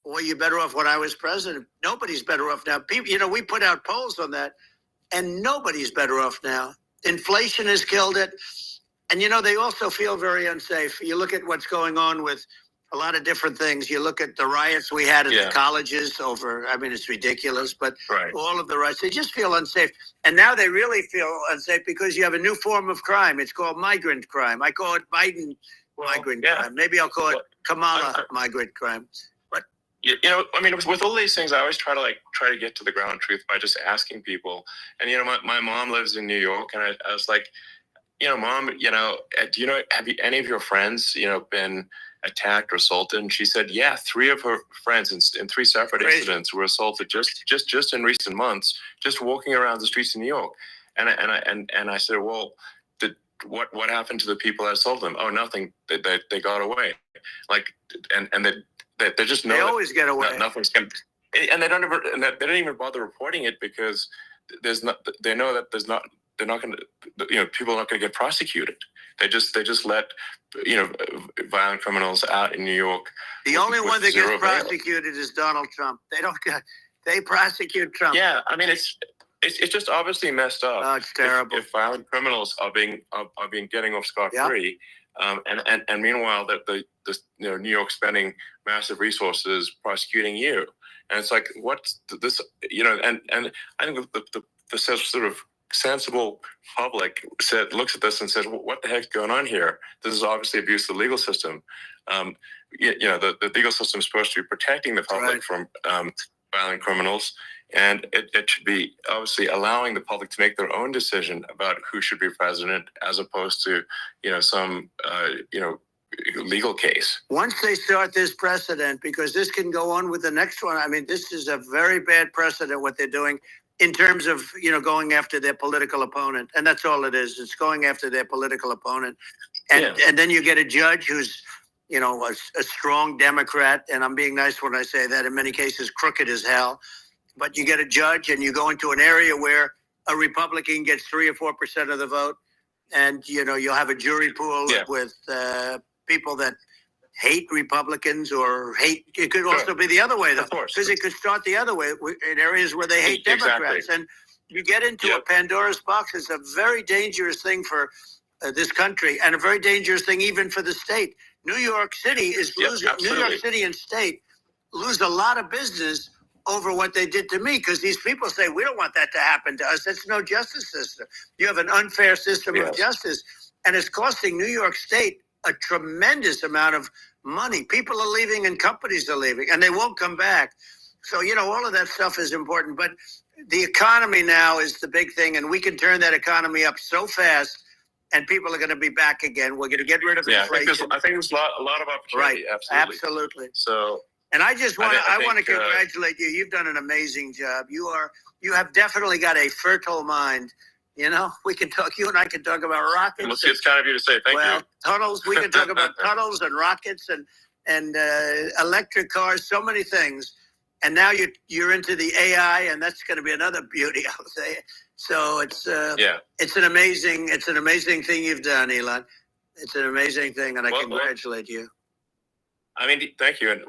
are you better off when I was president? Nobody's better off now. People, we put out polls on that, and nobody's better off now. Inflation has killed it, and they also feel very unsafe. You look at what's going on with a lot of different things. You look at the riots we had at the colleges over, I mean, it's ridiculous, but all of the riots, they just feel unsafe. And now they really feel unsafe because you have a new form of crime. It's called migrant crime. I call it Biden migrant crime. Maybe I'll call it Kamala migrant crime. But I mean, with all these things, I always try to get to the ground truth by just asking people. And my mom lives in New York, and I was like, Mom, have any of your friends, been attacked or assaulted? And she said, yeah, 3 of her friends in 3 separate incidents were assaulted just in recent months, just walking around the streets of New York. And I said, well, what happened to the people that assaulted them? Oh, nothing. They got away. Like, and they just know they always get away. Nothing's going. And they don't even bother reporting it because they know that they're not going to, people are not going to get prosecuted. They just let, violent criminals out in New York. The only one that gets prosecuted is Donald Trump. They prosecute Trump. Yeah, I mean, it's just obviously messed up. Oh, it's terrible. If violent criminals are getting off scot-free, and meanwhile the New York spending massive resources prosecuting you, and it's like, what's this? And I think the sort of sensible public looks at this and says, well, what the heck's going on here? This is obviously abuse of the legal system. The legal system is supposed to be protecting the public from violent criminals, and it should be obviously allowing the public to make their own decision about who should be president, as opposed to some legal case. Once they start this precedent, because this can go on with the next one. I mean, this is a very bad precedent what they're doing in terms of going after their political opponent, and that's all it is. It's going after their political opponent, and then you get a judge who's a strong Democrat, and I'm being nice when I say that. In many cases, crooked as hell. But you get a judge, and you go into an area where a Republican gets 3 or 4% of the vote, and you'll have a jury pool with people that hate Republicans or hate. It could also be the other way, though, because it could start the other way in areas where they hate Democrats, and you get into a Pandora's box. It's a very dangerous thing for this country, and a very dangerous thing even for the state. New York City is losing. New York City and state lose a lot of business over what they did to me, because these people say, we don't want that to happen to us. It's no justice system. You have an unfair system of justice, and it's costing New York State a tremendous amount of money. People are leaving and companies are leaving, and they won't come back. So, all of that stuff is important, but the economy now is the big thing, and we can turn that economy up so fast, and people are going to be back again. We're going to get rid of inflation. I think there's a lot of opportunity. Right, absolutely. So, and I just want I to think, congratulate you. You've done an amazing job. You have definitely got a fertile mind. We can talk. You and I can talk about rockets. It's kind of you to say thank you. Tunnels. We can talk about tunnels and rockets and electric cars. So many things. And now you're into the AI, and that's going to be another beauty, I'll say. So it's an amazing thing you've done, Elon. It's an amazing thing, and I congratulate you. I mean, thank you. And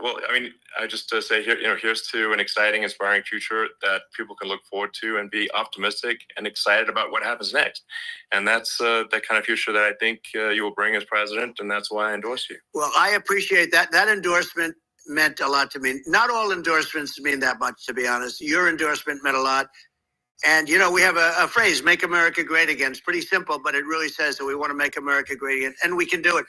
I just say here, here's to an exciting, inspiring future that people can look forward to and be optimistic and excited about what happens next. And that's that kind of future that I think you will bring as president, and that's why I endorse you. Well, I appreciate that. That endorsement meant a lot to me. Not all endorsements mean that much, to be honest. Your endorsement meant a lot. And, we have a phrase, make America great again. It's pretty simple, but it really says that we want to make America great again. And we can do it.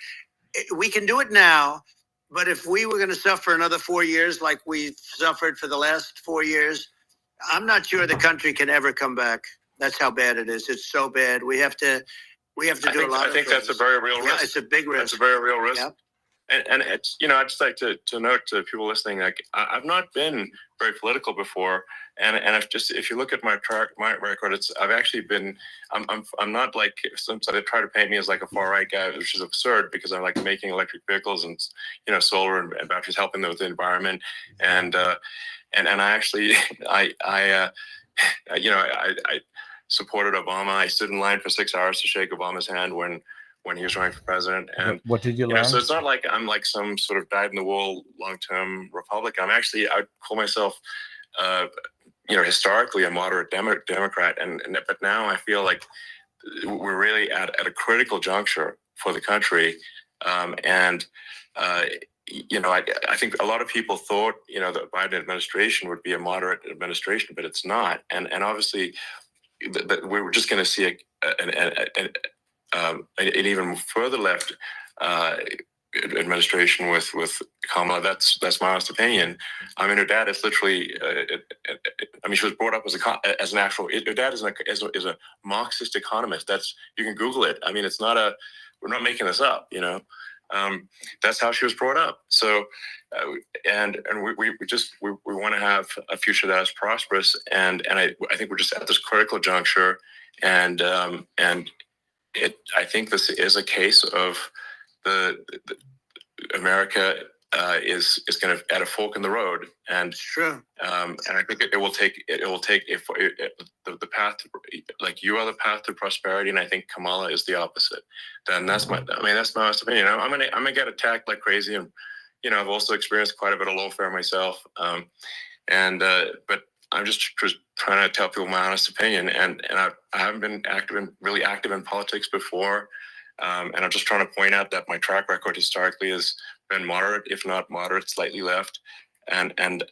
We can do it now. But if we were going to suffer another 4 years like we've suffered for the last 4 years, I'm not sure the country can ever come back. That's how bad it is. It's so bad. We have to do a lot of things. I think that's a very real risk. Yeah, it's a big risk. It's a very real risk. Yep. And it's, I'd just like to note to people listening, like I've not been very political before, and if you look at my record, I've actually been, I'm not like some, so they try to paint me as like a far right guy, which is absurd because I like making electric vehicles and solar and batteries, helping them with the environment, and I actually I supported Obama. I stood in line for 6 hours to shake Obama's hand when he was running for president. And what did you learn? So it's not like I'm like some sort of dyed-in-the-wool long-term Republican. I'd call myself, historically a moderate Democrat. But now I feel like we're really at a critical juncture for the country. I think a lot of people thought, the Biden administration would be a moderate administration, but it's not. And obviously, we were just going to see an even further left administration with Kamala. That's my honest opinion. Her dad is literally. She was brought up as an actual. Her dad is a Marxist economist. You can Google it. It's not we're not making this up. That's how she was brought up. So, and we want to have a future that is prosperous. And I think we're just at this critical juncture, and I think this is a case of the America is kind of at a fork in the road, and sure. And I think it will take the path to, like, you are the path to prosperity, and I think Kamala is the opposite. Then that's my honest opinion. I'm gonna get attacked like crazy, and I've also experienced quite a bit of lawfare myself, but I'm just trying to tell people my honest opinion, and I haven't been really active in politics before, and I'm just trying to point out that my track record historically has been moderate, if not moderate, slightly left, and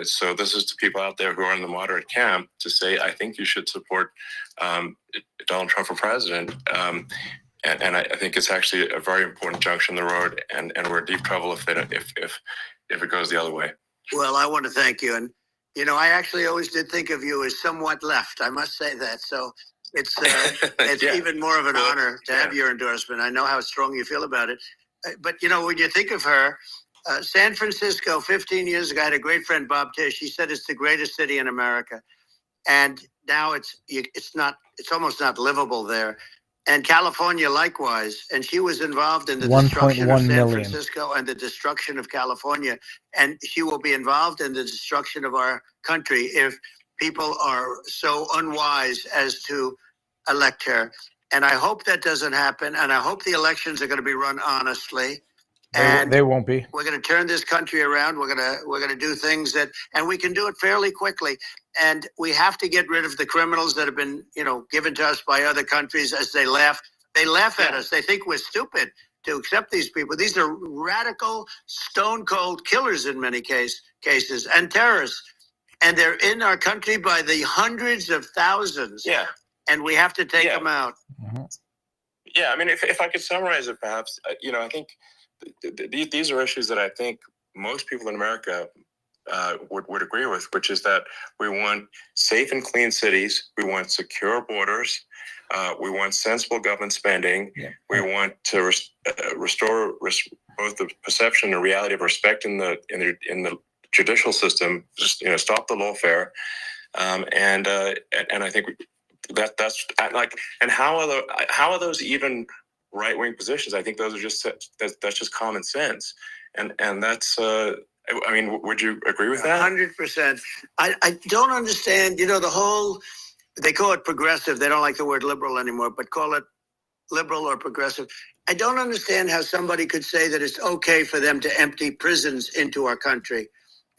so this is to people out there who are in the moderate camp to say, I think you should support Donald Trump for president, and I think it's actually a very important junction in the road, and we're in deep trouble if it goes the other way. Well, I want to thank you, and I actually always did think of you as somewhat left. I must say that. So it's yeah. Even more of an honor to have your endorsement. I know how strong you feel about it. But, when you think of her, San Francisco, 15 years ago, I had a great friend, Bob Tish. He said it's the greatest city in America. And now it's almost not livable there. And California, likewise. And she was involved in the destruction of San Francisco and the destruction of California. And she will be involved in the destruction of our country if people are so unwise as to elect her. And I hope that doesn't happen. And I hope the elections are going to be run honestly. And they won't be. We're going to turn this country around. We're going to do things and we can do it fairly quickly. And we have to get rid of the criminals that have been, given to us by other countries as they laugh. They laugh at us. They think we're stupid. to accept these people. These are radical, stone cold killers in many cases and terrorists. And they're in our country by the hundreds of thousands. Yeah. And we have to take them out. Yeah, I mean, if I could summarize it, perhaps, I think these are issues that I think most people in America would agree with, which is that we want safe and clean cities, we want secure borders, we want sensible government spending, we want to restore both the perception and reality of respect in the judicial system, just stop the lawfare, and I think that's like, and how are those even right-wing positions? I think those are just that's just common sense, and that's I mean, would you agree with that? 100%. I don't understand. The whole, they call it progressive. They don't like the word liberal anymore, but call it liberal or progressive. I don't understand how somebody could say that it's okay for them to empty prisons into our country.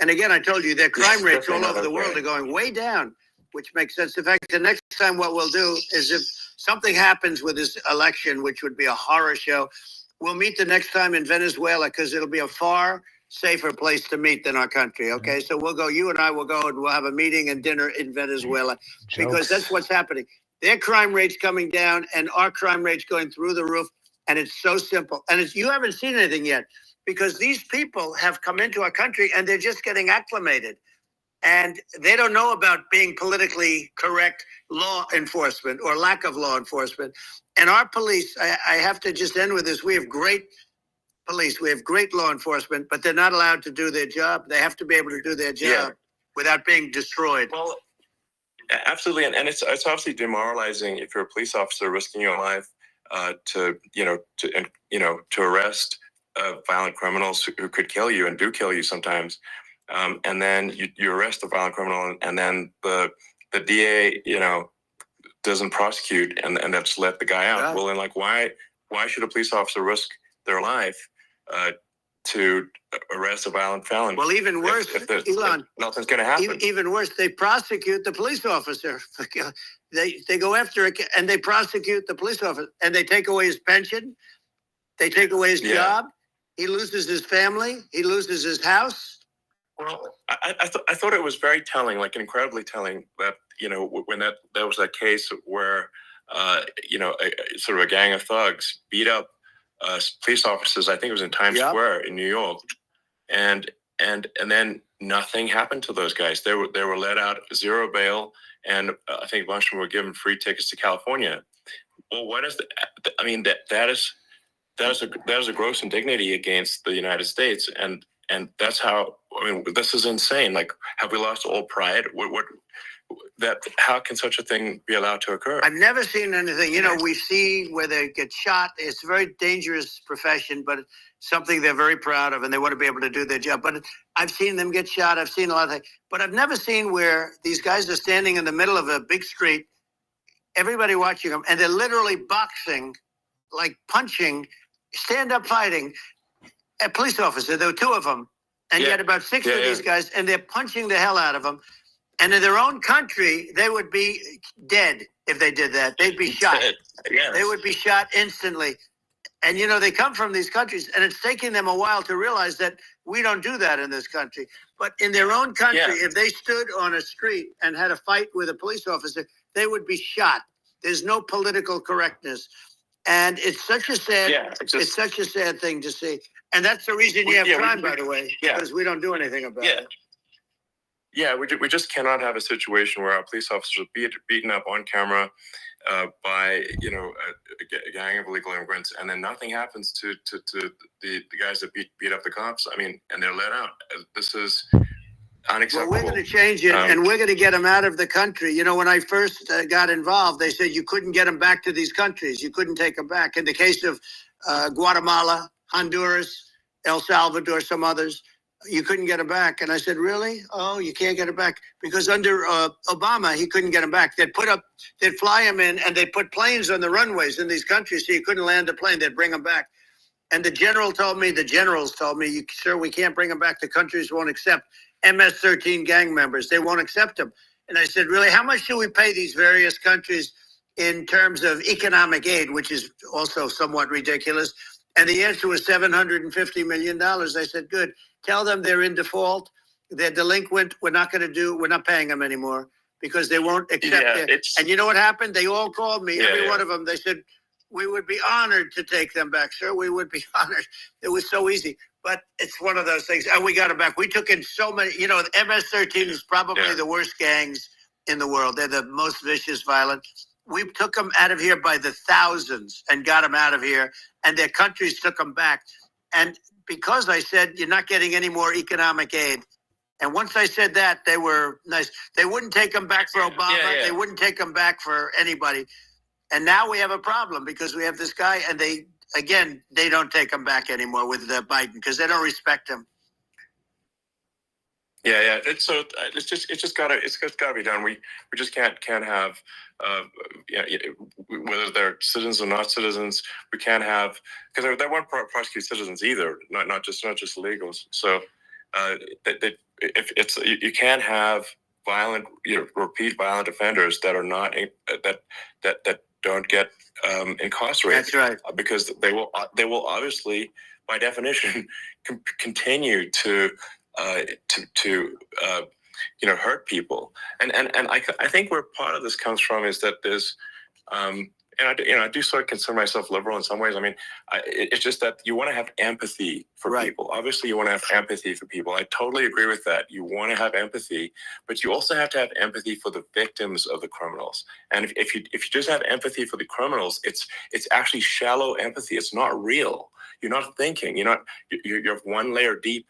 And again, I told you, their crime rates all over the world are going way down, which makes sense. In fact, the next time what we'll do is, if something happens with this election, which would be a horror show, we'll meet the next time in Venezuela, because it'll be a far safer place to meet than our country. Okay, so we'll go, you and I will go, and we'll have a meeting and dinner in Venezuela, because that's what's happening. Their crime rate's coming down and our crime rate's going through the roof. And it's so simple. And you haven't seen anything yet, because these people have come into our country and they're just getting acclimated. And they don't know about being politically correct law enforcement or lack of law enforcement. And our police, I have to just end with this. We have great police. We have great law enforcement, but they're not allowed to do their job. They have to be able to do their job without being destroyed. Well, absolutely. And it's obviously demoralizing if you're a police officer risking your life to arrest violent criminals who could kill you and do kill you sometimes. And then you arrest the violent criminal, and then the DA, doesn't prosecute and just let the guy out. Yeah. Well, then, like, why should a police officer risk their life to arrest a violent felon? Well, even worse, Elon, nothing's going to happen. Even worse, they prosecute the police officer. They go after it and they prosecute the police officer, and they take away his pension. They take away his job. He loses his family. He loses his house. Well, I thought it was very telling, like incredibly telling, that when that was that case where sort of a gang of thugs beat up police officers. I think it was in Times Square in New York, and then nothing happened to those guys. They were let out, zero bail, and I think a bunch of them were given free tickets to California. Well, what is that? I mean, that is a gross indignity against the United States, and that's how. I mean, this is insane. Like, have we lost all pride? How can such a thing be allowed to occur? I've never seen anything. We see where they get shot. It's a very dangerous profession, but something they're very proud of, and they want to be able to do their job. But I've seen them get shot. I've seen a lot of things. But I've never seen where these guys are standing in the middle of a big street, everybody watching them, and they're literally boxing, like punching, stand-up fighting a police officer. There were two of them. And yet about six of these guys, and they're punching the hell out of them. And in their own country, they would be dead if they did that. They'd be shot. Yes. They would be shot instantly. And, they come from these countries, and it's taking them a while to realize that we don't do that in this country. But in their own country, if they stood on a street and had a fight with a police officer, they would be shot. There's no political correctness. And it's such a sad, it's such a sad thing to see. And that's the reason you have crime, by the way, because we don't do anything about it. Yeah, we just cannot have a situation where our police officers are beaten up on camera by a gang of illegal immigrants, and then nothing happens to the guys that beat up the cops. I mean, and they're let out. This is unacceptable. Well, we're going to change it, and we're going to get them out of the country. When I first got involved, they said you couldn't get them back to these countries. You couldn't take them back. In the case of Guatemala, Honduras, El Salvador, some others, you couldn't get them back. And I said, really? Oh, you can't get them back? Because under Obama, he couldn't get them back. They'd fly them in, and they'd put planes on the runways in these countries so you couldn't land a plane. They'd bring them back. And the generals told me, sir, we can't bring them back. The countries won't accept MS-13 gang members. They won't accept them. And I said, really, how much do we pay these various countries in terms of economic aid, which is also somewhat ridiculous? And the answer was $750 million. I said, good. Tell them they're in default. They're delinquent. We're not paying them anymore because they won't accept it. And you know what happened? They all called me, every one of them. They said, we would be honored to take them back, sir. We would be honored. It was so easy. But it's one of those things. And we got them back. We took in so many, the MS-13 is probably the worst gangs in the world. They're the most vicious, violent. We took them out of here by the thousands and got them out of here. And their countries took them back. And because I said, you're not getting any more economic aid. And once I said that, they were nice. They wouldn't take them back for Obama. They wouldn't take them back for anybody. And now we have a problem because we have this guy, and they don't take him back anymore with Biden because they don't respect him. It's just gotta be done. We just can't have whether they're citizens or not citizens. We can't have, because they won't prosecute citizens either, not just illegals. So you can't have violent, repeat violent offenders that are not that don't get incarcerated. That's right. Because they will obviously, by definition, continue to hurt people. And I think where part of this comes from is that there's I do sort of consider myself liberal in some ways. I mean, it's just that you want to have empathy for people. Obviously, you want to have empathy for people. I totally agree with that. You want to have empathy, but you also have to have empathy for the victims of the criminals. And if you just have empathy for the criminals, it's actually shallow empathy. It's not real. You're not thinking. You have one layer deep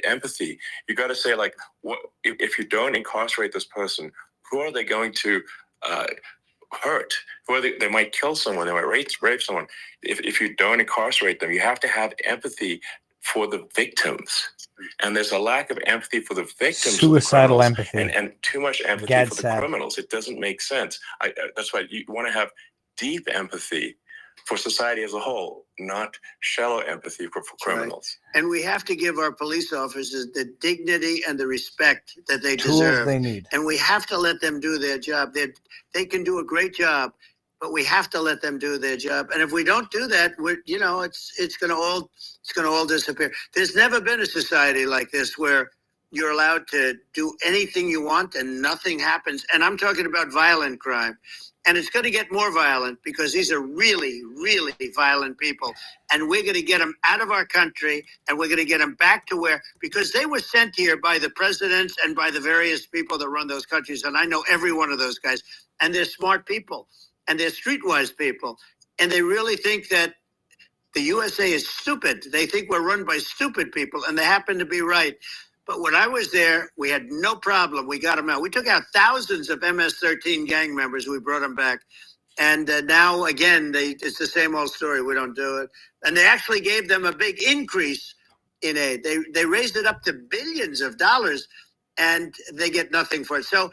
empathy. You got to say, like, what if you don't incarcerate this person? Who are they going to hurt? Who are they might kill someone. They might rape someone. If you don't incarcerate them, you have to have empathy for the victims. And there's a lack of empathy for the victims. Suicidal empathy. And too much empathy for the criminals. It doesn't make sense. That's why you want to have deep empathy for society as a whole, not shallow empathy for criminals. Right. And we have to give our police officers the dignity and the respect that they deserve. They need. And we have to let them do their job. They can do a great job, but we have to let them do their job. And if we don't do that, it's going to all disappear. There's never been a society like this where you're allowed to do anything you want and nothing happens. And I'm talking about violent crime. And it's going to get more violent because these are really, really violent people. And we're going to get them out of our country, and we're going to get them back to because they were sent here by the presidents and by the various people that run those countries. And I know every one of those guys. And they're smart people, and they're streetwise people. And they really think that the USA is stupid. They think we're run by stupid people, and they happen to be right. But when I was there, we had no problem. We got them out. We took out thousands of MS-13 gang members. We brought them back. And now, again, it's the same old story. We don't do it. And they actually gave them a big increase in aid. They raised it up to billions of dollars, and they get nothing for it. So,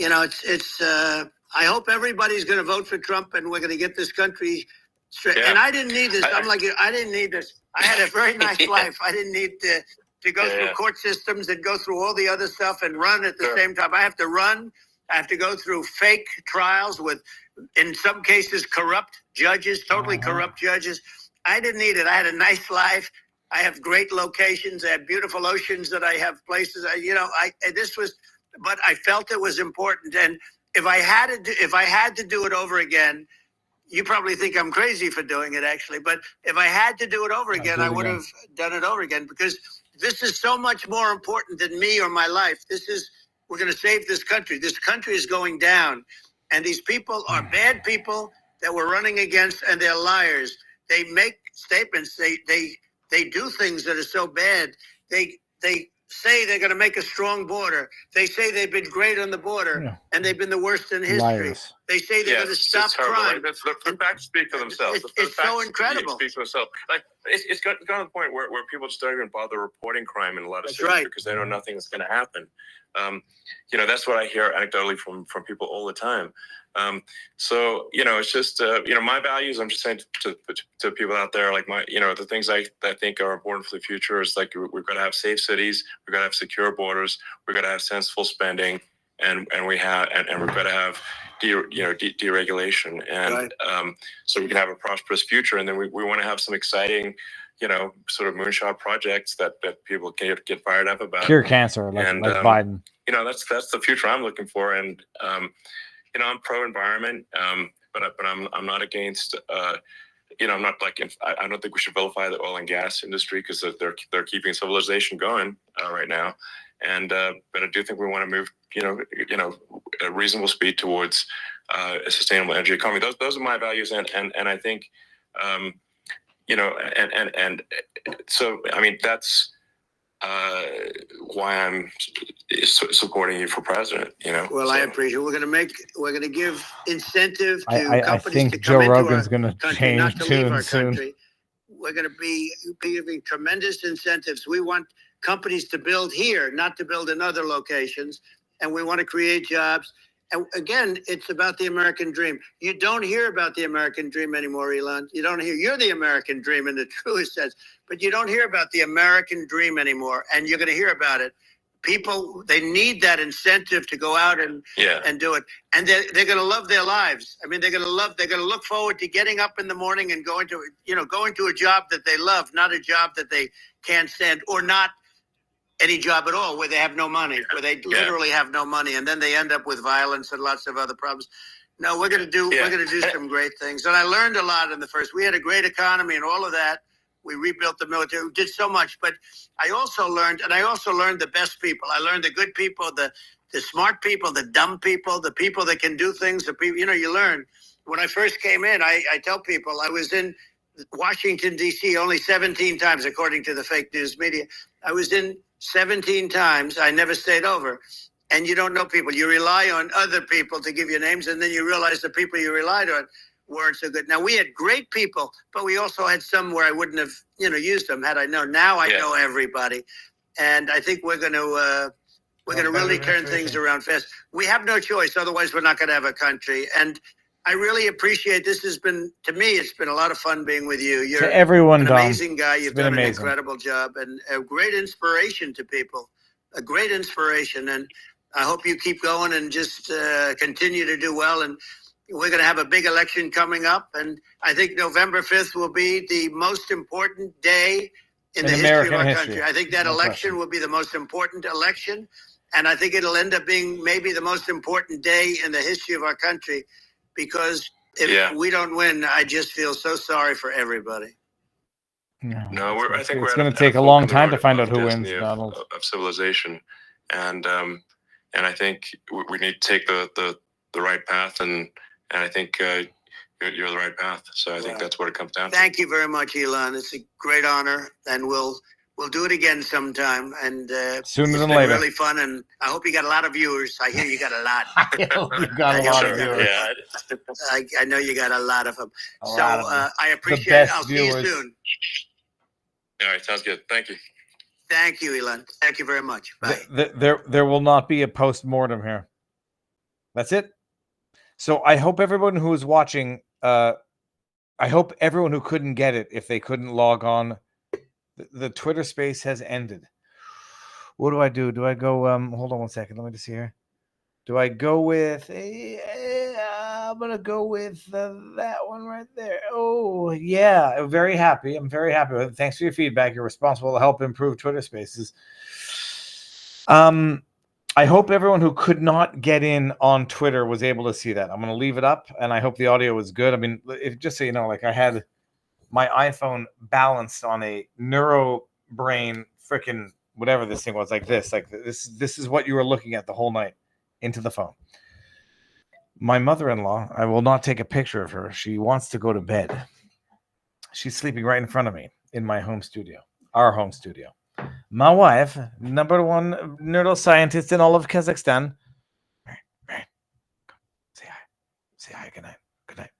I hope everybody's going to vote for Trump, and we're going to get this country straight. Yeah. And I didn't need this. I didn't need this. I had a very nice life. I didn't need to go through court systems and go through all the other stuff and run at the same time. I have to run. I have to go through fake trials with, in some cases, corrupt judges, totally corrupt judges. I didn't need it. I had a nice life. I have great locations. I have beautiful oceans that I have places. But I felt it was important. And if I had to do it over again, you probably think I'm crazy for doing it, actually. But if I had to do it over again, I would have done it over again, because this is so much more important than me or my life. We're going to save this country. This country is going down. And these people are bad people that we're running against, and they're liars. They make statements. They do things that are so bad. They say they're going to make a strong border. They say they've been great on the border, and they've been the worst in history. Liars. They say they're going to stop crime. Right? The facts speak for themselves. It's so incredible. Speak for themselves. Like it's got to the point where people just don't even bother reporting crime in a lot of cities because they know nothing is going to happen. That's what I hear anecdotally from people all the time. It's just my values. I'm just saying to people out there, like the things I think are important for the future is, like, we've got to have safe cities, we've got to have secure borders, we've got to have sensible spending, and we've got to have deregulation, and so we can have a prosperous future. And then we want to have some exciting, sort of moonshot projects that people can get fired up about. Cure cancer, like Biden. That's the future I'm looking for. And I'm pro environment, but I'm not against. I'm not like, I don't think we should vilify the oil and gas industry, because they're keeping civilization going right now. And but I do think we want to move, a reasonable speed towards a sustainable energy economy. Those are my values, and I think, and so I mean that's why I'm supporting you for president. Well, so. I appreciate it. We're going to give incentive to I companies think to Joe come Rogan's into our going to country, change not to leave tune our soon. country. We're going to be giving tremendous incentives. We want companies to build here, not to build in other locations, and we want to create jobs. And again, it's about the American dream. You don't hear about the American dream anymore, Elon. You don't hear. You're the American dream in the truest sense, but you don't hear about the American dream anymore, and you're going to hear about it. People, they need that incentive to go out and do it, and they're going to love their lives. I mean, they're going to look forward to getting up in the morning and going to a job that they love, not a job that they can't stand, or not any job at all where they have no money, where they literally have no money, and then they end up with violence and lots of other problems. No, we're going to do some great things, and I learned a lot in the first. We had a great economy and all of that. We rebuilt the military. We did so much, but I also learned the best people. I learned the good people, the smart people, the dumb people, the people that can do things. The people, you learn. When I first came in, I tell people I was in Washington, D.C. only 17 times, according to the fake news media. I was in 17 times. I never stayed over. And you don't know people. You rely on other people to give you names, and then you realize the people you relied on weren't so good. Now, we had great people, but we also had some where I wouldn't have, used them had I known. Now I know everybody. And I think we're going to really turn things around fast. We have no choice. Otherwise, we're not going to have a country. And I really appreciate this. To me, it's been a lot of fun being with you. You're an amazing guy. You've done amazing. An incredible job and a great inspiration to people, a great inspiration. And I hope you keep going and just continue to do well. And we're going to have a big election coming up. And I think November 5th will be the most important day in the history of our country. I think that election will be the most important election. And I think it'll end up being maybe the most important day in the history of our country. Because if we don't win, I just feel so sorry for everybody. No, I think it's going to take a long time to find out who wins, Donald. Of civilization, and I think we need to take the right path, and I think you're the right path. So I think that's what it comes down to. Thank you very much, Elon. It's a great honor, and we'll do it again sometime. And sooner than later. Really fun, and I hope you got a lot of viewers. I hear you got a lot. You got a lot of viewers. I know you got a lot of them. I appreciate it. I'll see you soon. All right, sounds good. Thank you. Thank you, Elon. Thank you very much. Bye. There will not be a post-mortem here. That's it. So I hope everyone who is watching, I hope everyone who couldn't get it, if they couldn't log on, the Twitter space has ended. What do I do? Do I go, hold on one second. Let me just see here. Do I go with, I'm going to go with that one right there. Oh, yeah. I'm very happy. with it. Thanks for your feedback. You're responsible to help improve Twitter spaces. I hope everyone who could not get in on Twitter was able to see that. I'm going to leave it up, and I hope the audio was good. I mean, just so you know, like I had my iPhone balanced on a neuro brain freaking whatever this thing was, like this. Like this is what you were looking at the whole night into the phone. My mother-in-law, I will not take a picture of her. She wants to go to bed. She's sleeping right in front of me in my home studio, our home studio. My wife, number one neuroscientist in all of Kazakhstan. Right. Say hi. Say hi. Good night. Good night.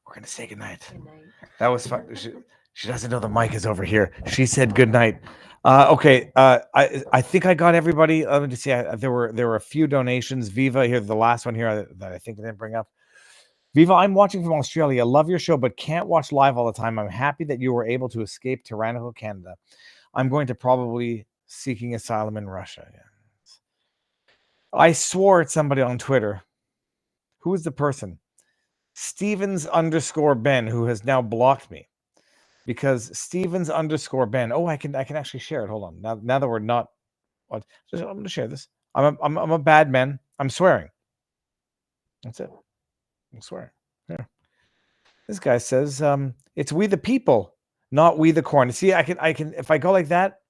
We're going to say good night. Good night. That was fun. She doesn't know the mic is over here. She said good night. Okay. I think I got everybody. Let me just see. There were a few donations. Viva here, the last one here that I think I didn't bring up. Viva, I'm watching from Australia. Love your show, but can't watch live all the time. I'm happy that you were able to escape tyrannical Canada. I'm going to probably seeking asylum in Russia. I swore at somebody on Twitter. Who is the person? Stevens_Ben, who has now blocked me. Because Stevens_Ben. Oh, I can actually share it. Hold on. Now that we're not, I'm going to share this. I'm a bad man. I'm swearing. That's it. I'm swearing. Yeah. This guy says, it's we the people, not we the corn. See, I can if I go like that,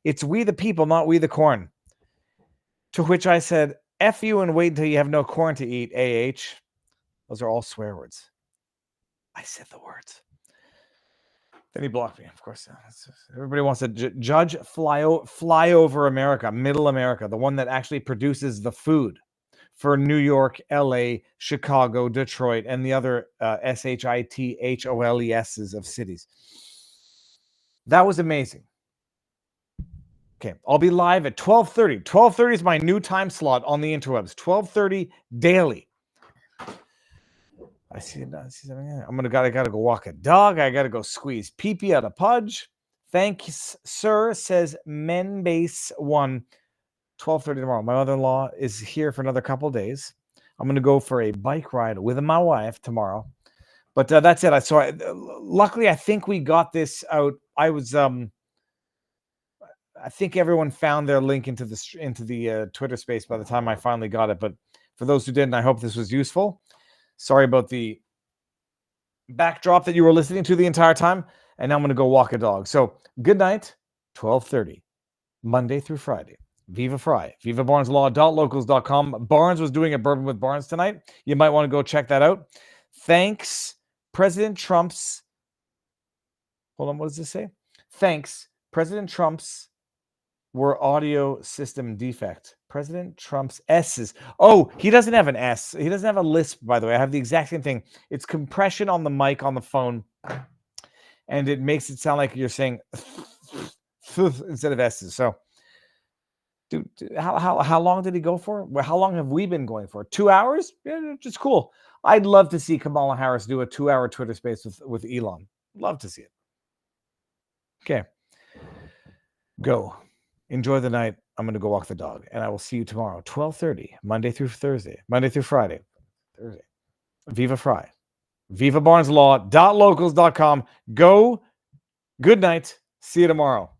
it's we the people, not we the corn. To which I said, F you and wait until you have no corn to eat, AH. Those are all swear words. I said the words. Then he blocked me, of course. Everybody wants to judge fly over America, middle America, the one that actually produces the food for New York, LA, Chicago, Detroit, and the other SHITHOLESs of cities. That was amazing. Okay, I'll be live at 12:30. 12:30 is my new time slot on the interwebs. 12:30 daily. I see something. I gotta go walk a dog. I gotta go squeeze pee-pee out of Pudge. Thanks, sir, says Menbase1. 12:30 tomorrow. My mother-in-law is here for another couple of days. I'm gonna go for a bike ride with my wife tomorrow. But that's it. Luckily, I think we got this out. I think everyone found their link into the Twitter space by the time I finally got it. But for those who didn't, I hope this was useful. Sorry about the backdrop that you were listening to the entire time. And now I'm going to go walk a dog. So good night, 12:30, Monday through Friday. Viva Fry, vivabarneslaw.locals.com. Barnes was doing a bourbon with Barnes tonight. You might want to go check that out. Thanks, President Trump's. Hold on, what does this say? Thanks, President Trump's were audio system defect. President Trump's S's. Oh, he doesn't have an S. He doesn't have a lisp, by the way. I have the exact same thing. It's compression on the mic on the phone. And it makes it sound like you're saying instead of S's. So, dude, how long did he go for? Well, how long have we been going for? 2 hours? Yeah, just cool. I'd love to see Kamala Harris do a 2-hour Twitter space with Elon. Love to see it. Okay. Go. Enjoy the night. I'm going to go walk the dog. And I will see you tomorrow, 12:30, Monday through Friday. Thursday. Viva Fry. VivaBarnesLaw.locals.com. Go. Good night. See you tomorrow.